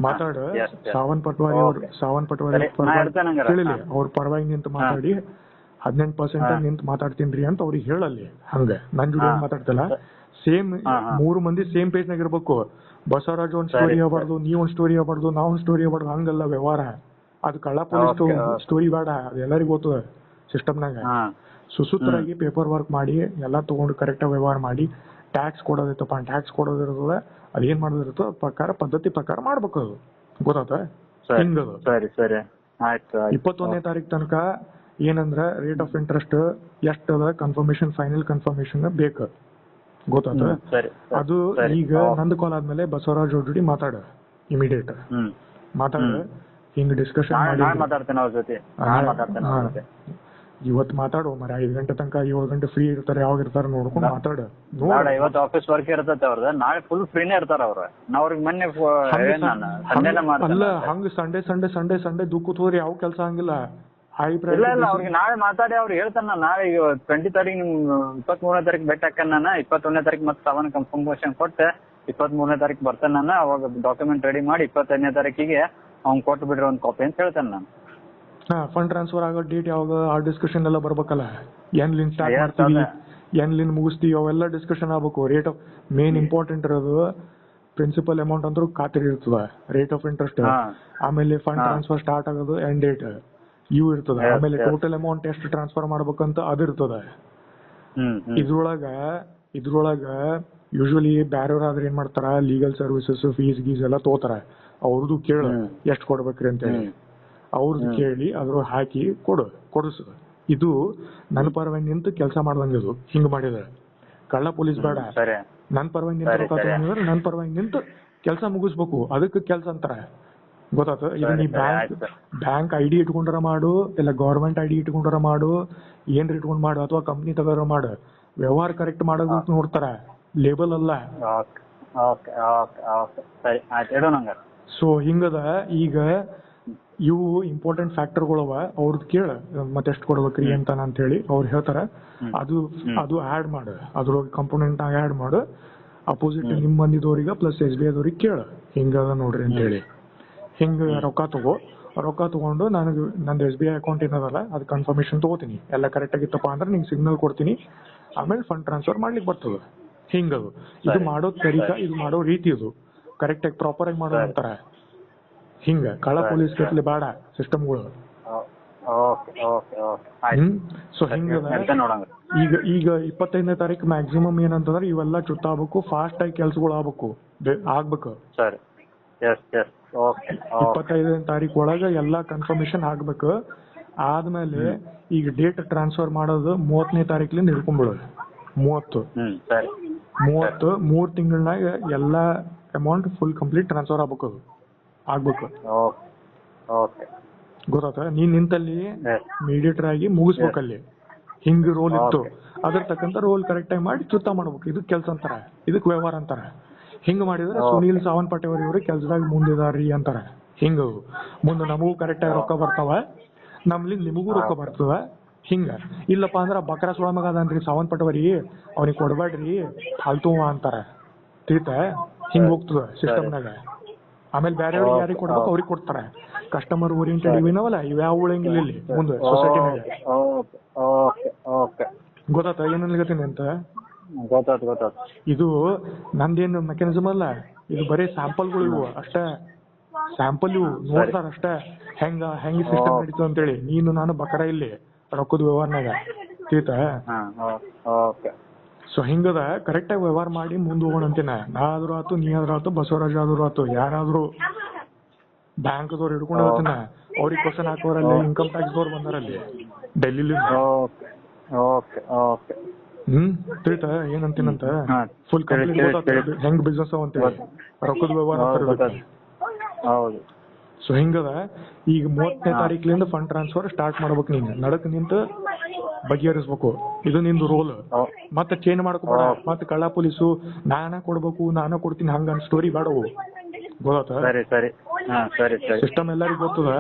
ಮಾತಾಡ. ಸಾವನ್ ಪಟ್ವಾರಿ ಕೇಳಿಲಿ, ಅವ್ರ ಪರವಾಗಿ ನಿಂತು ಮಾತಾಡಿ 18% ನಿಂತು ಮಾತಾಡ್ತೀನ್ರಿ ಅಂತ ಅವ್ರಿಗೆ ಹೇಳಲ್ಲಿ. ಹಂಗ ನನ್ ಜೋಡಿ ಮಾತಾಡ್ತಲ್ಲ, ಸೇಮ್ 3 ಮಂದಿ ಸೇಮ್ ಪೇಜ್ ನಾಗ ಇರ್ಬೇಕು. ಬಸವರಾಜ್ ಒಂದ್ ಸ್ಟೋರಿ ಹೇಳ್ಬಾರ್ದು, ನೀವ್ ಒಂದ್ ಸ್ಟೋರಿ ಹೇಳ್ಬಾರ್ದು, ನಾವ್ ಒಂದ್ ಸ್ಟೋರಿ ಹೇಳ್ಬಾರ್ದು. ಹಂಗಲ್ಲ ವ್ಯವಹಾರ. ಅದು ಕಳ್ಳ ಪೊಲೀಸ್ ಸ್ಟೋರಿ ಬೇಡ. ಅದು ಎಲ್ಲರಿಗೂ ಗೊತ್ತದ ಸಿಸ್ಟಮ್ನಾಗ. ಸುಸೂತ್ರಾಗಿ ಪೇಪರ್ ವರ್ಕ್ ಮಾಡಿ ಎಲ್ಲಾ ತಗೊಂಡು ಕರೆಕ್ಟ್ ವ್ಯವಹಾರ ಮಾಡಿ ಟ್ಯಾಕ್ಸ್ ಕೊಡೋದೈತಪ್ಪ, ಟ್ಯಾಕ್ಸ್ ಕೊಡೋದಿರ್ತದ. ಅದೇನ್ ಮಾಡೋದಿರ್ತೋ ಪ್ರಕಾರ ಪದ್ಧತಿ ಪ್ರಕಾರ ಮಾಡ್ಬೇಕು. ಅದು ಗೊತ್ತಾತ? ಹಿಂಗದು. 21ನೇ ತಾರೀಕು ತನಕ ಏನಂದ್ರ ರೇಟ್ ಆಫ್ ಇಂಟ್ರೆಸ್ಟ್ ಎಷ್ಟದ ಕನ್ಫರ್ಮೇಶನ್, ಫೈನಲ್ ಕನ್ಫರ್ಮೇಶನ್ ಬೇಕು. ಗೊತ್ತಾತ? ಅದು ಈಗ ನಂದು ಕಾಲ್ ಆದ್ಮೇಲೆ ಬಸವರಾಜ್ ಅವ್ರ ಜೋಡಿ ಮಾತಾಡ. ಇಮಿಡಿಯೇಟ್ ಮಾತಾಡ. ಹಿಂಗ್ ಡಿಸ್ಕಷನ್ ಮಾಡಿ ಇವತ್ತು ಮಾತಾಡು. ಮರ 5 ಗಂಟೆ ತನಕ 7 ಗಂಟೆ ಫ್ರೀ ಇರ್ತಾರೆ, ಯಾವಾಗ ಇರ್ತಾರೆ ನೋಡ್ಕೊಂಡು ಮಾತಾಡ. ಇವತ್ತು ಆಫೀಸ್ ವರ್ಕ್ ಇರ್ತೈತೆ ಅವ್ರದ್ದು, ನಾಳೆ ಫುಲ್ ಫ್ರೀನೇ ಇರ್ತಾರ ಅವ್ರ. ಅವ್ರಿಗೆ ಮೊನ್ನೆ ಅಲ್ಲ, ಹಂಗ ಸಂಡೇ ದುಃಖ ತೋರಿ ಯಾವ ಕೆಲ್ಸ ಹಂಗಿಲ್ಲ. ಇಲ್ಲ ಅವ್ರಿಗೆ ನಾಳೆ ಮಾತಾಡಿ ಅವ್ರು ಹೇಳ್ತಾನ. ನಾಳೆ 20 ತಾರೀಕು ನಿಮ್ 23ನೇ ತಾರೀಕು ಬೆಟ್ಟ ಹಾಕ. ನಾನು 21ನೇ ತಾರೀಕು ಮತ್ತೆ 7 ಕನ್ಫರ್ಮೇಶನ್ ಕೊಟ್ಟೆ. 23ನೇ ತಾರೀಕು ಬರ್ತೇನೆ ನಾನು. ಅವಾಗ ಡಾಕ್ಯುಮೆಂಟ್ ರೆಡಿ ಮಾಡಿ 25ನೇ ತಾರೀಕಿಗೆ ಅವ್ನ್ ಕೊಟ್ಟು ಬಿಡ್ರಿ ಒಂದ್ ಕಾಪಿ ಅಂತ ಹೇಳ್ತೇನೆ ನಾನು. ಫಂಡ್ ಟ್ರಾನ್ಸ್ಫರ್ ಆಗೋ ಡೇಟ್ ಯಾವಾಗ, ಆ ಡಿಸ್ಕಷನ್ ಎಲ್ಲ ಬರ್ಬೇಕಲ್ಲ. ಏನ್ಲಿನ್ ಸ್ಟಾರ್ಟ್ ಮಾಡ್ತೀವಿ, ಏನ್ಲಿನ್ ಮುಗಿಸ್ತೀವಿ, ಅವೆಲ್ಲ ಡಿಸ್ಕಷನ್ ಆಗ್ಬೇಕು. ರೇಟ್ ಆಫ್ ಮೇನ್ ಇಂಪಾರ್ಟೆಂಟ್ ಇರೋದು ಪ್ರಿನ್ಸಿಪಲ್ ಅಮೌಂಟ್ ಅಂದ್ರೂ ಖಾತೆರಿ ಇರ್ತದ, ರೇಟ್ ಆಫ್ ಇಂಟ್ರೆಸ್ಟ್. ಆಮೇಲೆ ಫಂಡ್ ಟ್ರಾನ್ಸ್ಫರ್ ಸ್ಟಾರ್ಟ್ ಆಗೋದು ಎಂಡ್ ಡೇಟ್ ಇವು ಇರ್ತದ. ಆಮೇಲೆ ಟೋಟಲ್ ಅಮೌಂಟ್ ಎಷ್ಟು ಟ್ರಾನ್ಸ್ಫರ್ ಮಾಡ್ಬೇಕಂತ ಅದು ಇರ್ತದ. ಇದ್ರೊಳಗ ಯೂಶುವಲಿ ಬ್ಯಾರೆಯವ್ರಾದ್ರೆ ಏನ್ ಮಾಡ್ತಾರ, ಲೀಗಲ್ ಸರ್ವಿಸಸ್ ಫೀಸ್ ಎಲ್ಲ ತಗೋತಾರ. ಅವ್ರದ್ದು ಕೇಳು ಎಷ್ಟು ಕೊಡ್ಬೇಕ್ರಿ ಅಂತ ಹೇಳಿ. ಅವ್ರದ್ದು ಕೇಳಿ ಅದ್ರ ಹಾಕಿ ಕೊಡಿಸು. ಇದು ನನ್ನ ಪರವಾಗಿ ನಿಂತು ಕೆಲಸ ಮಾಡ್ದಂಗೆ. ಇದು ಹಿಂಗ್ ಮಾಡಿದ್ರೆ ಕಳ್ಳ ಪೊಲೀಸ್ ಬೇಡ. ನನ್ನ ಪರವಾಗಿ ನಿಂತು ನನ್ನ ಪರವಾಗಿ ನಿಂತು ಕೆಲಸ ಮುಗಿಸ್ಬೇಕು. ಅದಕ್ಕೆ ಕೆಲಸ ಅಂತಾರ. ಗೊತ್ತಾತ. ಇದು ನೀ ಬ್ಯಾಂಕ್ ಐಡಿ ಇಟ್ಕೊಂಡ್ರ ಮಾಡು, ಇಲ್ಲ ಗೌರ್ಮೆಂಟ್ ಐಡಿ ಇಟ್ಕೊಂಡ್ರ ಮಾಡು, ಏನ್ರ ಇಟ್ಕೊಂಡ್ ಮಾಡು, ಅಥವಾ ಕಂಪ್ನಿ ತಗೋರ ಮಾಡು, ವ್ಯವಹಾರ ಕರೆಕ್ಟ್ ಮಾಡೋದು ನೋಡ್ತಾರ, ಲೇಬಲ್ ಅಲ್ಲ. ಸರಿ ಆಯ್ತು, ಇಡೋಣ ಹಂಗಾರೆ. ಸೊ ಹಿಂಗದ. ಈಗ ಇವು ಇಂಪಾರ್ಟೆಂಟ್ ಫ್ಯಾಕ್ಟರ್ಗಳವ, ಅವ್ರದ್ದು ಕೇಳ ಮತ್ತೆ ಎಷ್ಟು ಕೊಡ್ಬೇಕ್ರಿ ಅಂತ ಹೇಳಿ ಅವ್ರು ಹೇಳ್ತಾರ. ಅದು ಆಡ್ ಮಾಡು, ಅದ್ರೊಳಗೆ ಕಂಪೋನೆಂಟ್ ಆಡ್ ಮಾಡು. ಅಪೋಸಿಟ್ ನಿಮ್ ಮಂದಿದವ್ರಿಗೆ ಪ್ಲಸ್ SBI ದವ್ರಿಗೆ ಕೇಳ, ಹಿಂಗದ ನೋಡ್ರಿ ಅಂತ ಹೇಳಿ. ಹಿಂಗ ರೊಕ್ಕ ತಗೊಂಡು ನನಗೆ ನಂದು SBI ಅಕೌಂಟ್ ಏನದಲ್ಲ ಅದು ಕನ್ಫರ್ಮೇಶನ್ ತಗೋತೀನಿ. ಎಲ್ಲ ಕರೆಕ್ಟ್ ಆಗಿತ್ತಪ್ಪ ಅಂದ್ರೆ ನಿಂಗೆ ಸಿಗ್ನಲ್ ಕೊಡ್ತೀನಿ, ಆಮೇಲೆ ಫಂಡ್ ಟ್ರಾನ್ಸ್ಫರ್ ಮಾಡ್ಲಿಕ್ಕೆ ಬರ್ತದೆ. ಹಿಂಗದು. ಇದು ಮಾಡೋ ತರೀಕ, ಇದು ಮಾಡೋ ರೀತಿ ಇದು ಕರೆಕ್ಟ್ ಆಗಿ ಪ್ರಾಪರ್ ಆಗಿ ಮಾಡೋ ಅಂತಾರ. ಹಿಂಗ ಕಳ್ಳ ಪೊಲೀಸ್ ಕತ್ಲಿ ಬೇಡ ಸಿಸ್ಟಮ್ಗಳು. ಸೊ ಹಿಂಗದ. ಈಗ 25ನೇ ತಾರೀಕು ಮ್ಯಾಕ್ಸಿಮಮ್ ಏನಂತಂದ್ರೆ ಇವೆಲ್ಲ ಚುತ್ತ ಆಗ್ಬೇಕು, ಫಾಸ್ಟ್ ಆಗಿ ಕೆಲ್ಸಗಳು ಆಗ್ಬೇಕು. 25ನೇ ತಾರೀಕು ಒಳಗ ಎಲ್ಲಾ ಕನ್ಫರ್ಮೇಶನ್ ಆಗ್ಬೇಕು. ಆದ್ಮೇಲೆ ಈಗ ಡೇಟ್ ಟ್ರಾನ್ಸ್ಫರ್ ಮಾಡೋದು 30ನೇ ತಾರೀಕ್ಲಿಂದ ಹಿಡ್ಕೊಂಡ್ಬಿಡೋದು. 3 ತಿಂಗಳಾಗ ಎಲ್ಲಾ ಅಮೌಂಟ್ ಫುಲ್ ಕಂಪ್ಲೀಟ್ ಟ್ರಾನ್ಸ್ಫರ್ ಆಗ್ಬೇಕು. ಗೊತ್ತಾತ. ನೀನ್ ನಿಂತಲ್ಲಿ ಮೀಡಿಯೇಟರ್ ಆಗಿ ಮುಗಿಸ್ಬೇಕಲ್ಲಿ. ಹಿಂಗ್ ರೋಲ್ ಇತ್ತು, ಅದ್ರ ತಕ್ಕಂತ ರೋಲ್ ಕರೆಕ್ಟ್ ಆಗಿ ಮಾಡಿ ಚುತ್ತ ಮಾಡ್ಬೇಕು. ಇದಕ್ ಕೆಲ್ಸ ಅಂತಾರ, ಇದಕ್ ವ್ಯವಹಾರ ಅಂತಾರ. ಹಿಂಗ್ ಮಾಡಿದ್ರೆ ಸುನೀಲ್ ಸಾವಂತ್ ಪಾಟೇವರ್ ಇವ್ರು ಕೆಲ್ಸದಾಗ ಮುಂದಿದಾರಿ ಅಂತಾರ. ಹಿಂಗ ಮುಂದೆ ನಮಗೂ ಕರೆಕ್ಟ್ ಆಗಿ ರೊಕ್ಕ ಬರ್ತಾವ, ನಮ್ಲಿಂದ ನಿಮಗೂ ರೊಕ್ಕ ಬರ್ತದ. ಹಿಂಗ ಇಲ್ಲಪ್ಪ ಅಂದ್ರ ಬಕ್ರಾ ಸುಳ ಮಗ ಅದನ್ರಿ ಸಾವಂತ್ ಪಾಟೇವರಿ, ಅವ್ನಿಗೆ ಕೊಡ್ಬೇಡ್ರಿ ಫಾಲ್ತು ಅಂತಾರ. ತಿಳಿತ. ಹಿಂಗ್ ಹೋಗ್ತದ ಸಿಸ್ಟಮ್ನಾಗ. ಆಮೇಲೆ ಬೇರೆಯವ್ರಿಗೆ ಯಾರಿಗೆ ಕೊಡ್ಬೇಕು ಅವ್ರಿಗೆ ಕೊಡ್ತಾರ. ಕಸ್ಟಮರ್ ಓರಿಯೆಂಟೆಡ್ ಇವಿನವಲ್ಲ, ಇವ್ಯಾವ ಉಳಂಗಿಲ್ಲ ಇಲ್ಲಿ ಮುಂದೆ ಸೊಸೈಟಿನಾಗ. ಗೊತ್ತಾತ ಏನ್ ಅಂತ? ಇದು ನಂದೇನು ಮೆಕ್ಯಾನಿಸಮ್ ಅಲ್ಲ, ಇದು ಬರೀ ಸ್ಯಾಂಪಲ್ಗಳು ಇವು ಅಷ್ಟೇ. ಸ್ಯಾಂಪಲ್ ಇವು ನೋಡ್ತಾರ ಅಷ್ಟೇ, ಹೆಂಗ್ ಸಿಸ್ಟಮ್ ನಡೀತು ಅಂತೇಳಿ. ನೀನು ನಾನು ಬಕರ ಇಲ್ಲಿ ರೊಕ್ಕದ ವ್ಯವಹಾರನಾಗ. ತಿಳಿತಾ? ಸೊ ಹಿಂಗದ. ಕರೆಕ್ಟ್ ಆಗಿ ವ್ಯವಹಾರ ಮಾಡಿ ಮುಂದೆ ಹೋಗೋಣ ಅಂತೀನ. ನಾ ಆದ್ರೂ ಆತು, ನೀ ಆದ್ರೂ ಆತು, ಬಸವರಾಜ್ ಆದ್ರೂ ಆತು, ಯಾರಾದ್ರೂ ಬ್ಯಾಂಕ್ದವ್ರು ಹಿಡ್ಕೊಂಡು ಹೋಗ್ತಾನ. ಅವ್ರಿಗೆ ಕ್ವಶನ್ ಹಾಕೋರಲ್ಲಿ ಇನ್ಕಮ್ ಟ್ಯಾಕ್ಸ್ ದವ್ರು ಬಂದಾರಲ್ಲಿ ಡೆಲ್ಲಿಲಿ. ತಿಳಿತಾ ಏನಂತೀನಂತ? ಫುಲ್ ಕಂಪ್ಲೀಟ್ ಗೊತ್ತಾಗ್ತದೆ ಹೆಂಗ್ ಬಿಸ್ನೆಸ್ ಅಂತೇಳಿ, ರೊಕ್ಕದ ವ್ಯವಹಾರ. ಸೊ ಹಿಂಗದ. ಈಗ 30ನೇ ತಾರೀಕ್ಲಿಂದ ಫಂಡ್ ಟ್ರಾನ್ಸ್ಫರ್ ಸ್ಟಾರ್ಟ್ ಮಾಡ್ಬೇಕು. ನೀನು ನಡಕ್ ನಿಂತು ಬಗೆಹರಿಸ್ಬೇಕು. ಇದು ನಿಂದು ರೋಲ್. ಮತ್ತೆ ಚೇಂಜ್ ಮಾಡ್ಕೋಬೇಡ. ಮತ್ತೆ ಕಳ್ಳ ಪೊಲೀಸು ನಾನ ಕೊಡ್ಬೇಕು, ನಾನ ಕೊಡ್ತೀನಿ ಹಂಗ ಸ್ಟೋರಿ ಬೇಡವು. ಗೊತ್ತಾತ? ಸಿಸ್ಟಮ್ ಎಲ್ಲರಿಗೂ ಗೊತ್ತದ.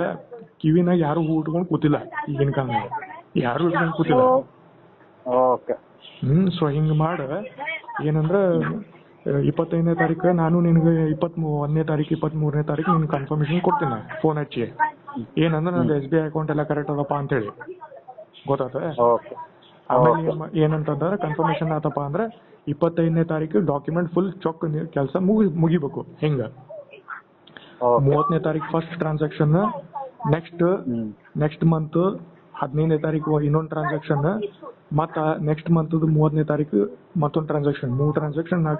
ಕಿವಿನಾಗ ಯಾರು ಹೂ ಇಟ್ಕೊಂಡು ಕೂತಿಲ್ಲ ಈಗಿನ ಕಾಲದಾಗ, ಯಾರು ಇಟ್ಕೊಂಡು ಕೂತಿಲ್ಲ. ಸೊ ಹಿಂಗ್ ಮಾಡ. ಏನಂದ್ರ 25ನೇ ತಾರೀಕು ನಾನು ನಿನ್ಗೆ 21ನೇ ತಾರೀಕು 23ನೇ ತಾರೀಕು ನಿನ್ ಕನ್ಫರ್ಮೇಶನ್ ಕೊಡ್ತೀನಿ ಫೋನ್ ಹಚ್ಚಿ. ಏನಂದ್ರೆ ನಂದು SBI ಅಕೌಂಟ್ ಎಲ್ಲ ಕರೆಕ್ಟ್ ಅದಪ್ಪ ಅಂತ ಹೇಳಿ. ಗೊತ್ತಾತ? ಆಮೇಲೆ ಏನಂತಂದ್ರೆ ಕನ್ಫರ್ಮೇಶನ್ ಆತಪ್ಪ ಅಂದ್ರೆ 25ನೇ ತಾರೀಕು ಡಾಕ್ಯುಮೆಂಟ್ ಫುಲ್ ಚೊಕ್ ಕೆಲಸ ಮುಗಿಬೇಕು. ಹಿಂಗ 30ನೇ ತಾರೀಕು ಫಸ್ಟ್ ಟ್ರಾನ್ಸಾಕ್ಷನ್, ನೆಕ್ಸ್ಟ್ ಮಂತ್ 15ನೇ ತಾರೀಕು ಇನ್ನೊಂದು ಟ್ರಾನ್ಸಾಕ್ಷನ್, ಮತ್ತ ನೆಕ್ಸ್ಟ್ ಮಂತ್ 30ನೇ ತಾರೀಕು ಮತ್ತೊಂದು ಟ್ರಾನ್ಸಾಕ್ಷನ್. 4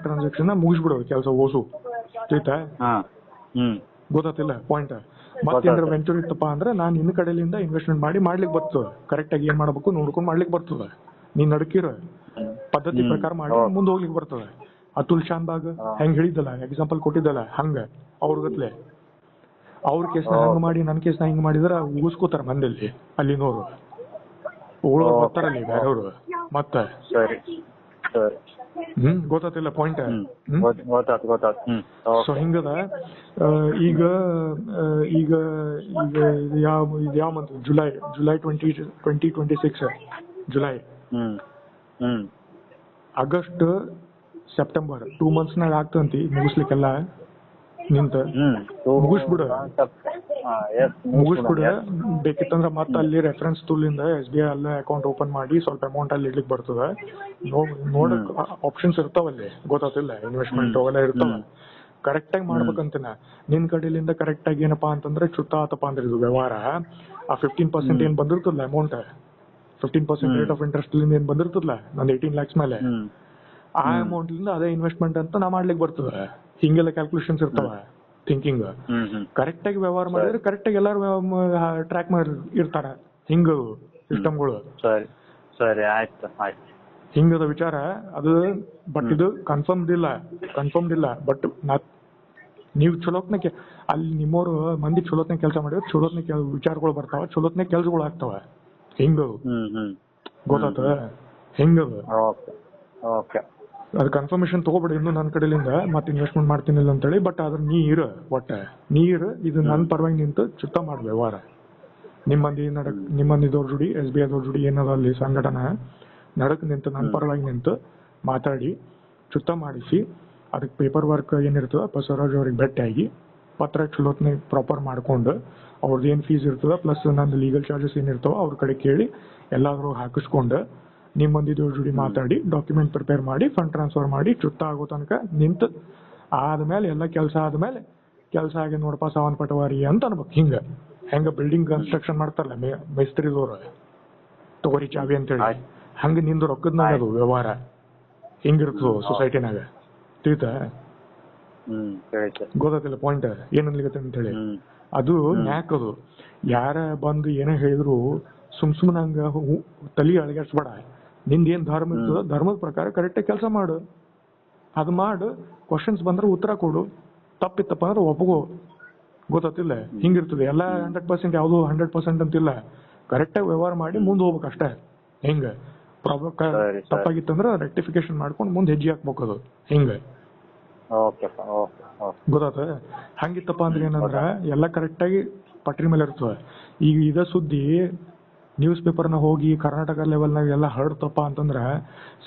ಟ್ರಾನ್ಸಾಕ್ಷನ್ ಮುಗಿಸ್ಬಿಡೋದು ಕೆಲಸ ಓಸು. ತಿಳಿತಾ? ಗೊತ್ತಾತಿಲ್ಲ ಪಾಯಿಂಟ್? ಮತ್ತೇನಾರ ವೆಂಚರ್ ಇತ್ತಪ್ಪ ಅಂದ್ರೆ ನಾನು ಇನ್ನ ಕಡೆಯಿಂದ ಇನ್ವೆಸ್ಟ್ಮೆಂಟ್ ಮಾಡ್ಲಿಕ್ಕೆ ಬರ್ತದೆ. ಕರೆಕ್ಟ್ ಆಗಿ ಏನ್ ಮಾಡ್ಬೇಕು ನೋಡ್ಕೊಂಡು ಮಾಡ್ಲಿಕ್ಕೆ ಬರ್ತದೆ. ನೀನ್ ನಡಕಿರ ಪದ್ಧತಿ ಪ್ರಕಾರ ಮಾಡಿ ಮುಂದೆ ಹೋಗ್ಲಿಕ್ಕೆ ಬರ್ತದೆ. ಅತುಲ್ ಶಾನ್ಬಾಗ್ ಹೆಂಗ್ ಹೇಳಿದ್ದಲ್ಲ, ಎಕ್ಸಾಂಪಲ್ ಕೊಟ್ಟಿದ್ದಲ್ಲ, ಹಂಗ ಅವ್ರ ಗತ್ಲೆ ಅವ್ರ ಕೇಸ್ನ ಹಂಗ ಮಾಡಿ ನನ್ನ ಕೇಸ್ನ ಹಿಂಗ್ ಮಾಡಿದ್ರ ಉಗಿಸ್ಕೋತಾರ ಮಂದಲ್ಲಿ ಅಲ್ಲಿನೋರು. ಉಳೋರು ಬರ್ತಾರಲ್ಲಿ ಬೇರೆಯವ್ರು. ಮತ್ತೆ ಗೊತ್ತಾತಿಲ್ಲ ಪಾಯಿಂಟ್? ಸೊ ಹಿಂಗದ. ಈಗ ಈಗ ಈಗ ಯಾವ month? July 2026. July, August, September 2 monthsನಾಗ ಆಗ್ತಂತಿ ಮುಗಿಸ್ಲಿಕ್ಕೆಲ್ಲ. ನಿಂತ ಮುಗಿಸ್ಬಿಡ. ಬೇಕಿತ್ತಂದ್ರ ಮತ್ತ ಅಲ್ಲಿ ರೆಫರೆನ್ಸ್ ಟೂಲಿಂದ SBI ಅಲ್ಲೇ ಅಕೌಂಟ್ ಓಪನ್ ಮಾಡಿ ಸ್ವಲ್ಪ ಅಮೌಂಟ್ ಅಲ್ಲಿ ಇಡ್ಲಿಕ್ಕೆ ಬರ್ತದ. ನೋಡಕ್ ಆಪ್ಷನ್ಸ್ ಇರ್ತಾವಲ್ಲಿ. ಗೊತ್ತಾತಿಲ್ಲ? ಇನ್ವೆಸ್ಟ್ಮೆಂಟ್ ಅವೆಲ್ಲ ಇರ್ತಾವ. ಕರೆಕ್ಟ್ ಆಗಿ ಮಾಡ್ಬೇಕಂತಿನ. ನಿನ್ ಕಡೆಯಿಂದ ಕರೆಕ್ಟ್ ಆಗಿ ಏನಪ್ಪಾ ಅಂತಂದ್ರೆ ಚುತ್ತ ಆತಪ್ಪ ಅಂದ್ರೆ ಇದು ವ್ಯವಹಾರ. ಆ 15% ಏನ್ ಬಂದಿರ್ತದಲ್ಲ ಅಮೌಂಟ್, 15% ರೇಟ್ ಆಫ್ ಇಂಟ್ರೆಸ್ಟ್ ಏನ್ ಬಂದಿರ್ತದಲ್ಲ ನಂದು 18 lakhs ಮೇಲೆ, ಆ ಅಮೌಂಟ್ ಲಿಂದ ಅದೇ ಇನ್ವೆಸ್ಟ್ಮೆಂಟ್ ಅಂತ ನಾ ಮಾಡ್ಲಿಕ್ಕೆ ಬರ್ತದ. ಹಿಂಗೆಲ್ಲ ಕ್ಯಾಲ್ಕುಲೇಷನ್ಸ್ ಇರ್ತಾವ. ಥಿಂಕಿಂಗ್ ಕರೆಕ್ಟ್ ಆಗಿ ವ್ಯವಹಾರ ಮಾಡಿದ್ರೆ ಕರೆಕ್ಟ್ ಆಗಿ ಎಲ್ಲಾರು ಟ್ರ್ಯಾಕ್ ಮಾಡಿ ಇರ್ತಾರ. ಹಿಂಗ ಸಿಸ್ಟಮ್ಗಳು. ಹಿಂಗದ ವಿಚಾರ ಅದು. ಬಟ್ ಇದು ಕನ್ಫರ್ಮ್ಡ್ ಇಲ್ಲ. ಬಟ್ ನೀವು ಚಲೋತ್ನ ಅಲ್ಲಿ ನಿಮ್ಮವ್ರು ಮಂದಿ ಚಲೋತ್ನ ಕೆಲಸ ಮಾಡಿದ್ರೆ ಚಲೋತ್ನ ವಿಚಾರಗಳು ಬರ್ತಾವ, ಚಲೋತ್ನ ಕೆಲ್ಸಗಳು ಆಗ್ತಾವ. ಹಿಂಗ ಗೊತ್ತಾತ ಹೆಂಗದ ಅದು ಕನ್ಫರ್ಮೇಶನ್ ತಗೋಬೇಡಿ ಇನ್ನು ನನ್ನ ಕಡೆಯಿಂದ ಮತ್ತೆ ಇನ್ವೆಸ್ಟ್ಮೆಂಟ್ ಮಾಡ್ತೀನಿಲ್ಲ ಅಂತೇಳಿ. ಬಟ್ ಅದ್ರ ನೀರು ಇದು ನನ್ನ ಪರವಾಗಿ ನಿಂತು ಚುತ್ತ ಮಾಡ ವ್ಯವಹಾರ. ನಿಮ್ಮಂದಿದವ್ರ ಜೋಡಿ SBI ದವ್ರ ಜೋಡಿ ಏನದ ಅಲ್ಲಿ ಸಂಘಟನೆ ನಡಕ್ ನಿಂತು ನನ್ನ ಪರವಾಗಿ ನಿಂತು ಮಾತಾಡಿ ಚುತ್ತ ಮಾಡಿಸಿ ಅದಕ್ಕೆ ಪೇಪರ್ ವರ್ಕ್ ಏನಿರ್ತದ ಬಸವರಾಜ್ ಅವ್ರಿಗೆ ಭೇಟಿಯಾಗಿ ಪತ್ರ ಚಲೋತ್ನ ಪ್ರಾಪರ್ ಮಾಡ್ಕೊಂಡು ಅವ್ರದ್ದು ಏನು ಫೀಸ್ ಇರ್ತದ ಪ್ಲಸ್ ನಂದು ಲೀಗಲ್ ಚಾರ್ಜಸ್ ಏನಿರ್ತಾವ ಅವ್ರ ಕಡೆ ಕೇಳಿ ಎಲ್ಲಾದ್ರೂ ಹಾಕಿಸ್ಕೊಂಡು ನಿಮ್ಮಂದಿದವ್ರ ಜೋಡಿ ಮಾತಾಡಿ ಡಾಕ್ಯುಮೆಂಟ್ ಪ್ರಿಪೇರ್ ಮಾಡಿ ಫಂಡ್ ಟ್ರಾನ್ಸ್ಫರ್ ಮಾಡಿ ಚುತ್ತ ಆಗೋ ತನಕ ನಿಂತು ಆದ್ಮೇಲೆ ಎಲ್ಲ ಕೆಲಸ ಆದ್ಮೇಲೆ ಕೆಲಸ ಆಗಿ ನೋಡಪ್ಪ ಸಾವನ್ ಪಟವಾರಿ ಅಂತ ಅನ್ಬೇಕು. ಹೆಂಗ ಬಿಲ್ಡಿಂಗ್ ಕನ್ಸ್ಟ್ರಕ್ಷನ್ ಮಾಡ್ತಾರಲ್ಲ ಮೇಸ್ತ್ರಿದವ್ರು ತಗೋರಿ ಚಾವಿ ಅಂತೇಳಿ ಹಂಗ ನಿಂದು ರೊಕ್ಕದ್ನಾಗ ಅದು ವ್ಯವಹಾರ ಹಿಂಗಿರ್ತದ ಸೊಸೈಟಿನಾಗ. ತಿಳಿತಾ? ಗೊತ್ತಾತಿಲ್ಲ ಪಾಯಿಂಟ್ ಏನನ್ಲಿಗತ್ತೆ ಅಂತ ಹೇಳಿ. ಅದು ಯಾಕದು ಯಾರ ಬಂದು ಏನೋ ಹೇಳಿದ್ರು ಸುಮ್ನೆ ಹಂಗ ತಲೆ ಅಳಗಾಡ್ಸ್ಬೇಡ. ನಿಂದ ಏನ್ ಧರ್ಮ ಇರ್ತದ ಧರ್ಮದ ಪ್ರಕಾರ ಕರೆಕ್ಟಾಗಿ ಕೆಲಸ ಮಾಡು. ಅದು ಮಾಡು, ಕ್ವಶನ್ಸ್ ಬಂದ್ರೆ ಉತ್ತರ ಕೊಡು, ತಪ್ಪಿತ್ತಪ್ಪ ಅಂದ್ರೆ ಒಪ್ಪಗೋ. ಗೊತ್ತಿಲ್ಲ ಹಿಂಗಿರ್ತದೆ ಎಲ್ಲ 100% ಯಾವ್ದು 100% ಅಂತಿಲ್ಲ. ಕರೆಕ್ಟಾಗಿ ವ್ಯವಹಾರ ಮಾಡಿ ಮುಂದೆ ಹೋಗ್ಬೇಕು ಅಷ್ಟೇ. ಹಿಂಗ ಪ್ರಾಬ್ಲಮ್ ತಪ್ಪಾಗಿತ್ತಂದ್ರೆ ರೆಕ್ಟಿಫಿಕೇಶನ್ ಮಾಡ್ಕೊಂಡು ಮುಂದೆ ಹೆಜ್ಜೆ ಹಾಕ್ಬೇಕು. ಅದು ಹಿಂಗ ಗೊತ್ತಾತ. ಹಂಗಿತ್ತಪ್ಪ ಅಂದ್ರೆ ಏನಂದ್ರ ಎಲ್ಲ ಕರೆಕ್ಟಾಗಿ ಪಟ್ರಿ ಮೇಲೆ ಇರ್ತದೆ. ಈಗ ಇದ ಸುದ್ದಿ ನ್ಯೂಸ್ ಪೇಪರ್ನ ಹೋಗಿ ಕರ್ನಾಟಕ ಲೆವೆಲ್ನಾಗ ಎಲ್ಲ ಹರಡ್ತಪ್ಪ ಅಂತಂದ್ರ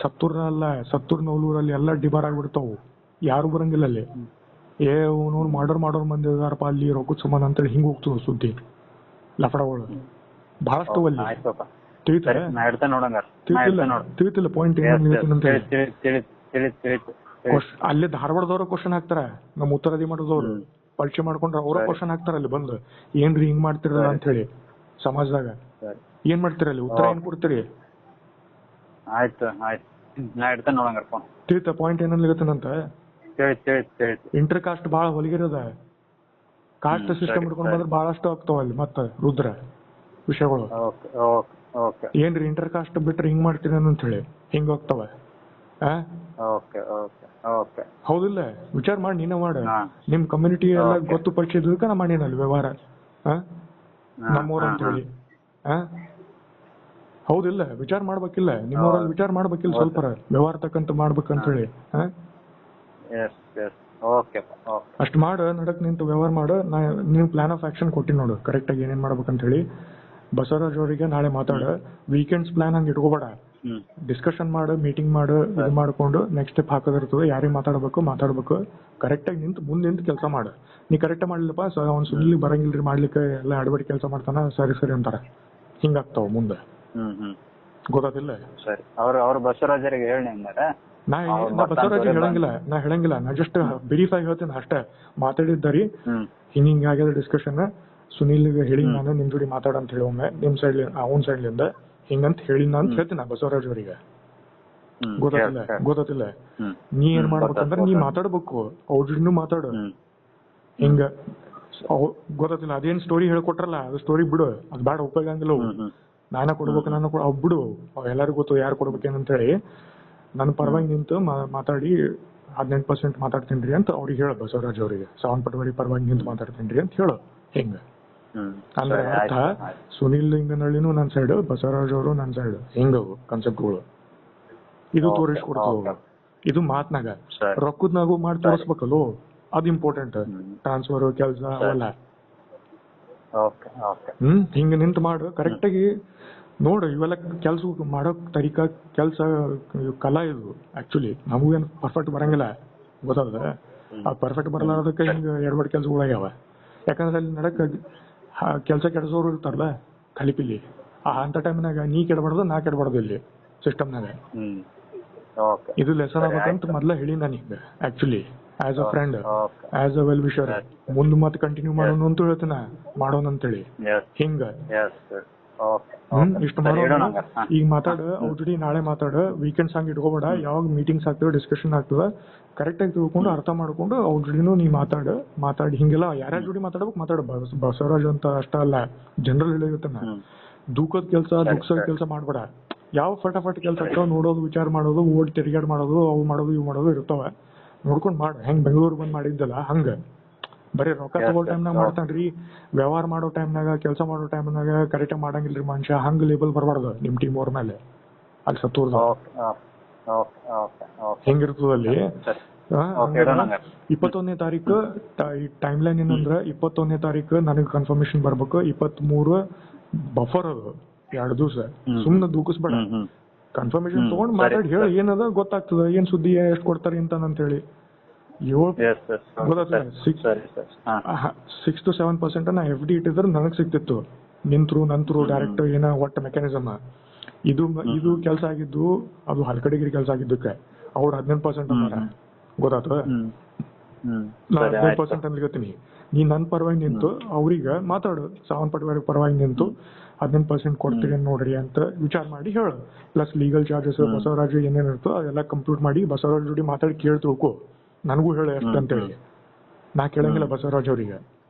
ಸತ್ತೂರ್ ನವಲೂರಲ್ಲಿ ಎಲ್ಲ ಡಿಬಾರ್ ಆಗ್ಬಿಡ್ತಾವು. ಯಾರು ಬರಂಗಿಲ್ಲ ಅಲ್ಲಿ. ಮಾಡೋರ್ ಮಂದಿ ಇದಾರಪ್ಪ ಅಲ್ಲಿ ರೊಕ್ಕದ ಸಂಬಂಧ ಅಂತೇಳಿ ಹಿಂಗ್ ಹೋಗ್ತದ ಸುದ್ದಿ ಲಫಡಗಳು ಬಹಳಷ್ಟು ಅಲ್ಲಿ. ತಿಳಿತಿಲ್ಲ ಪಾಯಿಂಟ್ ಏನ್ ಅಲ್ಲಿ ಧಾರವಾಡದವ್ರ ಕ್ವಶನ್ ಹಾಕ್ತಾರ, ನಮ್ಮ ಉತ್ತರದಿ ಮಾಡೋದವ್ರು ಪರೀಕ್ಷೆ ಮಾಡ್ಕೊಂಡ್ರ ಅವ್ರ ಕ್ವಶನ್ ಹಾಕ್ತಾರ ಅಲ್ಲಿ ಬಂದು ಏನ್ರಿ ಹಿಂಗ್ ಮಾಡ್ತಿರ ಅಂತ ಹೇಳಿ. ಸಮಾಜದಾಗ ಏನ್ ಮಾಡ್ತೀರ ಅಲ್ಲಿ ಉತ್ತರ ಏನ್ ಕೊಡ್ತೀರಿ? ತಿಳಿತ ಪಾಯಿಂಟ್ ಏನನ್ಲಿಗತ್ತನಂತ. ಇಂಟರ್ ಕಾಸ್ಟ್ ಬಾಳ ಹೊಲಿಗಿರದ ಕಾಸ್ಟ್ ಸಿಸ್ಟಮ್ ಇಟ್ಕೊಂಡ್ ಬಂದ್ರೆ ಬಹಳಷ್ಟು ಆಗ್ತಾವ ಅಲ್ಲಿ ಮತ್ತ ರುದ್ರ ವಿಷಯಗಳು. ಏನ್ರಿ ಇಂಟರ್ ಕಾಸ್ಟ್ ಬಿಟ್ರೆ ಹಿಂಗ್ ಮಾಡ್ತೀರಿ ಅಂತ ಹೇಳಿ ಹಿಂಗ್ ಹೋಗ್ತಾವ. ಹೌದಿಲ್ಲ? ವಿಚಾರ ಮಾಡಿ ನೀನ ಮಾಡ. ನಿಮ್ ಕಮ್ಯುನಿಟಿ ಎಲ್ಲ ಗೊತ್ತು ಪರೀಕ್ಷೆ ನಾ ಮಾಡಿನಲ್ಲಿ ವ್ಯವಹಾರ ನಮ್ಮೂರ ಅಂತ ಹೇಳಿ. ಹೌದಿಲ್ಲ? ವಿಚಾರ ಮಾಡ್ಬೇಕಿಲ್ಲ? ನಿಮ್ಮೂರಲ್ಲಿ ವಿಚಾರ ಮಾಡ್ಬೇಕಿಲ್ಲ? ಸ್ವಲ್ಪ ವ್ಯವಹಾರ ತಕ್ಕಂತ ಮಾಡ್ಬೇಕಂತ ಹೇಳಿ ಅಷ್ಟ್ ಮಾಡ. ನಡಕ್ ನಿಂತು ವ್ಯವಹಾರ ಮಾಡು. ನೀವು ಪ್ಲಾನ್ ಆಫ್ ಆಕ್ಷನ್ ಕೊಟ್ಟಿ ನೋಡು ಕರೆಕ್ಟ್ ಆಗಿ ಏನೇನ್ ಮಾಡ್ಬೇಕಂತ ಹೇಳಿ. ಬಸವರಾಜ್ ಅವರಿಗೆ ನಾಳೆ ಮಾತಾಡ. ವೀಕೆಂಡ್ಸ್ ಪ್ಲಾನ್ ಹಂಗ ಇಟ್ಕೋಬೇಡ. ಡಿಸ್ಕಷನ್ ಮಾಡು, ಮೀಟಿಂಗ್ ಮಾಡು, ಇದು ಮಾಡ್ಕೊಂಡು ನೆಕ್ಸ್ಟ್ ಸ್ಟೆಪ್ ಹಾಕೋದಿರ್ತದೆ. ಯಾರಿಗೆ ಮಾತಾಡ್ಬೇಕು ಕರೆಕ್ಟ್ ಆಗಿ ಮುಂದೆ ನಿಂತು ಕೆಲಸ ಮಾಡು. ನೀ ಕರೆಕ್ಟ್ ಮಾಡ್ಲಿಲ್ಲಪ್ಪ ಅವ್ನು ಸುಳ್ಳಿ ಬರಂಗಿಲ್ರಿ ಮಾಡ್ಲಿಕ್ಕೆ ಎಲ್ಲ ಅಡಬಡಿ ಕೆಲಸ ಮಾಡ್ತಾನ ಸರಿ ಅಂತಾರ. ಹಿಂಗಾಗ್ತಾವ ಮುಂದೆ. ಗೊತ್ತಾತಿಲ್ಲ? ಸರಿ ಅವ್ರ ಬಸವರಾಜರಿಗೆ ಹೇಳಿ. ನಾ ಬಸವರಾಜ್ ಹೇಳಂಗಿಲ್ಲ. ನಾ ಜಸ್ಟ್ ವೆರಿಫೈ ಹೇಳ್ತೇನೆ ಅಷ್ಟೇ. ಮಾತಾಡಿದ್ದಾರಿ ಹಿಂಗ ಆಗ್ಯದ ಡಿಸ್ಕಷನ್. ಸುನೀಲ್ ಹೇಳಿ ನಾನು ನಿಮ್ ಜೋಡಿ ಮಾತಾಡಂತ ಹೇಳಿ ಒಮ್ಮೆ ನಿಮ್ ಸೈಡ್ ಅವನ್ ಸೈಡ್ಲಿಂದ ಹಿಂಗಂತ ಹೇಳಿನ ಅಂತ ಹೇಳ್ತೀನಿ ಬಸವರಾಜ್ ಅವರಿಗೆ. ಗೊತ್ತಾತಿಲ್ಲ? ನೀ ಏನ್ ಮಾಡ್ಬೇಕಂದ್ರೆ ನೀ ಮಾತಾಡ್ಬೇಕು, ಅವ್ರ ಜೋಡಿನೂ ಮಾತಾಡು. ಹಿಂಗ ಗೊತ್ತಾತಿಲ್ಲ? ಅದೇನ್ ಸ್ಟೋರಿ ಹೇಳ್ಕೊಟ್ರಲ್ಲ ಅದು ಸ್ಟೋರಿ ಬಿಡು, ಅದ್ ಬ್ಯಾಡ, ಉಪಯೋಗ ಹಂಗಿಲ್ಲ. ನಾನ ಕೊಡ್ಬೇಕು ಅವ್ ಬಿಡು. ಎಲ್ಲರಿಗೂ ಗೊತ್ತು ಯಾರು ಕೊಡ್ಬೇಕೇನಂತ ಹೇಳಿ. ನನ್ನ ಪರವಾಗಿ ನಿಂತು ಮಾತಾಡಿ 18% ಮಾತಾಡ್ತೀನಿ ಅಂತ ಅವ್ರಿಗೆ ಹೇಳ. ಬಸವರಾಜ್ ಅವರಿಗೆ ಸಾವನ್ ಪಟವಾರಿ ಪರವಾಗಿ ನಿಂತು ಮಾತಾಡ್ತೀನಿ ಅಂತ ಹೇಳು. ಹಿಂಗ ಅಂದ್ರೆ ಅರ್ಥ ಸುನಿಲ್ ಹಿಂಗನಹಳ್ಳಿನೂ ನನ್ನ ಸೈಡ್, ಬಸವರಾಜ್ ಅವರು ನನ್ನ ಸೈಡ್. ಹಿಂಗವು ಕಾನ್ಸೆಪ್ಟ್ಗಳು ಇದು ತೋರಿಸ್ಕೊಡ್ತಾವ. ಇದು ಮಾತ್ನಾಗ ರೊಕ್ಕದ್ನಾಗು ಮಾಡಿ ತೋರಿಸ್ಬೇಕಲ್ಲೋ, ಅದು ಇಂಪಾರ್ಟೆಂಟ್. ಟ್ರಾನ್ಸ್ಫರ್ ಕೆಲಸ ಅವೆಲ್ಲ ಹಿಂಗ ನಿಂತು ಮಾಡು. ಕರೆಕ್ಟಾಗಿ ನೋಡು. ಇವೆಲ್ಲ ಕೆಲ್ಸ ಮಾಡೋ ತರೀಕಾ ಕೆಲ್ಸ ಕಲಾ ಇದು. ಆಕ್ಚುಲಿ ನಮಗೇನು ಪರ್ಫೆಕ್ಟ್ ಬರಂಗಿಲ್ಲ, ಗೊತ್ತದ? ಆ ಪರ್ಫೆಕ್ಟ್ ಬರಲಾರ್ದಕ್ಕೆ ಹಿಂಗ ಎರಡ್ ಕೆಲ್ಸಗಳು ಆಗ್ಯಾವ. ಯಾಕಂದ್ರೆ ಅಲ್ಲಿ ನಡಕ್ ಕೆಲ್ಸ ಕೆಡ್ಸೋರು ಇರ್ತಾರಲ್ಲ ಖಲಿಪಿಲಿ, ಅಂತ ಟೈಮ್ನಾಗ ನೀ ಕೆಡಬಾರ್ದು ನಾ ಕೆಡಬಾರ್ದು ಇಲ್ಲಿ ಸಿಸ್ಟಮ್ನಾಗ. ಇದು ಲೆಸನ್ ಆಗ್ಬೇಕಂತ ಮೊದ್ಲ ಹೇಳಿ ನನಗೆ actually as a friend, as a well wisher. ಮುಂದ್ ಮತ್ತೆ ಕಂಟಿನ್ಯೂ ಮಾಡೋಣ ಅಂತ ಹೇಳ್ತೀನ, ಮಾಡೋಣ ಅಂತೇಳಿ ಹಿಂಗ ಇಷ್ಟು ಮಾಡೋಣ. ಈಗ ಮಾತಾಡ ಅವ್ರ ಜೊತೆ ನಾಳೆ ಮಾತಾಡ. ವೀಕೆಂಡ್ಸ್ ಹಂಗ ಇಟ್ಕೋಬೇಡ. ಯಾವಾಗ ಮೀಟಿಂಗ್ಸ್ ಆಗ್ತದೆ, ಡಿಸ್ಕಷನ್ ಆಗ್ತದ, ಕರೆಕ್ಟ್ ಆಗಿ ತಿಳ್ಕೊಂಡು ಅರ್ಥ ಮಾಡ್ಕೊಂಡು ಅವ್ರ ಜೊತೆನೂ ನೀ ಮಾತಾಡಿ ಹಿಂಗೆಲ್ಲ ಯಾರ್ಯಾರ ಜೋಡಿ ಮಾತಾಡ. ಬಸವರಾಜ್ ಅಂತ ಅಷ್ಟ ಅಲ್ಲ, ಜನರಲ್ ಹೇಳಿರುತ್ತಾನ. ದೂಕದ ಕೆಲಸ ದುಃಖದ ಕೆಲಸ ಮಾಡ್ಬೇಡ. ಯಾವ ಫಟಾಫಟ್ ಕೆಲಸ ಆಗ್ತಾವ ನೋಡೋದು, ವಿಚಾರ ಮಾಡೋದು, ಓಡ್ ತಿರುಗಾಡ್ ಮಾಡೋದು, ಅವು ಮಾಡೋದು ಇವು ಮಾಡೋದು ಇರ್ತಾವ. ನೋಡ್ಕೊಂಡ್ ಮಾಡ. ಹೆಂಗ್ ಬೆಂಗಳೂರು ಬಂದ್ ಮಾಡಿದ್ದಲ್ಲ ಹಂಗ ಬರೀ ರೊಕ್ಕ ತಗೋ ಟೈಮ್ನಾಗ ಮಾಡ್ತಾನ್ರಿ, ವ್ಯವಹಾರ ಮಾಡೋ ಟೈಮ್ನಾಗ ಕೆಲಸ ಮಾಡೋ ಟೈಮ್ನಾಗ ಕರೆಕ್ಟಾಗಿ ಮಾಡಂಗಿಲ್ರಿ ಮನುಷ್ಯ. ಹಂಗ ಲೇಬಲ್ ಬರಬಾರ್ದು ನಿಮ್ ಟೀಮ್ ಅವ್ರ ಮೇಲೆ. ಅಲ್ಲಿ ಸತ್ತೂರ್ದ ಹೆಂಗಿರ್ತದ ಅಲ್ಲಿ. 21ನೇ ತಾರೀಕು ಟೈಮ್ ಲೈನ್ ಏನಂದ್ರ 21ನೇ ತಾರೀಕು ನನಗೆ ಕನ್ಫರ್ಮೇಶನ್ ಬರ್ಬೇಕು. 23 ಬಫರ್ ಅದು 2 ದಿವಸ. ಸುಮ್ನೆ ದೂಕಿಸ್ಬೇಡ, ಕನ್ಫರ್ಮೇಶನ್ ತಗೊಂಡ್ ಮಾತಾಡಿ ಹೇಳಿ ಏನದ ಗೊತ್ತಾಗ್ತದ, ಏನ್ ಸುದ್ದಿ ಎಷ್ಟು ಕೊಡ್ತಾರೆ ಅಂತ ಹೇಳಿ. 6 to 7% ನಾ FD ಇಟ್ಟಿದ್ರೆ ನನಗ್ ಸಿಕ್ತಿತ್ತು. ನನ್ ಥ್ರೂ ಡೈರೆಕ್ಟ್ ಏನ ಒಟ್ಟ ಮೆಕ್ಯಾನಿಸಮ್. ಇದು ಕೆಲಸ ಆಗಿದ್ದು ಅದು ಹಲ್ಕಡಿಗಿರಿ ಕೆಲಸ ಆಗಿದ್ದಕ್ಕೆ ಅವ್ರು 15% ಅನ್ನಾರ. ಗೊತ್ತಾಗ್ತದ? ನಾ 15% ಅನ್ಲಿಕತ್ತೀನಿ. ನೀ ನನ್ ಪರವಾಗಿ ನಿಂತು ಅವ್ರಿಗೆ ಮಾತಾಡು, ಸಾವನ್ ಪಟವಾರಿ ಪರವಾಗಿ ನಿಂತು 15% ಕೊಡ್ತೀರಿ ನೋಡ್ರಿ ಅಂತ ವಿಚಾರ ಮಾಡಿ ಹೇಳು. ಪ್ಲಸ್ ಲೀಗಲ್ ಚಾರ್ಜಸ್ ಬಸವರಾಜ್ ಏನೇನಿರ್ತೋ ಅದೆಲ್ಲ ಕಂಪ್ಲೀಟ್ ಮಾಡಿ ಬಸವರಾಜ್ ಜೋಡಿ ಮಾತಾಡಿ ಕೇಳಿ ತಿಳ್ಕೊ. ನನಗೂ ಹೇಳು ಎಷ್ಟು ಅಂತೇಳಿ. ನಾ ಕೇಳಂಗಿಲ್ಲ ಬಸವರಾಜ್ ಅವ್ರಿಗೆ,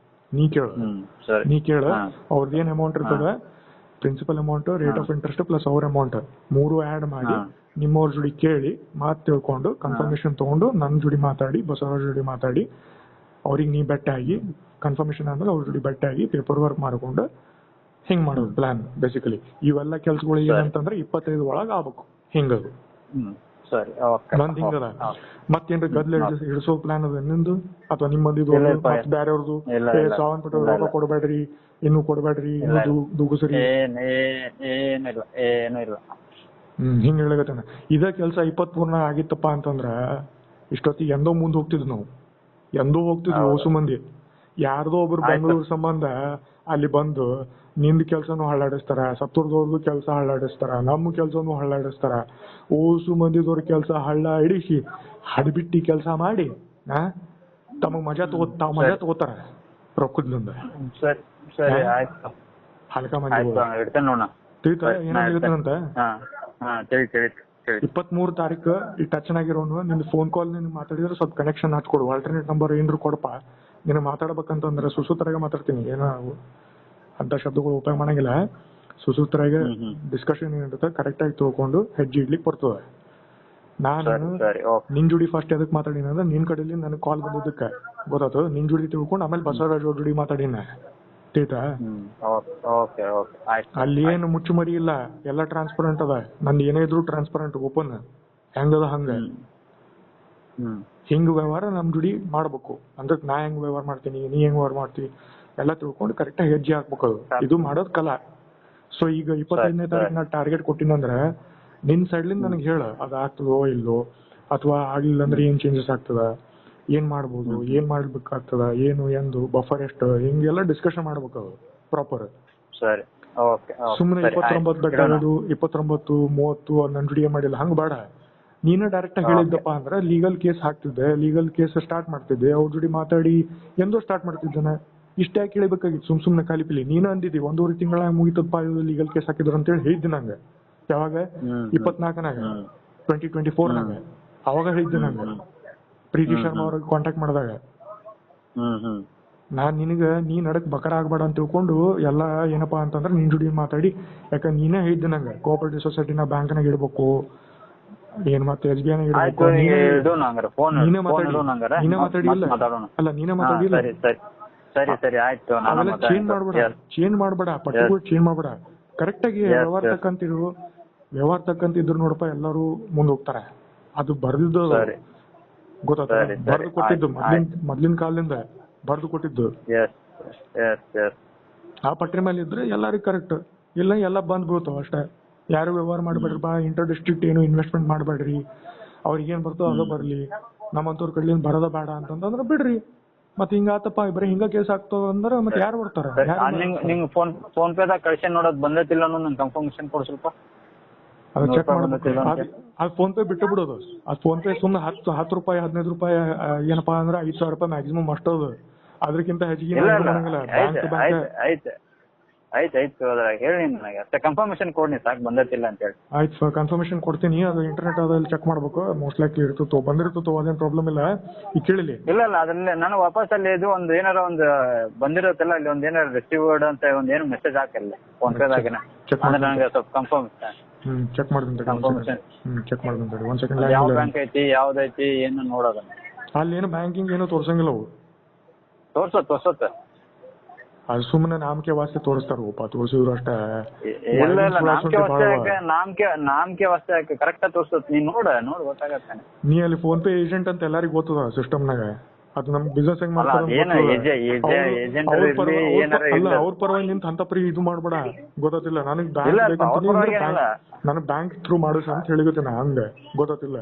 ನೀ ಕೇಳ. ಅವ್ರದ್ದು ಏನ್ ಅಮೌಂಟ್ ಇರ್ತದ, principal amount, rate of interest plus ಅವ್ರ ಅಮೌಂಟ್ 3 ಆಡ್ ಮಾಡಿ ನಿಮ್ಮವ್ರ ಜೋಡಿ ಕೇಳಿ ಮಾತು ತಿಳ್ಕೊಂಡು ಕನ್ಫರ್ಮೇಶನ್ ತಗೊಂಡು ನನ್ನ ಜೋಡಿ ಮಾತಾಡಿ ಬಸವರಾಜ್ ಜೋಡಿ ಮಾತಾಡಿ ಅವ್ರಿಗೆ ನೀ ಬೆಟ್ಟ ಆಗಿ ಕನ್ಫರ್ಮೇಶನ್ ಆದ್ಮೇಲೆ ಅವ್ರ ಜೋಡಿ ಬೆಟ್ಟ ಆಗಿ ಪೇಪರ್ ವರ್ಕ್ ಮಾಡ್ಕೊಂಡು ಹಿಂಗ್ ಮಾಡೋದು ಪ್ಲಾನ್. ಬೇಸಿಕಲಿ ಇವೆಲ್ಲ ಕೆಲ್ಸಗಳು ಏನಂತಂದ್ರೆ 25 ಒಳಗ ಆಗ್ಬೇಕು. ಹಿಂಗದು ನಂದ್ ಹಿಂಗದ. ಮತ್ತೇನ್ರಿ ಗದ್ಲೆ ಹಿಡಿಸೋ ಪ್ಲಾನ್ ಅದ ನಿಂದು ಅಥವಾ ನಿಮ್ಮದಿದು ಬ್ಯಾರೆಯವ್ರದ್ದು? ಸಾವನ್ ಪಟ್ಟ ರೊಕ್ಕ ಕೊಡ್ಬೇಡ್ರಿ, ಇನ್ನು ಕೊಡ್ಬೇಡ್ರಿ, ಇನ್ನು ದೂಗುಸ್ರಿ, ಹಿಂಗ ಹೇಳಕತ್ತೇನ. ಇದ ಕೆಲ್ಸ 23 ಆಗಿತ್ತಪ್ಪ ಅಂತಂದ್ರ ಇಷ್ಟೊತ್ತಿಗೆ ಎಂದೋ ಮುಂದ್ ಹೋಗ್ತಿದ್ವಿ ನಾವು. ಓಸು ಮಂದಿ ಯಾರ್ದೋ ಒಬ್ರು ಬೆಂಗಳೂರು ಸಂಬಂಧ ಅಲ್ಲಿ ಬಂದು ನಿಂದ ಕೆಲ್ಸನೂ ಹಳ್ಳಾಡಿಸ್ತಾರ, ಸತ್ತೂರ್ದವ್ರದ್ದು ಕೆಲಸ ಹಳ್ಳಾಡಿಸ್ತಾರ, ನಮ್ಮ ಕೆಲ್ಸನೂ ಹಳ್ಳಾಡಿಸ್ತಾರ. ಓಸು ಮಂದಿದವ್ರ ಕೆಲ್ಸ ಹಳ್ಳ ಹಿಡಿಸಿ ಹಡ್ಬಿಟ್ಟಿ ಕೆಲ್ಸ ಮಾಡಿ ತಮಗ್ ಮಜಾ ತಗೋತಾರ ರೊಕ್ಕದ್ಲಿಂದ. ಹಲ್ಕ ಮಂದಿ ತಿಳಿತ ಏನಾಗಿರ್ತಾನಂತ. 23 ತಾರೀಕು ಈ ಟಚ್ ಆಗಿರೋನು ನಿನ್ ಫೋನ್ ಕಾಲ್ ನಿನ್ ಮಾತಾಡಿದ್ರೆ ಸ್ವಲ್ಪ ಕನೆಕ್ಷನ್ ಹಾಚ್ಕೊಡು. ಆಲ್ಟರ್ನೇಟ್ ನಂಬರ್ ಏನ್ರು ಕೊಡಪ್ಪ. ನೀನು ಮಾತಾಡ್ಬೇಕಂತಂದ್ರೆ ಸುಸೂತ್ರಾಗ ಮಾತಾಡ್ತೀನಿ, ಏನೋ ಅಂತ ಶಬ್ದಗಳು ಉಪಯೋಗ ಮಾಡಂಗಿಲ್ಲ. ಸುಸೂತ್ರಾಗ ಡಿಸ್ಕಷನ್ ಏನಿರುತ್ತೆ ಕರೆಕ್ಟ್ ಆಗಿ ತಿಳ್ಕೊಂಡು ಹೆಜ್ಜೆ ಇಡ್ಲಿಕ್ಕೆ ಬರ್ತದೆ. ನಾನು ನಿನ್ ಜೋಡಿ ಫಸ್ಟ್ ಎದಕ್ ಮಾತಾಡಿನ ಅಂದ್ರೆ ನಿನ್ ಕಡೆಯಲ್ಲಿ ನನಗೆ ಕಾಲ್ ಬಂದಿದ್ದಕ್ಕೆ ಗೊತ್ತಾಯ್ತು. ನಿನ್ ಜೋಡಿ ತಿಳ್ಕೊಂಡು ಆಮೇಲೆ ಬಸವರಾಜ್ ಅವ್ರ ಜೋಡಿ ಮಾತಾಡಿನ. ತಿಳಿತಾ? ಅಲ್ಲಿ ಏನು ಮುಚ್ಚು ಮರಿ ಇಲ್ಲ, ಎಲ್ಲ ಟ್ರಾನ್ಸ್ಪರೆಂಟ್ ಅದ. ನಂದು ಏನೇ ಇದ್ರು ಟ್ರಾನ್ಸ್ಪರೆಂಟ್ ಓಪನ್. ಹೆಂಗದ ಹಂಗ ಹಿಂಗ್ ವ್ಯವಹಾರ ನಮ್ ಜೋಡಿ ಮಾಡ್ಬೇಕು. ಅಂದ್ರೆ ನಾ ಹೆಂಗ್ ವ್ಯವಹಾರ ಮಾಡ್ತೀನಿ, ನೀ ಹೆಂಗ್ ವ್ಯವಹಾರ ಮಾಡ್ತೀವಿ ಎಲ್ಲ ತಿಳ್ಕೊಂಡು ಕರೆಕ್ಟ್ ಆಗಿ ಹೆಜ್ಜೆ ಹಾಕ್ಬೇಕು. ಇದು ಮಾಡೋದ್ ಕಲಾ. ಸೊ ಈಗ 25ನೇ ತಾರೀಕು ನಾ ಟಾರ್ಗೆಟ್ ಕೊಟ್ಟಿನಂದ್ರೆ ನಿನ್ ಸೈಡ್ಲಿಂದ ನನಗೆ ಹೇಳ ಅದ ಆಗ್ತದೋ ಇಲ್ಲೋ, ಅಥವಾ ಆಗ್ಲಿಲ್ಲ ಅಂದ್ರೆ ಏನ್ ಚೇಂಜಸ್ ಆಗ್ತದ, ಏನ್ ಮಾಡ್ಬೋದು, ಏನ್ ಮಾಡ್ಬೇಕಾಗ್ತದ, ಏನು ಎಂದು ಬಫರ್ ಎಷ್ಟು, ಹಿಂಗೆಲ್ಲ ಡಿಸ್ಕಷನ್ ಮಾಡ್ಬೇಕು ಪ್ರಾಪರ್. ಸುಮ್ನೆ 29 ಬೇಕಾಗೋದು 29, 30 ನನ್ ಜುಡಿ ಮಾಡಿಲ್ಲ ಹಂಗ ಬೇಡ. ನೀನ ಡೈರೆಕ್ಟ್ ಆಗಿ ಹೇಳಿದ್ದಪ್ಪ ಅಂದ್ರೆ ಲೀಗಲ್ ಕೇಸ್ ಹಾಕ್ತಿದ್ದೆ, ಲೀಗಲ್ ಕೇಸ್ ಸ್ಟಾರ್ಟ್ ಮಾಡ್ತಿದ್ದೆ, ಅವ್ರ ಜೋಡಿ ಮಾತಾಡಿ ಎಂದೋ ಸ್ಟಾರ್ಟ್ ಮಾಡ್ತಿದ್ದಾನೆ. ಇಷ್ಟ ಯಾಕೆ ಕೇಳಬೇಕಾಗಿತ್ತು ಸುಮ್ನೆ ಖಾಲಿಪಿಲಿ? ನೀನ ಅಂದಿದ್ದಿ 1.5 ತಿಂಗಳ ಮುಗಿತಪ್ಪ ಇದು ಲೀಗಲ್ ಕೇಸ್ ಹಾಕಿದ್ರು ಅಂತ ಹೇಳಿ ಹೇಳಿದ್ದೆ ನಂಗೆ. ಯಾವಾಗ? 24ನಾಗ 2024ನಾಗ ಅವಾಗ ಹೇಳಿದ್ದೆ ನಂಗೆ. ಪ್ರೀತಿ ಶರ್ಮಾ ಅವ್ರಿಗೆ ಕಾಂಟ್ಯಾಕ್ಟ್ ಮಾಡಿದಾಗ ನಾನ್ ನಿನಗ ನೀ ನಡಕ್ ಬಕರ ಆಗ್ಬೇಡ ಅಂತ ತಿಳ್ಕೊಂಡು ಎಲ್ಲಾ ಏನಪ್ಪಾ ಅಂತಂದ್ರೆ ನಿನ್ ಜೋಡಿ ಮಾತಾಡಿ, ಯಾಕಂದ್ರೆ ನೀನೇ ಹೇಳಿದ್ದೆ ನಂಗೆ ಕೋಆಪರೇಟಿವ್ ಸೊಸೈಟಿನ ಬ್ಯಾಂಕ್ನಾಗ ಇಡ್ಬೇಕು, ಏನ್ ಮತ್ತೆ SBI ನಾಗ ಇಡ್ಬೇಕು. ನೀನೇ ಮಾತಾಡಿಲ್ಲ ಅಲ್ಲ, ನೀನೇ ಮಾತಾಡಿಲ್ಲ. ಅವೆಲ್ಲ ಚೇಂಜ್ ಮಾಡ್ಬೇಡ, ಪಟ್ಟಿಗಳು ಚೇಂಜ್ ಮಾಡ್ಬೇಡ. ಕರೆಕ್ಟ್ ಆಗಿ ವ್ಯವಹಾರ ತಕ್ಕಂತ ಇದ್ರು ನೋಡಪ್ಪ ಎಲ್ಲರೂ ಮುಂದ್ ಹೋಗ್ತಾರೆ. ಅದು ಬರ್ದಿದ್ದು ಗೊತ್ತಾಗ್ತದೆ, ಬರ್ದು ಕೊಟ್ಟಿದ್ದು ಮೊದ್ಲಿನ ಕಾಲದಿಂದ ಬರ್ದು ಕೊಟ್ಟಿದ್ದು. ಆ ಪಟ್ರಿ ಮೇಲೆ ಇದ್ರೆ ಎಲ್ಲರಿಗೂ ಕರೆಕ್ಟ್, ಇಲ್ಲ ಎಲ್ಲ ಬಂದ್ ಬೀಳ್ತಾವ ಅಷ್ಟೇ. ಯಾರು ವ್ಯವಹಾರ ಮಾಡ್ಬೇಡ್ರಪ್ಪ, ಇಂಟರ್ ಡಿಸ್ಟ್ರಿಕ್ಟ್ ಏನು ಇನ್ವೆಸ್ಟ್ಮೆಂಟ್ ಮಾಡ್ಬೇಡ್ರಿ, ಅವ್ರಿಗೆ ಏನ್ ಬರ್ತೋ ಅದು ಬರ್ಲಿ, ನಮ್ಮಂತವ್ರ ಕಡ್ಲಿಂದ ಬರೋದ ಬೇಡ ಅಂತಂದ್ರೆ ಬಿಡ್ರಿ. ಮತ್ ಹಿಂಗಾತಪ್ಪ ಬರೀ ಹಿಂಗ ಕೇಸ್ ಆಗ್ತಾವ ಅಂದ್ರೆ ಮತ್ತೆ ಯಾರು ಬರ್ತಾರ? ನಿಂಗ್ ಫೋನ್ ಪೇದಾಗ ಕಳ್ಸಿ ನೋಡೋದ್ ಬಂದೈತಿಲ್ಲ ಅನ್ನೋ ನಂಗೆ ಕನ್ಫರ್ಮೇಶನ್ ಕೊಡು ಸ್ವಲ್ಪ. ಅದು ಚೆಕ್ ಮಾಡ್ಬೇಕು. ಅದು ಫೋನ್ ಪೇ ಬಿಟ್ಟು ಬಿಡೋದು. ಅದು ಫೋನ್ ಪೇ ಸುಮ್ಮನೆ 10 ರೂಪಾಯಿ 15 ರೂಪಾಯಿ ಏನಪ್ಪಾ ಅಂದ್ರೆ 5,000 ರೂಪಾಯಿ ಮ್ಯಾಕ್ಸಿಮಮ್ ಅಷ್ಟೋದು. ಅದಕ್ಕಿಂತ ಹೆಚ್ಚಿಗೆ ಮಾಡಂಗಿಲ್ಲ. ಆಯ್ತು ಹೇಳಿ ನನಗೆ ಅಷ್ಟೇ ಕನ್ಫರ್ಮೇಶನ್ ಕೊಡ್ನಿ ಸಾಕು ಬಂದೈತಿಲ್ಲ ಅಂತ ಹೇಳಿ. ಆಯ್ತು ಕನ್ಫರ್ಮೇಶನ್ ಕೊಡ್ತೀನಿ. ಅದು ಇಂಟರ್ನೆಟ್ ಅದ್ರಲ್ಲಿ ಚೆಕ್ ಮಾಡ್ಬೇಕು. ಮೋಸ್ಟ್ ಲೈಕ್ಲಿ ಇರ್ತಿತ್ತು, ಬಂದಿರ್ತಿತ್ತು, ಅದೇನ್ ಪ್ರಾಬ್ಲಮ್ ಇಲ್ಲ. ಈಗ ಕೇಳಿಲಿ ಇಲ್ಲ ಅದ್ರಲ್ಲಿ ನಾನು ವಾಪಸ್ ಅಲ್ಲಿ ಇದು ಒಂದು ಏನಾರ ಒಂದು ಬಂದಿರುತ್ತಲ್ಲ, ಅಲ್ಲಿ ಒಂದ್ ಏನಾರ ರಿಸೀವ್ಡ್ ಅಂತ ಒಂದ್ ಏನು ಮೆಸೇಜ್ ಹಾಕಲ್ಲ ಫೋನ್ ಪೇದಾಗಿನ, ಅಂದ್ರೆ ನನಗೆ ಸ್ವಲ್ಪ ಕನ್ಫರ್ಮ್ ಚೆಕ್ ಮಾಡ್ತೀನಿ. ಚೆಕ್ ಮಾಡ್ತೀನಿ ಒಂದ್ ಸೆಕೆಂಡ್. ಯಾವ ಬ್ಯಾಂಕ್ ಐತಿ ಯಾವ್ದೈತಿ ಏನು ನೋಡೋದನ್ನ. ಅಲ್ಲಿ ಏನು ಬ್ಯಾಂಕಿಂಗ್ ಏನು ತೋರ್ಸಂಗಿಲ್ಲ ಅವು. ತೋರ್ಸತ್ತೆ ಅದು ಸುಮ್ಮನೆ ನಾಮಕೆ ವಾಸ್ತೆ ತೋರಿಸ್ತಾರಪ್ಪ, ತೋರಿಸಿದ್ರು ಅಷ್ಟೇ. ಇಲ್ಲ ನಾಮಕೆ ವಾಸ್ತೆ ಕರೆಕ್ಟ್ ತೋರ್ಸತ್. ನೀನ್ ನೋಡ್ ಗೊತ್ತಾಗತ್ತೆ. ನೀ ಅಲ್ಲಿ ಫೋನ್ ಪೇ ಏಜೆಂಟ್ ಅಂತ ಎಲ್ಲರಿಗೂ ಗೊತ್ತದ ಸಿಸ್ಟಮ್ನಾಗ. ಅದು ನಮ್ ಬಿಸ್ನೆಸ್ ಹೆಂಗ್ ಮಾಡ್ತಾರ ಅವ್ರ ಪರವಾಗಿ ನಿಂತ ಅಂತ ಪರಿ ಇದು ಮಾಡ್ಬೇಡ, ಗೊತ್ತಿಲ್ಲ. ನನಗ್ ಬ್ಯಾಂಕ್ ಥ್ರೂ ಮಾಡಿಸ ಅಂತ ಹೇಳಿಗತ್ತೆ ಹಂಗ, ಗೊತ್ತಿಲ್ಲ.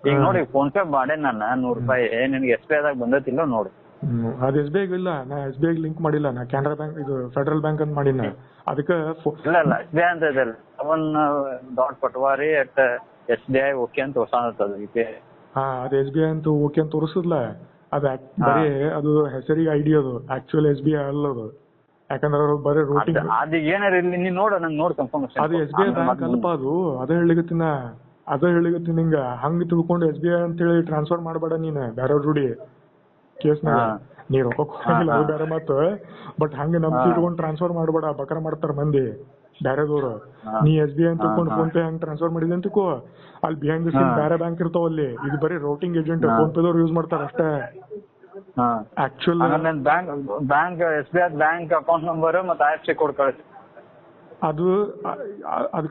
ಈಗ ನೋಡಿ ಫೋನ್ ಪೇ ಮಾಡೇ ನಾನು ₹100 ನಿನ್ಗೆ SBI ದಾಗ ಬಂದತಿಲ್ಲ ನೋಡು. ಅದು SBI ಇಲ್ಲ, ನಾ SBI ಲಿಂಕ್ ಮಾಡಿಲ್ಲ. ನಾ ಕೆನರಾ ಬ್ಯಾಂಕ್ ಇದು ಫೆಡರಲ್ ಬ್ಯಾಂಕ್ ಅಂತ ಮಾಡಿನ. ಅದಕ್ಕೆ ಇಲ್ಲ SBI ಅಂತ ಇದೆ $7.Patwari@SBI ಓಕೆ ಅಂತ ಹೊಸ. ಹಾ ಅದು SBI ಅಂತ ಓಕೆ ಅಂತ ತೋರಿಸಿದ್ಲ. ಅದು ಬರೀ ಅದು ಹೆಸರಿಗೆ ಐಡಿ, ಅದು ಆಕ್ಚುಯಲ್ SBI ಅಲ್ಲದು. ಯಾಕಂದ್ರೆ ಅವ್ರು ಬರೀ ರೂಟಿಂಗ್ ಅದು ಏನಾರ ಇಲ್ಲಿ ನೀನ್ ನೋಡ ನಂಗೆ ನೋಡಿ ಕನ್ಫರ್ಮೇಶನ್. ಅದು SBI ಬ್ಯಾಂಕ್ ಅಲ್ಪ, ಅದು ಅದೇ ಹೇಳಿಗತ್ತೀನಿ ನಿಂಗ. ಹಂಗ ತಿಳ್ಕೊಂಡು SBI ಅಂತ ಹೇಳಿ ಟ್ರಾನ್ಸ್ಫರ್ ಮಾಡಬೇಡ ನೀನ್ ಬೇರೆಯವ್ರ ಜೋಡಿ ಕೇಸ್ನಾಗ. ನೀ ರೊಕ್ಕ ಕೊಡಂಗಿಲ್ಲ ಅದು ಬೇರೆ ಮಾತು, ಬಟ್ ಹಂಗ ನಂಬಿಕೆ ಇಟ್ಕೊಂಡು ಟ್ರಾನ್ಸ್ಫರ್ ಮಾಡಬೇಡ, ಬಕರ ಮಾಡ್ತಾರ ಮಂದಿ ಬೇರೆದವ್ರು. ನೀ SBI ಅಂತ ತಿಳ್ಕೊಂಡು ಫೋನ್ ಪೇ ಹಂಗ ಟ್ರಾನ್ಸ್ಫರ್ ಮಾಡಿದೆ ಅಂತಿಕೋ, ಅಲ್ಲಿ ಬಿಹೈಂಡ್ ದ ಸೀನ್ ಬೇರೆ ಬ್ಯಾಂಕ್ ಇರ್ತಾವ ಅಲ್ಲಿ. ಇದು ಬರೀ ರೋಟಿಂಗ್ ಏಜೆಂಟ್ ಫೋನ್ ಪೇದವ್ರು ಯೂಸ್ ಮಾಡ್ತಾರ ಅಷ್ಟೇ. Actual bank SBI bank account number ಮತ್ತೆ IFSC ಕೋಡ್ ಕಳಿಸಿ. ಅದು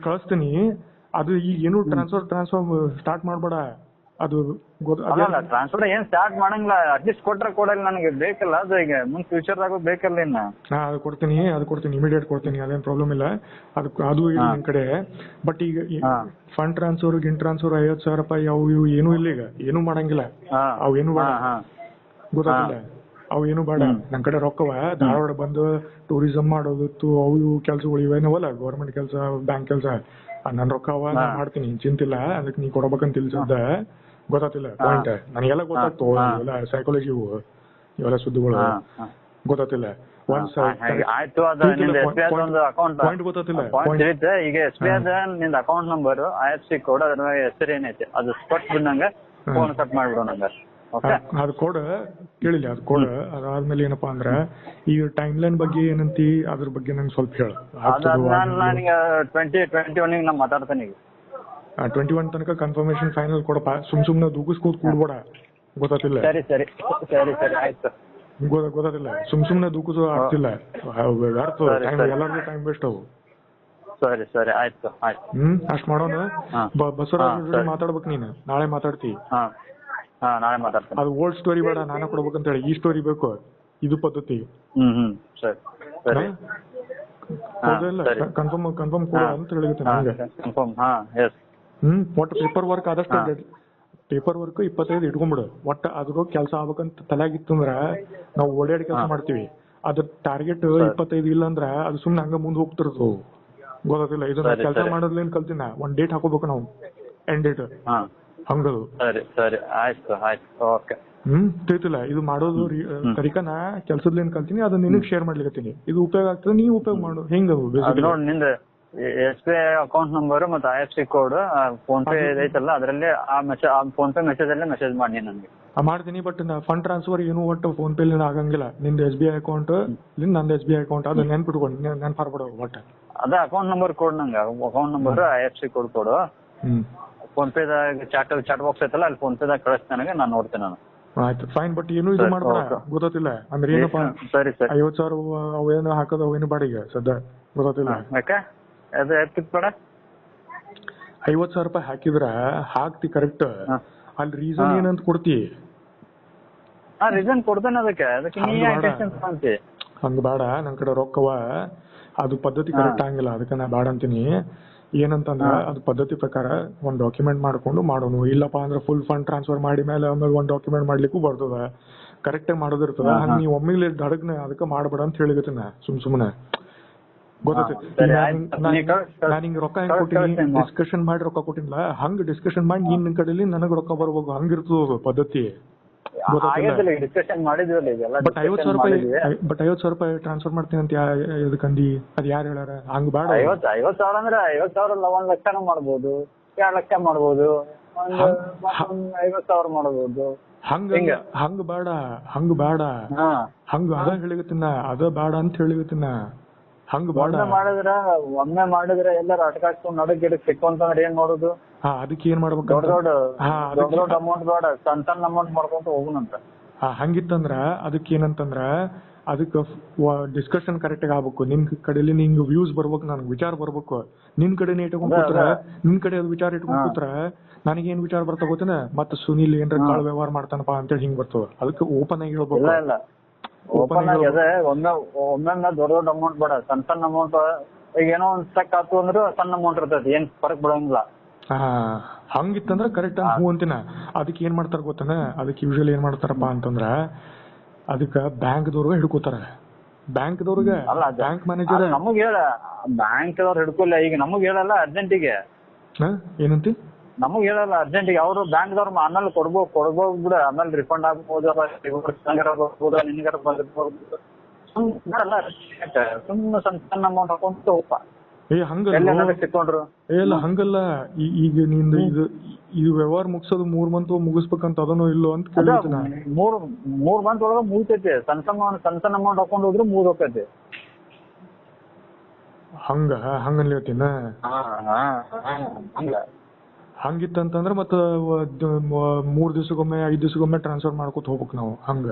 ಕಳಿಸ್ತೀನಿ. ಅದು ಈಗ ಏನು ಟ್ರಾನ್ಸ್ಫರ್ ಸ್ಟಾರ್ಟ್ ಮಾಡ್ಬೇಡ. ಅದು ಟ್ರಾನ್ಸ್ಫರ್ ಏನ್ ಸ್ಟಾರ್ಟ್ ಮಾಡಂಗಿಲ್ಲ. ಅಟ್ಲೀಸ್ಟ್ ಕೊಡಲ್ಲ ನನಗೆ ಬೇಕಲ್ಲ. ಅದು ಈಗ ಮುಂದ್ ಫ್ಯೂಚರ್ ದಾಗ ಬೇಕಲ್ಲ ಇನ್ನ. ಅದು ಕೊಡ್ತೀನಿ ಇಮಿಡಿಯೇಟ್ ಕೊಡ್ತೀನಿ, ಅದೇನ್ ಪ್ರಾಬ್ಲಮ್ ಇಲ್ಲ. ಅದು ನಿಮ್ ಕಡೆ. ಬಟ್ ಈಗ ಫಂಡ್ ಟ್ರಾನ್ಸ್ಫರ್ ₹50,000 ಅವು ಇವು ಏನೂ ಇಲ್ಲ. ಈಗ ಏನೂ ಮಾಡಂಗಿಲ್ಲ. ಅವು ಏನು ಬೇಡ, ಗೊತ್ತಾಗಿಲ್ಲ. ಅವು ಏನು ಬೇಡ. ನನ್ ಕಡೆ ರೊಕ್ಕವ ಧಾರವಾಡ ಬಂದು ಟೂರಿಸಂ ಮಾಡೋದಿತ್ತು, ಅವು ಇವು ಕೆಲ್ಸಗಳು ಇವೇನವಲ್ಲ, ಗೌರ್ಮೆಂಟ್ ಕೆಲಸ, ಬ್ಯಾಂಕ್ ಕೆಲಸ. ನನ್ ರೊಕ್ಕವ ಮಾಡ್ತೀನಿ, ಚಿಂತಿಲ್ಲ. ಅದಕ್ಕೆ ನೀ ಕೊಡ್ಬೇಕಂತ ತಿಳಿಸಿದ್ದ, ಗೊತ್ತಾತಿಲ್ಲ ಪಾಯಿಂಟ್. ನನಗೆಲ್ಲ ಗೊತ್ತಾಗ್ತು, ಇವೆಲ್ಲ ಸೈಕಾಲಜಿ, ಇವೆಲ್ಲ ಸುದ್ದಿಗಳು ಗೊತ್ತಾತಿಲ್ಲ. ಪಾಯಿಂಟ್ ಗೊತ್ತಾತಿಲ್ಲ. ಈಗ SBI ನಿಂದ ಅಕೌಂಟ್ ನಂಬರ್ IFSC ಕೋಡ್ ಅದ್ರ ಹೆಸರು ಏನೈತೆ ಅದು ಕೊಟ್ಟು ಬಿಡಂಗ ಫೋನ್ ಕಟ್ ಮಾಡ್ಬಿಡೋ ನಂಗ. ಅದ್ ಕೋಡ್ ಕೇಳಿಲ್ಲ. ಅದ್ ಕೋಡ್ ಅದಾದ್ಮೇಲೆ ಏನಪ್ಪಾ ಅಂದ್ರ ಈಗ ಟೈಮ್ ಲೈನ್ ಬಗ್ಗೆ ಏನಂತಿ, ಅದ್ರ ಬಗ್ಗೆ ನಂಗೆ ಸ್ವಲ್ಪ ಹೇಳ. 2021 ನಾ ಮಾತಾಡ್ತೇನೆ. ಈಗ 21 ತನಕ ಕನ್ಫರ್ಮೇಶನ್ ಫೈನಲ್ ಕೊಡಪ್ಪ. ಸುಮ್ನೆ ದೂಗಿಸ್ಕೋದ್ ಕೂಡ್ಬೇಡ, ಗೊತ್ತಾತಿಲ್ಲ. ಸರಿ ಆಯ್ತು. ಗೊತ್ತಾತಿಲ್ಲ, ಸುಮ್ನೆ ದೂಕಿಸೋ ಆಗ್ತಿಲ್ಲ. ಎಲ್ಲಾರ್ದು ಟೈಮ್ ವೇಸ್ಟ್ ಅವು. ಸರಿ ಆಯ್ತು. ಅಷ್ಟ್ ಮಾಡೋಣ. ಬಸವರಾಜ್ ಜೊತೆ ಮಾತಾಡ್ಬೇಕು ನೀನು, ನಾಳೆ ಮಾತಾಡ್ತಿ. ನಾಳೆ ಮಾತಾಡ್ತೀನಿ. ಅದು ಓಲ್ಡ್ ಸ್ಟೋರಿ ಬೇಡ, ನಾನೇ ಕೊಡ್ಬೇಕಂತ ಹೇಳಿ. ಈ ಸ್ಟೋರಿ ಬೇಕು, ಇದು ಪದ್ಧತಿ. ಸರಿ ಕನ್ಫರ್ಮ್ ಕೊಡ ಅಂತ ಹೇಳಿಗುತ್ತೆ ನಂಗೆ. ಒಟ್ಟು ಪೇಪರ್ ವರ್ಕ್ ಆದಷ್ಟು ಪೇಪರ್ ವರ್ಕ್ 25 ಇಟ್ಕೊಂಡ್ಬಿಡು. ಒಟ್ಟು ಅದ್ರ ಕೆಲಸ ಆಗ್ಬೇಕಂತ ತಲೆಯಾಗಿತ್ತು ಅಂದ್ರ ನಾವು ಓಡಾಡಿ ಕೆಲಸ ಮಾಡ್ತೀವಿ. ಅದ್ರ ಟಾರ್ಗೆಟ್ 25 ಇಲ್ಲ ಅಂದ್ರ ಅದು ಸುಮ್ನೆ ಹಂಗ ಮುಂದ್ ಹೋಗ್ತಿರ್ತವು, ಗೊತ್ತಾತಿಲ್ಲ. ಇದನ್ನ ಕೆಲಸ ಮಾಡೋದ್ಲೇನ್ ಕಲ್ತಿನ ಒಂದ್ ಡೇಟ್ ಹಾಕೋಬೇಕು ನಾವು, ಎಂಡ್ ಡೇಟ್ ಹಂಗದು. ಸರಿ ಆಯ್ತು ಓಕೆ. ತಿಳಿತಿಲ್ಲ. ಇದು ಮಾಡೋದು ತರಿಕನ ಕೆಲ್ಸದ್ಲೇನ್ ಕಲ್ತೀನಿ, ಅದನ್ನ ನಿನಗ್ ಶೇರ್ ಮಾಡ್ಲಿಕತ್ತೀನಿ. ಇದು ಉಪಯೋಗ ಆಗ್ತದೆ, ನೀವ್ ಉಪಯೋಗ ಮಾಡು. ಹೆಂಗ ನಿಂದ SBI ಅಕೌಂಟ್ ನಂಬರ್ ಮತ್ತೆ IFSC ಕೋಡ್ ಫೋನ್ ಪೇ ಐತಲ್ಲ, ಅದ್ರಲ್ಲಿ ಆ ಫೋನ್ ಪೇ ಮೆಸೇಜ್ ಅಲ್ಲೇ ಮೆಸೇಜ್ ಮಾಡಿ ನನಗೆ. ಮಾಡ್ತೀನಿ. ಬಟ್ ಫಂಡ್ ಟ್ರಾನ್ಸ್ಫರ್ ಏನು ಒಟ್ಟು ಫೋನ್ ಪೇ ಆಗಂಗಿಲ್ಲ. ನಿಂದ SBI ಅಕೌಂಟ್, ನಂದು SBI ಅಕೌಂಟ್, ಅದು ನೆನ್ಪಿಟ್ಕೊಂಡು ನೆನ್ಪಾರ್ಬಿಡೋ ಒಟ್ಟ. ಅದ ಅಕೌಂಟ್ ನಂಬರ್ ಕೋಡ್ ನಂಗೆ, ಅಕೌಂಟ್ ನಂಬರ್ IFSC ಕೋಡ್ ಕೊಡು. ಫೋನ್ ಪೇದಾಗ ಚಾಟ್ ಬಾಕ್ಸ್ ಐತಲ್ಲ, ಅಲ್ಲಿ ಫೋನ್ ಪೇದಾಗ ಕಳಿಸ್ ನನಗೆ, ನಾನು ನೋಡ್ತೇನೆ ನಾನು. ಆಯ್ತು ಫೈನ್. ಬಟ್ ಏನು ಇದು ಮಾಡ್ಬೇಡ, ಗೊತ್ತಾತಿಲ್ಲ. ಅಂದ್ರೆ ಏನಪ್ಪಾ, 50,000 ಅವೇನು ಹಾಕೋದು ಅವೇನು ಬೇಡ ಈಗ ಸದ್ಯ, ಗೊತ್ತಾತಿಲ್ಲ. 50,000 ಹಾಕಿದ್ರ ಹಾಕ್ತಿ ಕರೆಕ್ಟ್. ಅಲ್ಲಿ ರೀಸನ್ ಏನಂತ ಕೊಡ್ತಿ? ರೀಸನ್ ಕೊಡ್ತೇನೆ ಅದಕ್ಕೆ. ಹಂಗ ಬೇಡ. ನನ್ ಕಡೆ ರೊಕ್ಕವ, ಅದು ಪದ್ಧತಿ ಕರೆಕ್ಟ್ ಆಗಿಲ್ಲ, ಅದಕ್ಕೆ ನಾ ಬೇಡ ಅಂತೀನಿ. ಏನಂತಂದ್ರ ಅದು ಪದ್ಧತಿ ಪ್ರಕಾರ ಒಂದ್ ಡಾಕ್ಯುಮೆಂಟ್ ಮಾಡ್ಕೊಂಡು ಮಾಡೋನು. ಇಲ್ಲಪ್ಪಾ ಅಂದ್ರೆ ಫುಲ್ ಫಂಡ್ ಟ್ರಾನ್ಸ್ಫರ್ ಮಾಡಿ ಮೇಲೆ ಆಮೇಲೆ ಒಂದ್ ಡಾಕ್ಯುಮೆಂಟ್ ಮಾಡ್ಲಿಕ್ಕೂ ಬರ್ತದ, ಕರೆಕ್ಟ್ ಆಗಿ ಮಾಡೋದಿರ್ತದ. ಹಂಗ ನೀವ್ ಒಮ್ಮೆಲೆ ದಡಗ್ನ ಅದಕ್ಕೆ ಮಾಡ್ಬೇಡ ಅಂತ ಹೇಳಿಗತ್ತಿನ. ಸುಮ್ನೆ ಗೊತ್ತೈತಿ. ನಾನು ಹಿಂಗ್ ರೊಕ್ಕ ಹೆಂಗ್ ಕೊಟ್ಟಿನಿ, ಡಿಸ್ಕಷನ್ ಮಾಡಿ ರೊಕ್ಕ ಕೊಟ್ಟಿನಿಲ್ಲ, ಹಂಗ ಡಿಸ್ಕಷನ್ ಮಾಡಿ ನಿನ್ ಕಡೆಲಿ ನನಗ್ ರೊಕ್ಕ ಬರ್ಬೇಕು, ಹಂಗಿರ್ತದ ಪದ್ಧತಿ. ಬಟ್ 50,000 ಟ್ರಾನ್ಸ್ಫರ್ ಮಾಡ್ತೀನಿ ಅಂತ ಎದಕ್ಕಂದಿ? ಅದ್ ಯಾರು ಹೇಳಾರ? ಹಂಗ ಬೇಡ. 50,000 ಅಂದ್ರೆ 50,000 1 ಲಕ್ಷನೂ ಮಾಡ್ಬೋದು, 2 ಲಕ್ಷ ಮಾಡ್ಬೋದು, 50,000 ಮಾಡ್ಬೋದು. ಹಂಗ ಬೇಡ. ಹಂಗ ಅದ ಹೇಳಿಗತ್ತಿನ, ಅದ ಬೇಡ ಅಂತ ಹೇಳಿಗತ್ತಿನ. ಹಂಗ ಬೇಡ. ಒಮ್ಮೆ ಮಾಡಿದ್ರೆ ಎಲ್ಲರೂ ಅಟಕಾಸ್ಕೊಂಡು ನಡುಕ್ ಗಿಡಕ್ ಸಿಕ್ಕೊಂತಂದ್ರೆ ಏನ್ ಮಾಡೋದು? ಅದಕ್ಕೆ ಏನ್ ಮಾಡ್ಬೇಕು? ದೊಡ್ಡ ಅಮೌಂಟ್ ಬೇಡ, ಸಣ್ಣ ಅಮೌಂಟ್ ಮಾಡ್ಕೊಂತ ಹೋಗುನಂತ. ಹಂಗಿತ್ತಂದ್ರ ಅದಕ್ಕೆ ಏನಂತಂದ್ರ ಅದಕ್ಕೆ ಡಿಸ್ಕಷನ್ ಕರೆಕ್ಟ್ ಆಗಿ ಆಗ್ಬೇಕು. ನಿನ್ ಕಡೆಲಿ ನಿಂಗೆ ವ್ಯೂಸ್ ಬರ್ಬೇಕು, ನನಗೆ ವಿಚಾರ ಬರ್ಬೇಕು. ನಿನ್ ಕಡೆನೇ ಇಟ್ಕೊಂಡ್ ಕೂತ್ರ, ನಿನ್ ಕಡೆ ಅದು ವಿಚಾರ ಇಟ್ಕೊಂಡ್ ಕೂತ್ರ ನನಗೇನ್ ವಿಚಾರ ಬರ್ತಾ ಗೊತ್ತೇನ, ಮತ್ತೆ ಸುನಿಲ್ ಏನ್ರ ಕಾಳು ವ್ಯವಹಾರ ಮಾಡ್ತಾನಪ್ಪ ಅಂತೇಳಿ ಹಿಂಗ್ ಬರ್ತದ. ಅದಕ್ಕೆ ಓಪನ್ ಆಗಿ ಹೇಳ್ಬೇಕು. ಓಪನ್ ಆಗಿ ಅದೇ ಒಮ್ಮೆ ದೊಡ್ಡ ದೊಡ್ಡ ಅಮೌಂಟ್ ಬೇಡ, ಸಣ್ಣ ಅಮೌಂಟ್. ಈಗ ಏನೋ ಒಂದ್ ಸ್ಟಕ್ ಆತು ಅಂದ್ರೆ ಸಣ್ಣ ಅಮೌಂಟ್ ಇರ್ತೈತಿ, ಏನ್ ಫರಕ್ ಬಿಡಂಗಿಲ್ಲ. ಹಂಗಿತ್ತಂದ್ರ ಕರೆಕ್ಟ್ ಅಂತ ಹೂ ಅಂತಿನ. ಅದಕ್ಕೆ ಏನ್ ಮಾಡ್ತಾರ ಗೊತ್ತನ, ಅದಕ್ಕೆ ಯೂಶಲಿ ಏನ್ ಮಾಡ್ತಾರಪ್ಪ ಅಂತಂದ್ರ ಅದಕ್ಕ ಬ್ಯಾಂಕ್ದವ್ರಿಗೆ ಹಿಡ್ಕೋತಾರ. ಬ್ಯಾಂಕ್ದವ್ರಿಗೆ ಬ್ಯಾಂಕ್ ಮ್ಯಾನೇಜರ್ ನಮಗ್ ಹೇಳ, ಬ್ಯಾಂಕ್ ಅವ್ರು ಹಿಡ್ಕೊಲ್ಲ. ಈಗ ನಮಗ್ ಹೇಳಲ್ಲ ಅರ್ಜೆಂಟಿಗೆ. ಏನಂತಿ? ನಮಗ್ ಹೇಳಲ್ಲ ಅರ್ಜೆಂಟಿಗೆ. ಅವರು ಬ್ಯಾಂಕ್ದವ್ರು ಆಮೇಲೆ ಕೊಡ್ಬೋದು ಬಿಡ, ಆಮೇಲೆ ರಿಫಂಡ್ ಆಗ್ಬೋದು, ನಿನ್ಗಾರ ಬಂದಿರ್ಬೋದು. ಸುಮ್ಮನೆ ಸಣ್ಣ ಅಮೌಂಟ್ ಹಾಕೊಂಡ್ ಹೋಗ್ಪ. ಹಂಗಲ್ಲ, ಹಂಗಲ್ಲ. ಈಗ ನಿಂದು ಇದು ವ್ಯವಹಾರ ಮುಗಿಸೋದು 3 ಮಂತ್ ಮುಗಿಸ್ಬೇಕಂತ ಅದನ್ನು ಇಲ್ಲೋ ಅಂತ ಕೇಳಿನ. 3 ಮಂತ್ ಒಳಗ ಮುಗಿತೈತಿ. ಸಣ್ಣ ಅಮೌಂಟ್ ಹಾಕೊಂಡ್ ಹೋದ್ರೆ ಮುಗಿದ್ ಹೋಗ್ತೈತಿ. ಹಂಗನ್ಲೇತಿನ. ಹಂಗಿತ್ತಂತಂದ್ರ ಮತ್ತ 3 ದಿವಸಕ್ಕೊಮ್ಮೆ 5 ದಿವಸಕ್ಕೊಮ್ಮೆ ಟ್ರಾನ್ಸ್ಫರ್ ಮಾಡ್ಕೊತ ಹೋಗ್ಬೇಕು ನಾವು. ಹಂಗ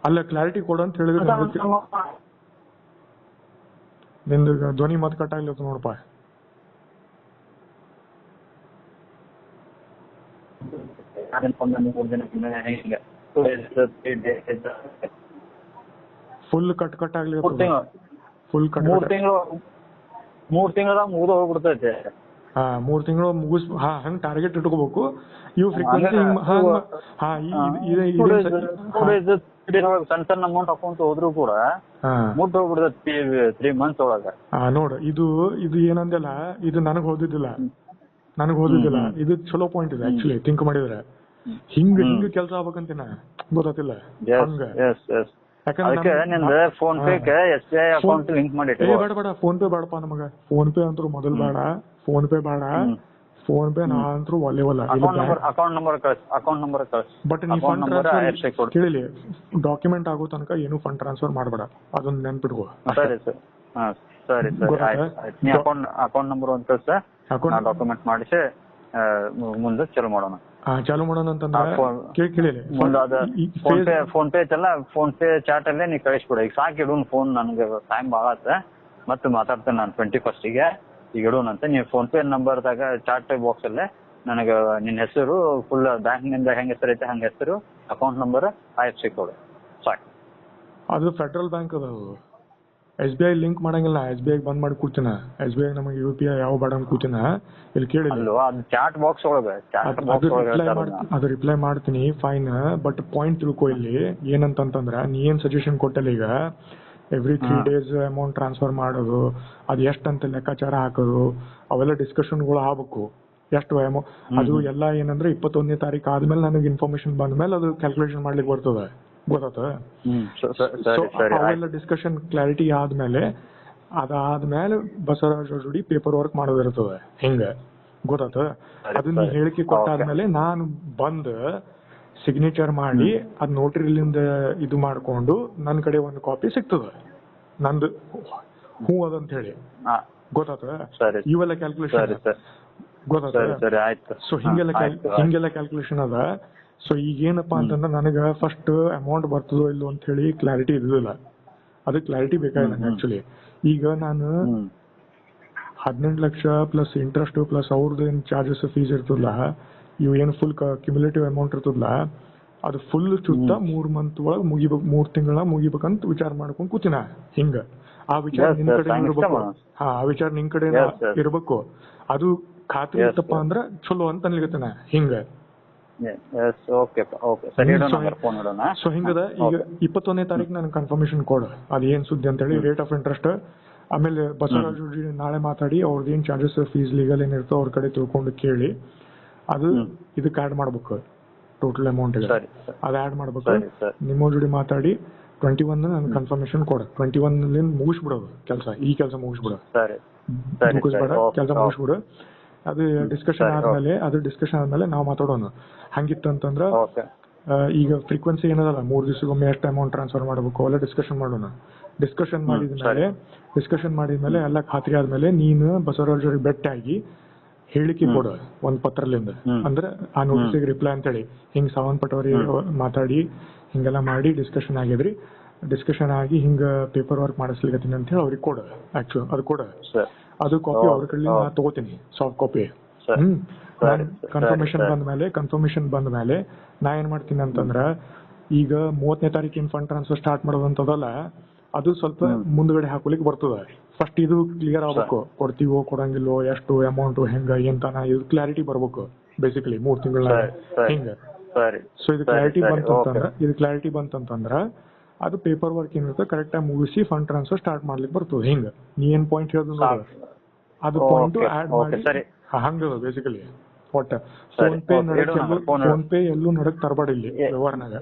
ಅಲ್ಲ ಕ್ಲಾರಿಟಿ ಕೊಡು ಅಂತ ಹೇಳಿದ್ರೆ ನಿಂದು ಧ್ವನಿ ಮತ್ ಕಟ್ ಆಗ್ಲತ್ತ ನೋಡಪ್ಪ. ಫುಲ್ ಕಟ್ ಆಗ್ಲಿ. ಫುಲ್ ಕಟ್ 3 ತಿಂಗಳದಾಗ ಮುಗಿದು ಹೋಗ್ಬಿಡ್ತೈತೆ. 3 ತಿಂಗಳು ಮುಗಿಸ್ ಹಂಗ್ ಟಾರ್ಗೆಟ್ ಇಟ್ಕೋಬೇಕು. ಇವು ಫ್ರೀಕ್ವೆನ್ಸಿ ಸಣ್ಣ ಅಮೌಂಟ್ ಹಾಕೊಂತ ಹೋದ್ರು ಕೂಡ ಮುಟ್ಟು ಹೋಗ್ಬಿಡ್ತೈತಿ 3 ಮಂತ್ಸ್ ಒಳಗ. ನೋಡು, ಇದು ಏನಂದಲ್ಲ, ಇದು ನನಗ್ ಓದಿದ್ದಿಲ್ಲ. ಇದು ಚಲೋ ಪಾಯಿಂಟ್ ಇದೆ ಆಕ್ಚುಲಿ ಥಿಂಕ್ ಮಾಡಿದ್ರೆ. ಹಿಂಗ ಕೆಲಸ ಆಗ್ಬೇಕಂತಿನ ಗೊತ್ತಿಲ್ಲ. ಯಾಕಂದ್ರೆ phone pay SBI account link ಮಾಡಿ ಬೇಡ ಫೋನ್ ಪೇ ಬೇಡಪ್ಪ ನಮಗ. ಫೋನ್ ಪೇ ಅಂತೂ ಮೊದಲ್ ಬೇಡ. ಫೋನ್ ಪೇ ನಾ ಅಂತೂ ಒಲ್ಲೆವಲ್ಲ. ಅಕೌಂಟ್ ನಂಬರ್ ಬಟ್ ನೀ ಫಂಡ್ ಟ್ರಾನ್ಸ್ಫರ್ ಕೇಳಿಲಿ, ಡಾಕ್ಯುಮೆಂಟ್ ಆಗೋ ತನಕ ಏನು ಫಂಡ್ ಟ್ರಾನ್ಸ್ಫರ್ ಮಾಡಬೇಡ, ಅದನ್ನ ನೆನ್ಪಿಟ್ಕೋ. ಸರಿ ಅಕೌಂಟ್ ನಂಬರ್ ಅಂತ ಡಾಕ್ಯುಮೆಂಟ್ ಮಾಡಿಸಿ ಮುಂದೆ ಚಾಲು ಮಾಡೋಣ. ಅಂತಂದ್ರೆ ಕೇಳಿಲಿ, ಫೋನ್ ಪೇ ಚಾಟ್ ಅಲ್ಲೇ ನೀ ಕಳಿಸ್ಬಿಡ. ಈಗ ಸಾಕಿಡು ಫೋನ್, ನನ್ಗೆ ಟೈಮ್ ಭಾಳ ಆತ, ಮತ್ತೆ ಮಾತಾಡ್ತೇನೆ ನಾನು 21st ಈಗ ಇಡೋಣಂತ. ನೀವು ಫೋನ್ ಪೇ ನಂಬರ್ದಾಗ ಚಾಟ್ ಬಾಕ್ಸ್ ಅಲ್ಲೇ ನನಗೆ ನಿನ್ನ ಹೆಸರು ಫುಲ್ ಬ್ಯಾಂಕ್ ನಿಂದ ಹೆಂಗ್ ಹೆಸರು ಐತೆ ಹಂಗ ಹೆಸರು, ಅಕೌಂಟ್ ನಂಬರ್, IFSC ಕೊಡು ಸಾಕು. ಅದು ಫೆಡರಲ್ ಬ್ಯಾಂಕ್ ಅದ. SBI ಲಿಂಕ್ ಮಾಡಂಗಿಲ್ಲ. SBI ಬಂದ್ ಮಾಡಿ ಕೂತಿನ. SBI ನಮಗೆ UPI ಯಾವ ಬೇಡ ಅಂತ ಕೂತಿನ. ಇಲ್ಲಿ ಕೇಳಿ, ಚಾಟ್ ಬಾಕ್ಸ್ ಒಳಗೆ ಅದು ರಿಪ್ಲೈ ಮಾಡ್ತೀನಿ, ಫೈನ್. ಬಟ್ ಪಾಯಿಂಟ್ ತಿಳ್ಕೊ ಇಲ್ಲಿ ಏನಂತಂದ್ರ, ನೀ ಏನ್ ಸಜೆಷನ್ ಕೊಟ್ಟಲ್ಲ ಈಗ, ಎವ್ರಿ 3 days ಅಮೌಂಟ್ ಟ್ರಾನ್ಸ್ಫರ್ ಮಾಡೋದು, ಅದು ಎಷ್ಟಂತ ಲೆಕ್ಕಾಚಾರ ಹಾಕೋದು, ಅವೆಲ್ಲ ಡಿಸ್ಕಷನ್ಗಳು ಆಗ್ಬೇಕು. ಎಷ್ಟು ಅದು ಎಲ್ಲ ಏನಂದ್ರೆ 21ನೇ ತಾರೀಕು ಆದ್ಮೇಲೆ ನನಗೆ ಇನ್ಫಾರ್ಮೇಶನ್ ಬಂದ್ಮೇಲೆ ಅದು ಕ್ಯಾಲ್ಕುಲೇಷನ್ ಮಾಡ್ಲಿಕ್ಕೆ ಬರ್ತದೆ. ಗೊತ್ತಾತ? ಅವೆಲ್ಲ ಡಿಸ್ಕಷನ್ ಕ್ಲಾರಿಟಿ ಆದ್ಮೇಲೆ ಅದಾದ್ಮೇಲೆ ಬಸವರಾಜ್ ಜೋಡಿ ಪೇಪರ್ ವರ್ಕ್ ಮಾಡೋದಿರ್ತದೆ. ಹಿಂಗ ಗೊತ್ತಾತ? ಅದನ್ನ ಹೇಳಿಕೆ ಕೊಟ್ಟಾದ್ಮೇಲೆ ನಾನು ಬಂದ್ ಸಿಗ್ನೇಚರ್ ಮಾಡಿ ಅದ್ ನೋಟ್ರಿಲಿಂದ ಇದು ಮಾಡ್ಕೊಂಡು ನನ್ನ ಕಡೆ ಒಂದು ಕಾಪಿ ಸಿಗ್ತದ ನಂದು ಹೂ ಅದಂತ ಹೇಳಿ. ಗೊತ್ತಾತ? ಇವೆಲ್ಲ ಕ್ಯಾಲ್ಕುಲೇಷನ್ ಗೊತ್ತಾತ? ಸೊ ಹಿಂಗೆಲ್ಲ ಕ್ಯಾಲ್ಕುಲೇಷನ್ ಅದ. ಸೊ ಈಗ ಏನಪ್ಪಾ ಅಂತಂದ್ರೆ ನನಗ ಫಸ್ಟ್ ಅಮೌಂಟ್ ಬರ್ತದೋ ಇಲ್ಲೋ ಅಂತ ಹೇಳಿ ಕ್ಲಾರಿಟಿ ಇದ್ದಿಲ್ಲ. ಅದಕ್ಕೆ ಕ್ಲಾರಿಟಿ ಬೇಕಾಗಿಲ್ಲ ಆಕ್ಚುಲಿ. ಈಗ ನಾನು 18 ಲಕ್ಷ ಪ್ಲಸ್ ಇಂಟ್ರೆಸ್ಟ್ ಪ್ಲಸ್ ಅವ್ರದ್ದು ಏನ್ ಚಾರ್ಜಸ್ ಫೀಸ್ ಇರ್ತದಲ್ಲ, ಇವು ಏನು ಫುಲ್ ಕ್ಯುಮುಲೇಟಿವ್ ಅಮೌಂಟ್ ಇರ್ತದಲ್ಲ, ಅದು ಫುಲ್ ಚುತ್ತ 3 ಮಂತ್ ಒಳಗೆ ಮುಗಿಬೇಕು, 3 ತಿಂಗಳ ಮುಗಿಬೇಕಂತ ವಿಚಾರ ಮಾಡ್ಕೊಂಡ್ ಕೂತಿನ. ಹಿಂಗ ಆ ವಿಚಾರ ನಿನ್ ಕಡೆ ಇರ್ಬೇಕು. ಆ ವಿಚಾರ ನಿನ್ ಕಡೆ ಇರ್ಬೇಕು. ಅದು ಖಾತ್ರಿ ಇತ್ತಪ್ಪ ಅಂದ್ರ ಚಲೋ ಅಂತ ಅನ್ಲಿಗತ್ತನ. ಹಿಂಗ ಸೊ ಹಿಂಗದ. ಈಗ 21ನೇ ತಾರೀಕು ನನ್ ಕನ್ಫರ್ಮೇಶನ್ ಕೊಡ, ಅದ್ ಏನ್ ಸುದ್ದಿ ಅಂತ ಹೇಳಿ, ರೇಟ್ ಆಫ್ ಇಂಟ್ರೆಸ್ಟ್. ಆಮೇಲೆ ಬಸವರಾಜ್ ನಾಳೆ ಮಾತಾಡಿ ಅವ್ರದ್ದು ಏನ್ ಚಾರ್ಜಸ್ ಫೀಸ್ ಲೀಗಲ್ ಏನಿರ್ತೋ ಅವ್ರ ಕಡೆ ತಿಳ್ಕೊಂಡು ಕೇಳಿ ಅದು ಇದಕ್ಕೆ ಆಡ್ ಮಾಡ್ಬೇಕು. ಟೋಟಲ್ ಅಮೌಂಟ್ ಅದ್ ಆಡ್ ಮಾಡ್ಬೇಕು. ನಿಮ್ಮ ಜೋಡಿ ಮಾತಾಡಿ 21 ನನ್ ಕನ್ಫರ್ಮೇಶನ್ ಕೊಡ. 21 ಮುಗಿಸ್ಬಿಡೋದು ಕೆಲಸ. ಈ ಕೆಲಸ ಮುಗಿಸ್ಬಿಡ, ಕೆಲಸ ಮುಗಿಸ್ಬಿಡು. ಅದು ಡಿಸ್ಕಷನ್ ಆದ್ಮೇಲೆ ನಾವು ಮಾತಾಡೋಣ. ಹಂಗಿತ್ತಂತಂದ್ರ ಈಗ ಫ್ರೀಕ್ವೆನ್ಸಿ ಏನದಲ್ಲ, 3 ದಿವಸಕ್ಕೊಮ್ಮೆ ಎಷ್ಟು ಅಮೌಂಟ್ ಟ್ರಾನ್ಸ್ಫರ್ ಮಾಡಬೇಕು ಅವೆಲ್ಲ ಡಿಸ್ಕಷನ್ ಮಾಡೋಣ. ಡಿಸ್ಕಷನ್ ಮಾಡಿದ್ಮೇಲೆ ಎಲ್ಲ ಖಾತ್ರಿ ಆದ್ಮೇಲೆ ನೀನು ಬಸವರಾಜ್ ಅವ್ರಿಗೆ ಭೇಟಿ ಆಗಿ ಹೇಳಿಕೆ ಕೊಡ ಒಂದ್ ಪತ್ರಲಿಂದ, ಅಂದ್ರೆ ಆ ನೋಟಿಸಿಗೆ ರಿಪ್ಲೈ ಅಂತೇಳಿ ಹಿಂಗ್ ಸಂಬಂಧಪಟ್ಟವ್ರಿಗೆ ಮಾತಾಡಿ ಹಿಂಗೆಲ್ಲ ಮಾಡಿ ಡಿಸ್ಕಷನ್ ಆಗಿದ್ರಿ, ಡಿಸ್ಕಷನ್ ಆಗಿ ಹಿಂಗ ಪೇಪರ್ ವರ್ಕ್ ಮಾಡಿಸ್ಲಿಕತ್ತೀನಿ ಅಂತ ಹೇಳಿ ಅವ್ರಿಗೆ ಕೊಡ. ಆಕ್ಚುಲಿ ಅದು ಕೊಡ, ಅದು ಕಾಪಿ ಅವ್ರ ಕಡೆ ನಾ ತಗೋತೀನಿ, ಸಾಫ್ಟ್ ಕಾಪಿ. ಕನ್ಫರ್ಮೇಶನ್ ಬಂದ ಮೇಲೆ ನಾ ಏನ್ ಮಾಡ್ತೀನಿ ಅಂತಂದ್ರ, ಈಗ 30ನೇ ತಾರೀಕಿನ ಫಂಡ್ ಟ್ರಾನ್ಸ್ಫರ್ ಸ್ಟಾರ್ಟ್ ಮಾಡೋದಂತದಲ್ಲ, ಅದು ಸ್ವಲ್ಪ ಮುಂದ್ಗಡೆ ಹಾಕೊಲಿಕ್ಕೆ ಬರ್ತದ. ಫಸ್ಟ್ ಇದು ಕ್ಲಿಯರ್ ಆಗ್ಬೇಕು, ಕೊಡ್ತೀವೋ ಕೊಡಂಗಿಲ್ಲೋ, ಎಷ್ಟು ಅಮೌಂಟ್ ಹೆಂಗ ಎಂತಾನ, ಇದು ಕ್ಲಾರಿಟಿ ಬರ್ಬೇಕು ಬೇಸಿಕಲಿ 3 ತಿಂಗಳ ಹಿಂಗ. ಸೊ ಇದು ಕ್ಲಾರಿಟಿ ಬಂತಂತಂದ್ರ ಅದು ಪೇಪರ್ ವರ್ಕ್ ಏನಿರುತ್ತೆ ಕರೆಕ್ಟ್ ಆಗಿ ಮುಗಿಸಿ ಫಂಡ್ ಟ್ರಾನ್ಸ್ಫರ್ ಸ್ಟಾರ್ಟ್ ಮಾಡ್ಲಿಕ್ಕೆ ಬರ್ತದೆ. ಹಿಂಗ ನೀ ಏನ್ ಪಾಯಿಂಟ್ ಹೇಳಿದ್ರು ನೋಡ, ಅದು ಪಾಯಿಂಟ್ ಆಡ್ ಮಾಡಿ ಹಂಗ ಬೇಸಿಕಲಿ ಒಟ್ಟ ಫೋನ್ ಪೇ ಎಲ್ಲೂ ನಡಕ್ ತರಬೇಡ ಇಲ್ಲಿ ವ್ಯವಹಾರನಾಗ.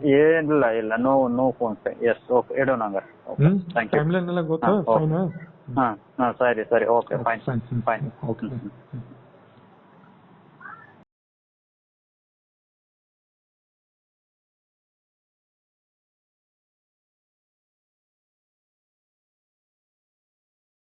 ಇಲ್ಲ no PhonePe. Yes okay, ಇಡೋಣ ಹಂಗಾರೆ. ಟೈಮ್ಲೈನ್ ಎಲ್ಲ ಗೊತ್ತಾ? ಫೈನ್. ಸರಿ ಓಕೆ, ಫೈನ್. ಓಕೆ.